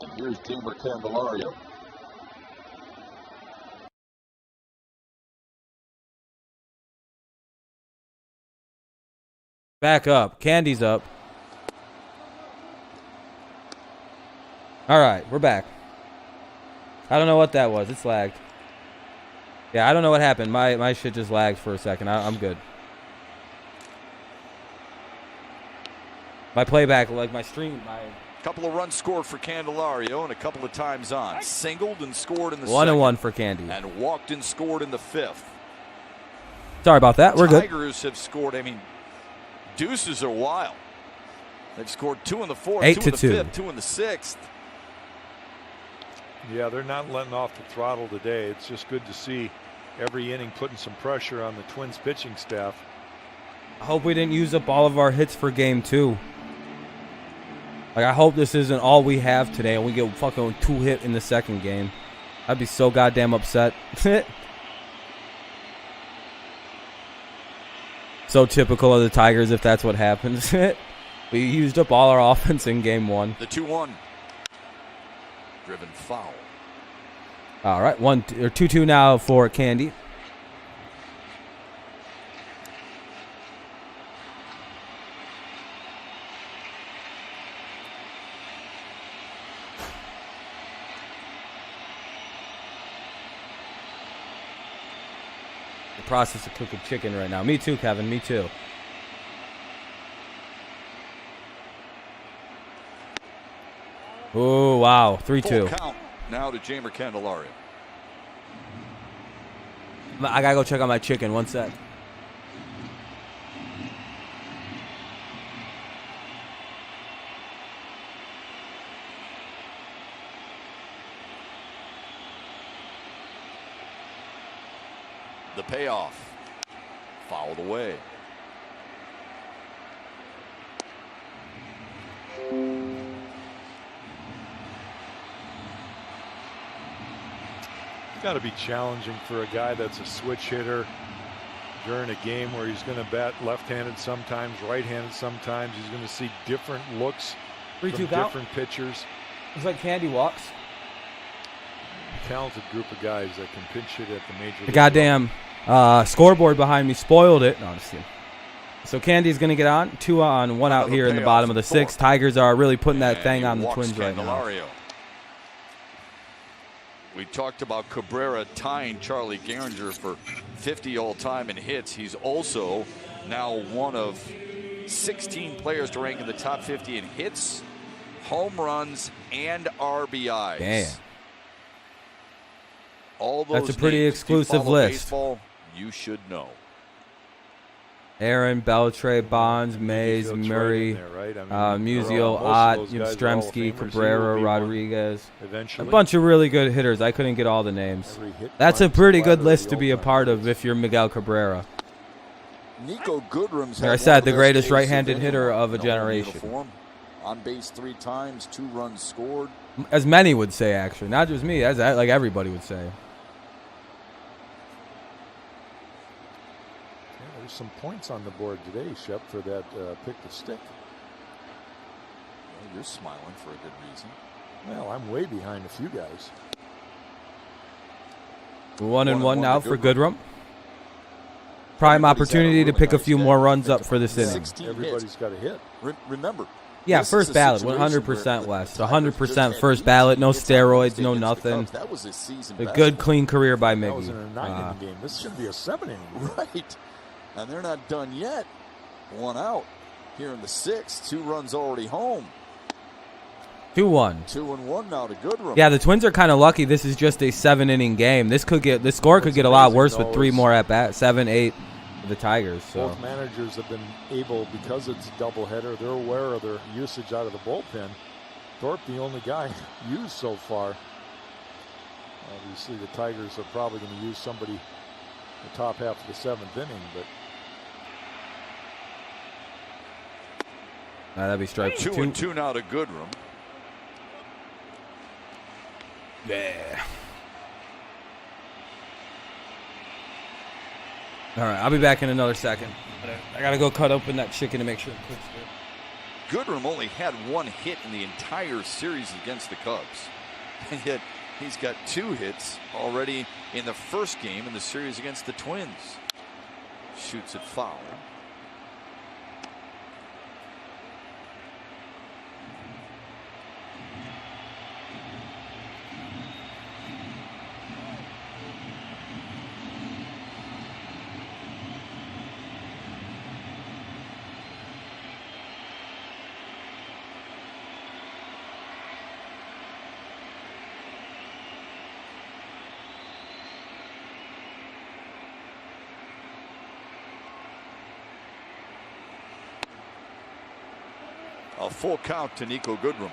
And here's Gamer Candelario. Back up. Candy's up. All right, we're back. I don't know what that was. It's lagged. Yeah, I don't know what happened. My shit just lagged for a second. I'm good. My playback, like my stream, Couple of runs scored for Candelario and a couple of times on. Singled and scored in the 1-1 for Candy. And walked and scored in the 5th. Sorry about that. We're good. Tigers have scored, deuces are wild. They've scored 2 in the 4th, 2 in the 8-2. 5th, 2 in the 6th. Yeah, they're not letting off the throttle today. It's just good to see every inning putting some pressure on the Twins pitching staff. I hope we didn't use up all of our hits for game 2. Like, I hope this isn't all we have today and we get fucking 2 hit in the second game. I'd be so goddamn upset. So typical of the Tigers if that's what happens. We used up all our offense in game 1. The 2-1. Driven foul. All right, 2-2 now for Candy. The process of cooking chicken right now. Me too, Kevin. Me too. Oh, wow. 3-2. Full count now to Jamer Candelario. I gotta go check on my chicken. One sec. The payoff. Fouled away. got to be challenging for a guy that's a switch hitter during a game where he's going to bat left-handed sometimes, right-handed sometimes. He's going to see different looks from 3-2 count. different pitchers. It's like Candy walks. Talented group of guys that can pinch hit at the major league. The goddamn scoreboard behind me spoiled it. No, I'm just kidding. So Candy's going to get on. 2 on, 1 out here in the bottom of the 6th. Tigers are really putting that thing on the Twins right now. We talked about Cabrera tying Charlie Gehringer for 50 all-time in hits. He's also now one of 16 players to rank in the top 50 in hits, home runs, and RBIs. Damn. All those That's a pretty names, exclusive if you follow list. Baseball, you should know. Aaron, Beltre, Bonds, Mays, Field's Murray, right in there, right? Musial, Most Ott, of those guys are Hall of Yastrzemski, Famers. Cabrera, He will be one Rodriguez. Eventually. A bunch of really good hitters. I couldn't get all the names. Every hit That's a finds pretty ladder good of list the to be a all-time part of greats. if you're Miguel Cabrera. Nico Goodrum's Like I had said, one of the best greatest cases right-handed anyone hitter of a in home generation. uniform. On base 3 times, 2 runs scored. As many would say, actually. Not just me, as like everybody would say. Yeah, there's some points on the board today, Shep, for that pick the stick. Well, you're smiling for a good reason. Well, I'm way behind a few guys. 1 and 1 1-1 now to for Goodrum. Goodrum. Prime Everybody's had a opportunity to really pick a nice few day. more runs up for this inning. 16 Everybody's hits. got a hit. Remember, Yeah, this first is a ballot, situation 100% where West. the Tigers 100% just had first 18 ballot, no hits on steroids, Wednesday no against the nothing. Cubs. That was his season A best. good, clean career by That was in Miggy. a 9-inning game. This should be a 7-inning game. Right. And they're not done yet. 1 out here in the 6th. 2 runs already home. 2-1. 2-1 now to Goodrum. Yeah, the Twins are kind of lucky. This is just a 7-inning game. This score could get a lot worse with 3 more at bat, 7, 8 for the Tigers. So Both managers have been able, because it's a doubleheader, they're aware of their usage out of the bullpen. Thorpe, the only guy used so far. Obviously, the Tigers are probably going to use somebody the top half of the 7th inning, but that'd be strike 2-2 now to Goodrum. Yeah. All right, I'll be back in another second. I gotta go cut open that chicken to make sure it cooks good. Goodrum only had 1 hit in the entire series against the Cubs. And yet he's got 2 hits already in the first game in the series against the Twins. Shoots it foul. A full count to Nico Goodrum.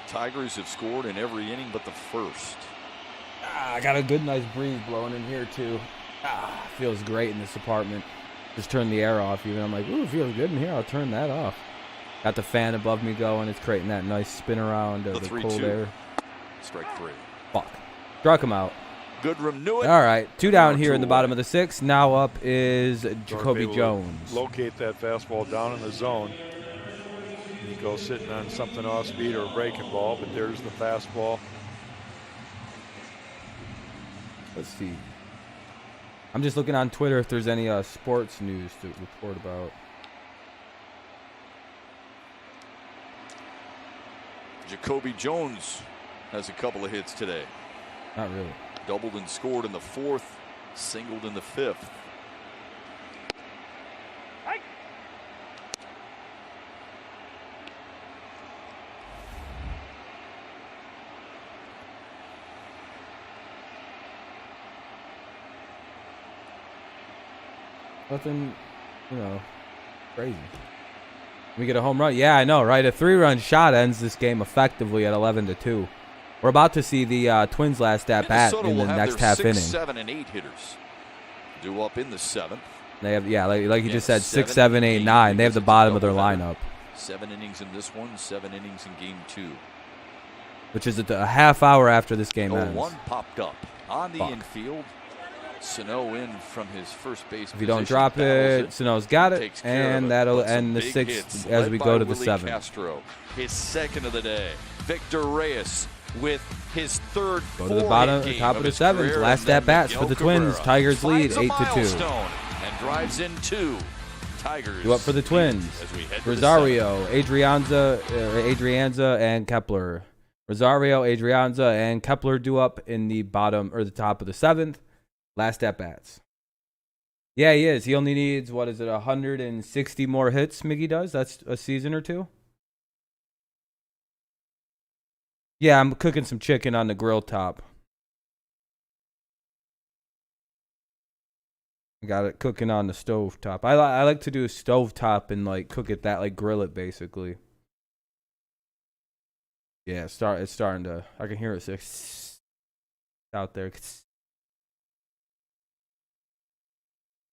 Tigers have scored in every inning but the first. I got a good, nice breeze blowing in here too. Feels great in this apartment. Just turn the air off. Even I'm like, ooh, it feels good in here. I'll turn that off. Got the fan above me going. It's creating that nice spin around of the cold 3-2. air. Strike 3. Fuck. Struck him out. Goodrum knew it. All right, 2 down Now here in 2 the bottom away. of the 6th. Now up is Thorpe Jacoby able to Jones. locate that fastball down in the zone. Nico sitting on something off speed or a breaking ball, but there's the fastball. Let's see. I'm just looking on Twitter if there's any sports news to report about. Jacoby Jones has a couple of hits today. Not really. Doubled and scored in the 4th, singled in the 5th. Nothing, crazy. We get a home run. Yeah, I know, right? A 3-run shot ends this game effectively at 11-2. We're about to see the Twins' last at bat Minnesota in the will have next their half 6, inning. 7, and 8 hitters. Due up in the 7th. They have, like you Yeah, just said, 6, 7, 7, 8, 9. They have the bottom of their doubleheader. lineup. 7 innings in this one, 7 innings in game 2. Which is a half hour after this game ends. 0-1 popped up on the infield. Sano in from his first base. If you don't drop it, Sano's got it, and that'll end the 6th as we go to the 7th. Castro, his 2nd of the day. Victor Reyes with his 3rd. Go to the bottom, top of the 7th. Last at bats for the Twins. Tigers lead 8-2. And drives in 2. Tigers. You up for the Twins? Rosario, Adrianza, and Kepler. Rosario, Adrianza, and Kepler due up in the bottom or the top of the 7th. Last at bats. Yeah, he is. He only needs, 160 more hits, Miggy does? That's a season or 2? Yeah, I'm cooking some chicken on the grill top. I got it cooking on the stove top. I like to do stove top and like cook it that, like grill it basically. Yeah, it's starting to, I can hear it out there.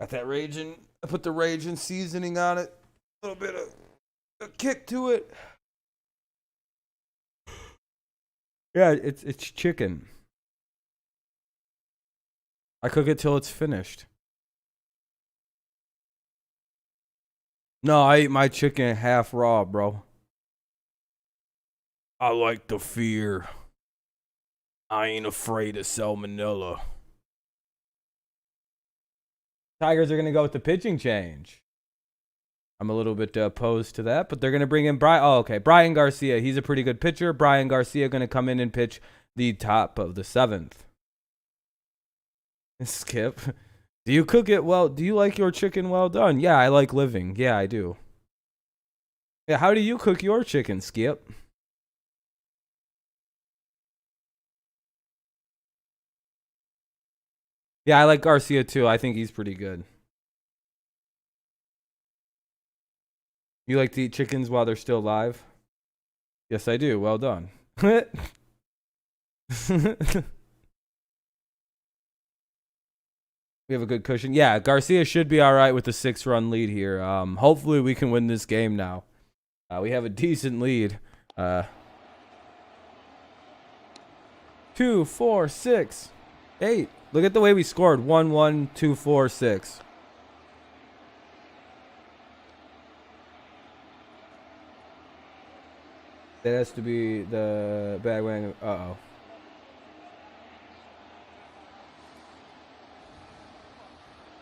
Got that raging. I put the raging seasoning on it. A little bit of a kick to it. Yeah, it's chicken. I cook it till it's finished. No, I eat my chicken half raw, bro. I like the fear. I ain't afraid of salmonella. Tigers are going to go with the pitching change. I'm a little bit opposed to that, but they're going to bring in Brian Garcia. He's a pretty good pitcher. Brian Garcia going to come in and pitch the top of the 7th. Skip. Do you cook it well? Do you like your chicken well done? Yeah, I like living. Yeah, I do. Yeah, how do you cook your chicken, Skip? Yeah, I like Garcia too. I think he's pretty good. You like to eat chickens while they're still alive? Yes, I do. Well done. We have a good cushion. Yeah, Garcia should be all right with the 6-run lead here. Hopefully we can win this game now. We have a decent lead. 2, 4, 6, 8. Look at the way we scored. 1-1, 2, 4, 6. That has to be the bad way. Uh-oh.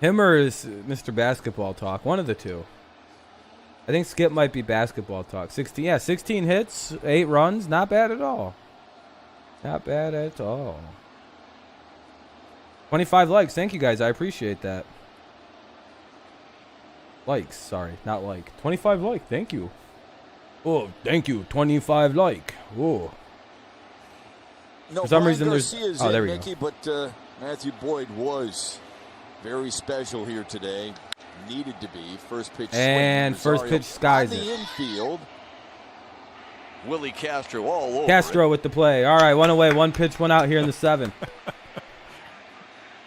Him or is Mr. Basketball Talk? One of the two. I think Skip might be Basketball Talk. 16 hits, 8 runs. Not bad at all. Not bad at all. 25 likes. Thank you, guys. I appreciate that. Likes. Sorry, not like. 25 like. Thank you. Oh, thank you. 25 like. Oh. No, for some Brian reason, Garcia's there's. Oh, there we Mickey, go. But Matthew Boyd was very special here today. Needed to be. First pitch. And first pitch skies on the infield. Willie Castro all over. Castro with the play. All right, 1 away. 1 pitch, 1 out here in the 7th.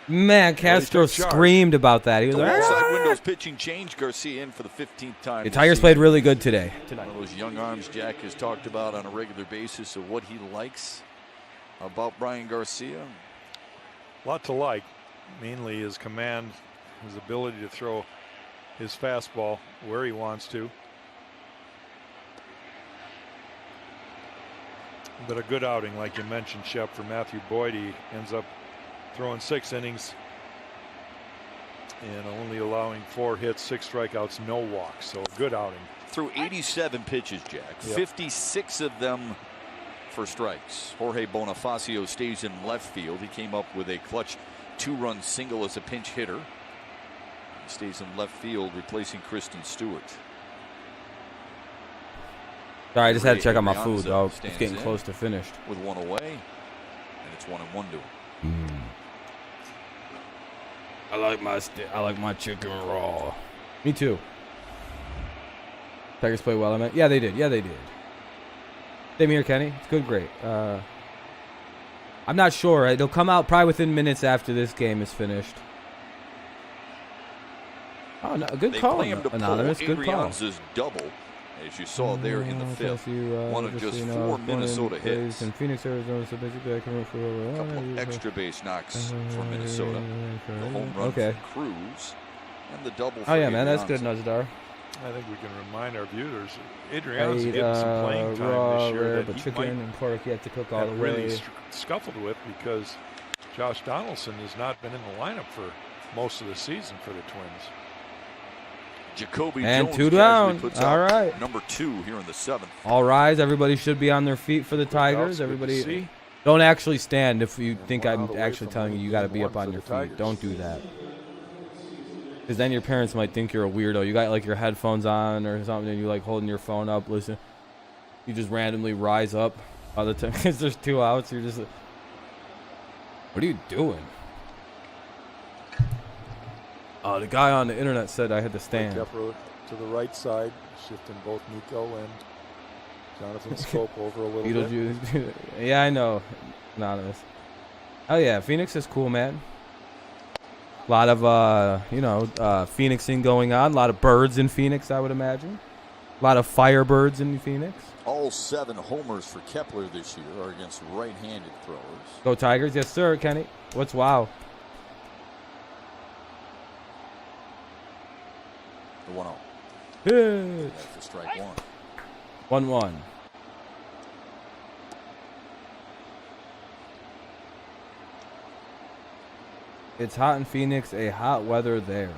Man, Castro screamed about that. He was like, outside windows pitching change. Garcia in for the 15th time. The Tigers played really good today. One of those young arms Jack has talked about on a regular basis of what he likes about Brian Garcia. A lot to like. Mainly his command, his ability to throw his fastball where he wants to. But a good outing, like you mentioned, Shep, for Matthew Boyd. He ends up throwing 6 innings and only allowing 4 hits, 6 strikeouts, no walks. So a good outing. Threw 87 pitches, Jack. Yep. 56 of them for strikes. Jorge Bonifacio stays in left field. He came up with a clutch 2-run single as a pinch hitter. He stays in left field, replacing Kristen Stewart. Sorry, I just had to check out my food, though. It's getting close to finished. With 1 away, and it's 1-1 to him. I like my chicken raw. Me too. Tigers play well, I meant. Yeah, they did. Same here, Kenny. It's good, great. I'm not sure. It'll come out probably within minutes after this game is finished. Oh, no, good call, Anonymous. Good call. Double As you saw there in the fifth, one of just 4 Minnesota hits. In Phoenix, Arizona, so basically I can root for A couple of extra base knocks for Minnesota. The home run from Cruz and the double for man, that's good, Nazdar. I think we can remind our viewers, Adrian's getting some playing time this year that but he chicken might and pork you have to cook all have the really way. scuffled with, because Josh Donaldson has not been in the lineup for most of the season for the Twins. Jacoby And Jones 2 down. puts All out right. number 2 here in the 7th. All rise. Everybody should be on their feet for the Tigers. Everybody, don't actually stand if you think I'm actually telling you got to be up on your feet. Don't do that. Because then your parents might think you're a weirdo. You got like your headphones on or something, and you like holding your phone up, listen. You just randomly rise up all the time because there's 2 outs. You're just like, what are you doing? Oh, the guy on the internet said I had to stand. Kepler to the right side, shifting both Nico and Jonathan Scope over a little bit. Yeah, I know. Anonymous. Oh, yeah. Phoenix is cool, man. A lot of, Phoenixing going on. A lot of birds in Phoenix, I would imagine. A lot of firebirds in Phoenix. All 7 homers for Kepler this year are against right-handed throwers. Go Tigers. Yes, sir, Kenny. What's wow? The 1-0. Hit. That's for strike 1-1. It's hot in Phoenix, a hot weather there.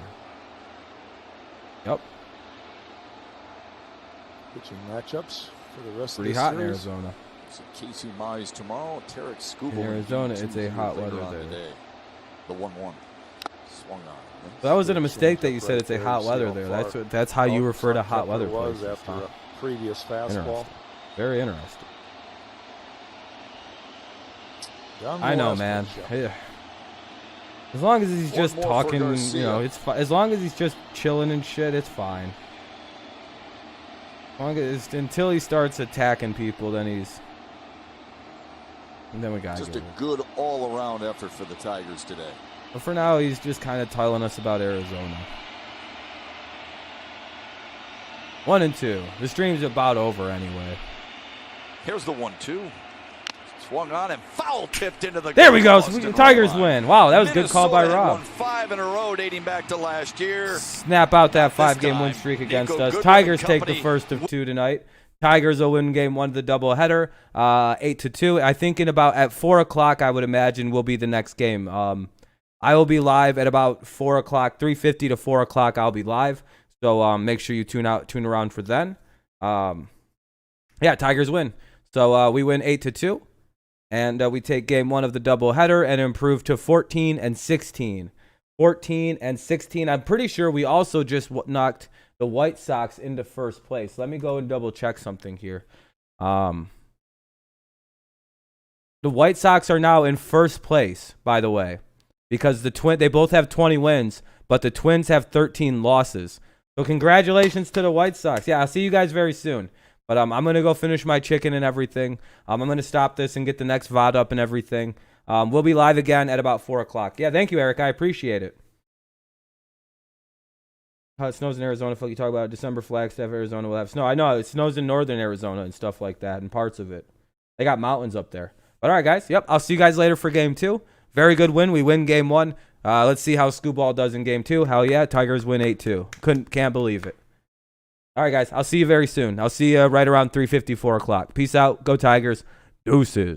Yep. Pitching matchups for the rest Pretty of the hot in series. Arizona. So Casey Mize tomorrow, Tarek Skubal In Arizona, it's a hot weather there. Today. The 1-1 swung on. So that wasn't a mistake that you said it's a hot weather there. That's how you refer to hot weather was places. after a previous fastball. Very interesting. Down I know, West, man. yeah. Yeah. As long as he's just One more for talking, Garcia. it's fine. As long as he's just chilling and shit, it's fine. As long as until he starts attacking people, then he's. And then we got Just a good all-around effort for the Tigers today. But for now, he's just kind of telling us about Arizona. 1-2. The stream's about over anyway. Here's the 1-2. Swung on and foul tipped into the. There we go. Boston Tigers line. win. Wow, that was a good call by Minnesota had Rob. won 5 in a row dating back to last year. Snap out that Not this 5-game time. win streak Nico against us. Goodwin Tigers and take the company. first of 2 tonight. Tigers will win game 1 of the doubleheader, 8-2. I think at 4 o'clock, I would imagine will be the next game. I will be live at about 4 o'clock, 3:50 to 4 o'clock. I'll be live, so make sure you tune around for then. Tigers win. So we win 8-2. And we take game 1 of the doubleheader and improve to 14-16. 14-16. I'm pretty sure we also just knocked the White Sox into first place. Let me go and double check something here. The White Sox are now in first place, by the way, because they both have 20 wins, but the Twins have 13 losses. So congratulations to the White Sox. Yeah, I'll see you guys very soon. But I'm going to go finish my chicken and everything. I'm going to stop this and get the next VOD up and everything. We'll be live again at about 4 o'clock. Yeah, thank you, Eric. I appreciate it. How it snows in Arizona. Fuck you talk about December Flagstaff, Arizona will have snow. I know, it snows in northern Arizona and stuff like that and parts of it. They got mountains up there. But all right, guys. Yep, I'll see you guys later for game 2. Very good win. We win game 1. Let's see how Scooball does in game 2. Hell yeah, Tigers win 8-2. Can't believe it. All right, guys. I'll see you very soon. I'll see you right around 3:50, 4 o'clock. Peace out. Go Tigers. Deuces.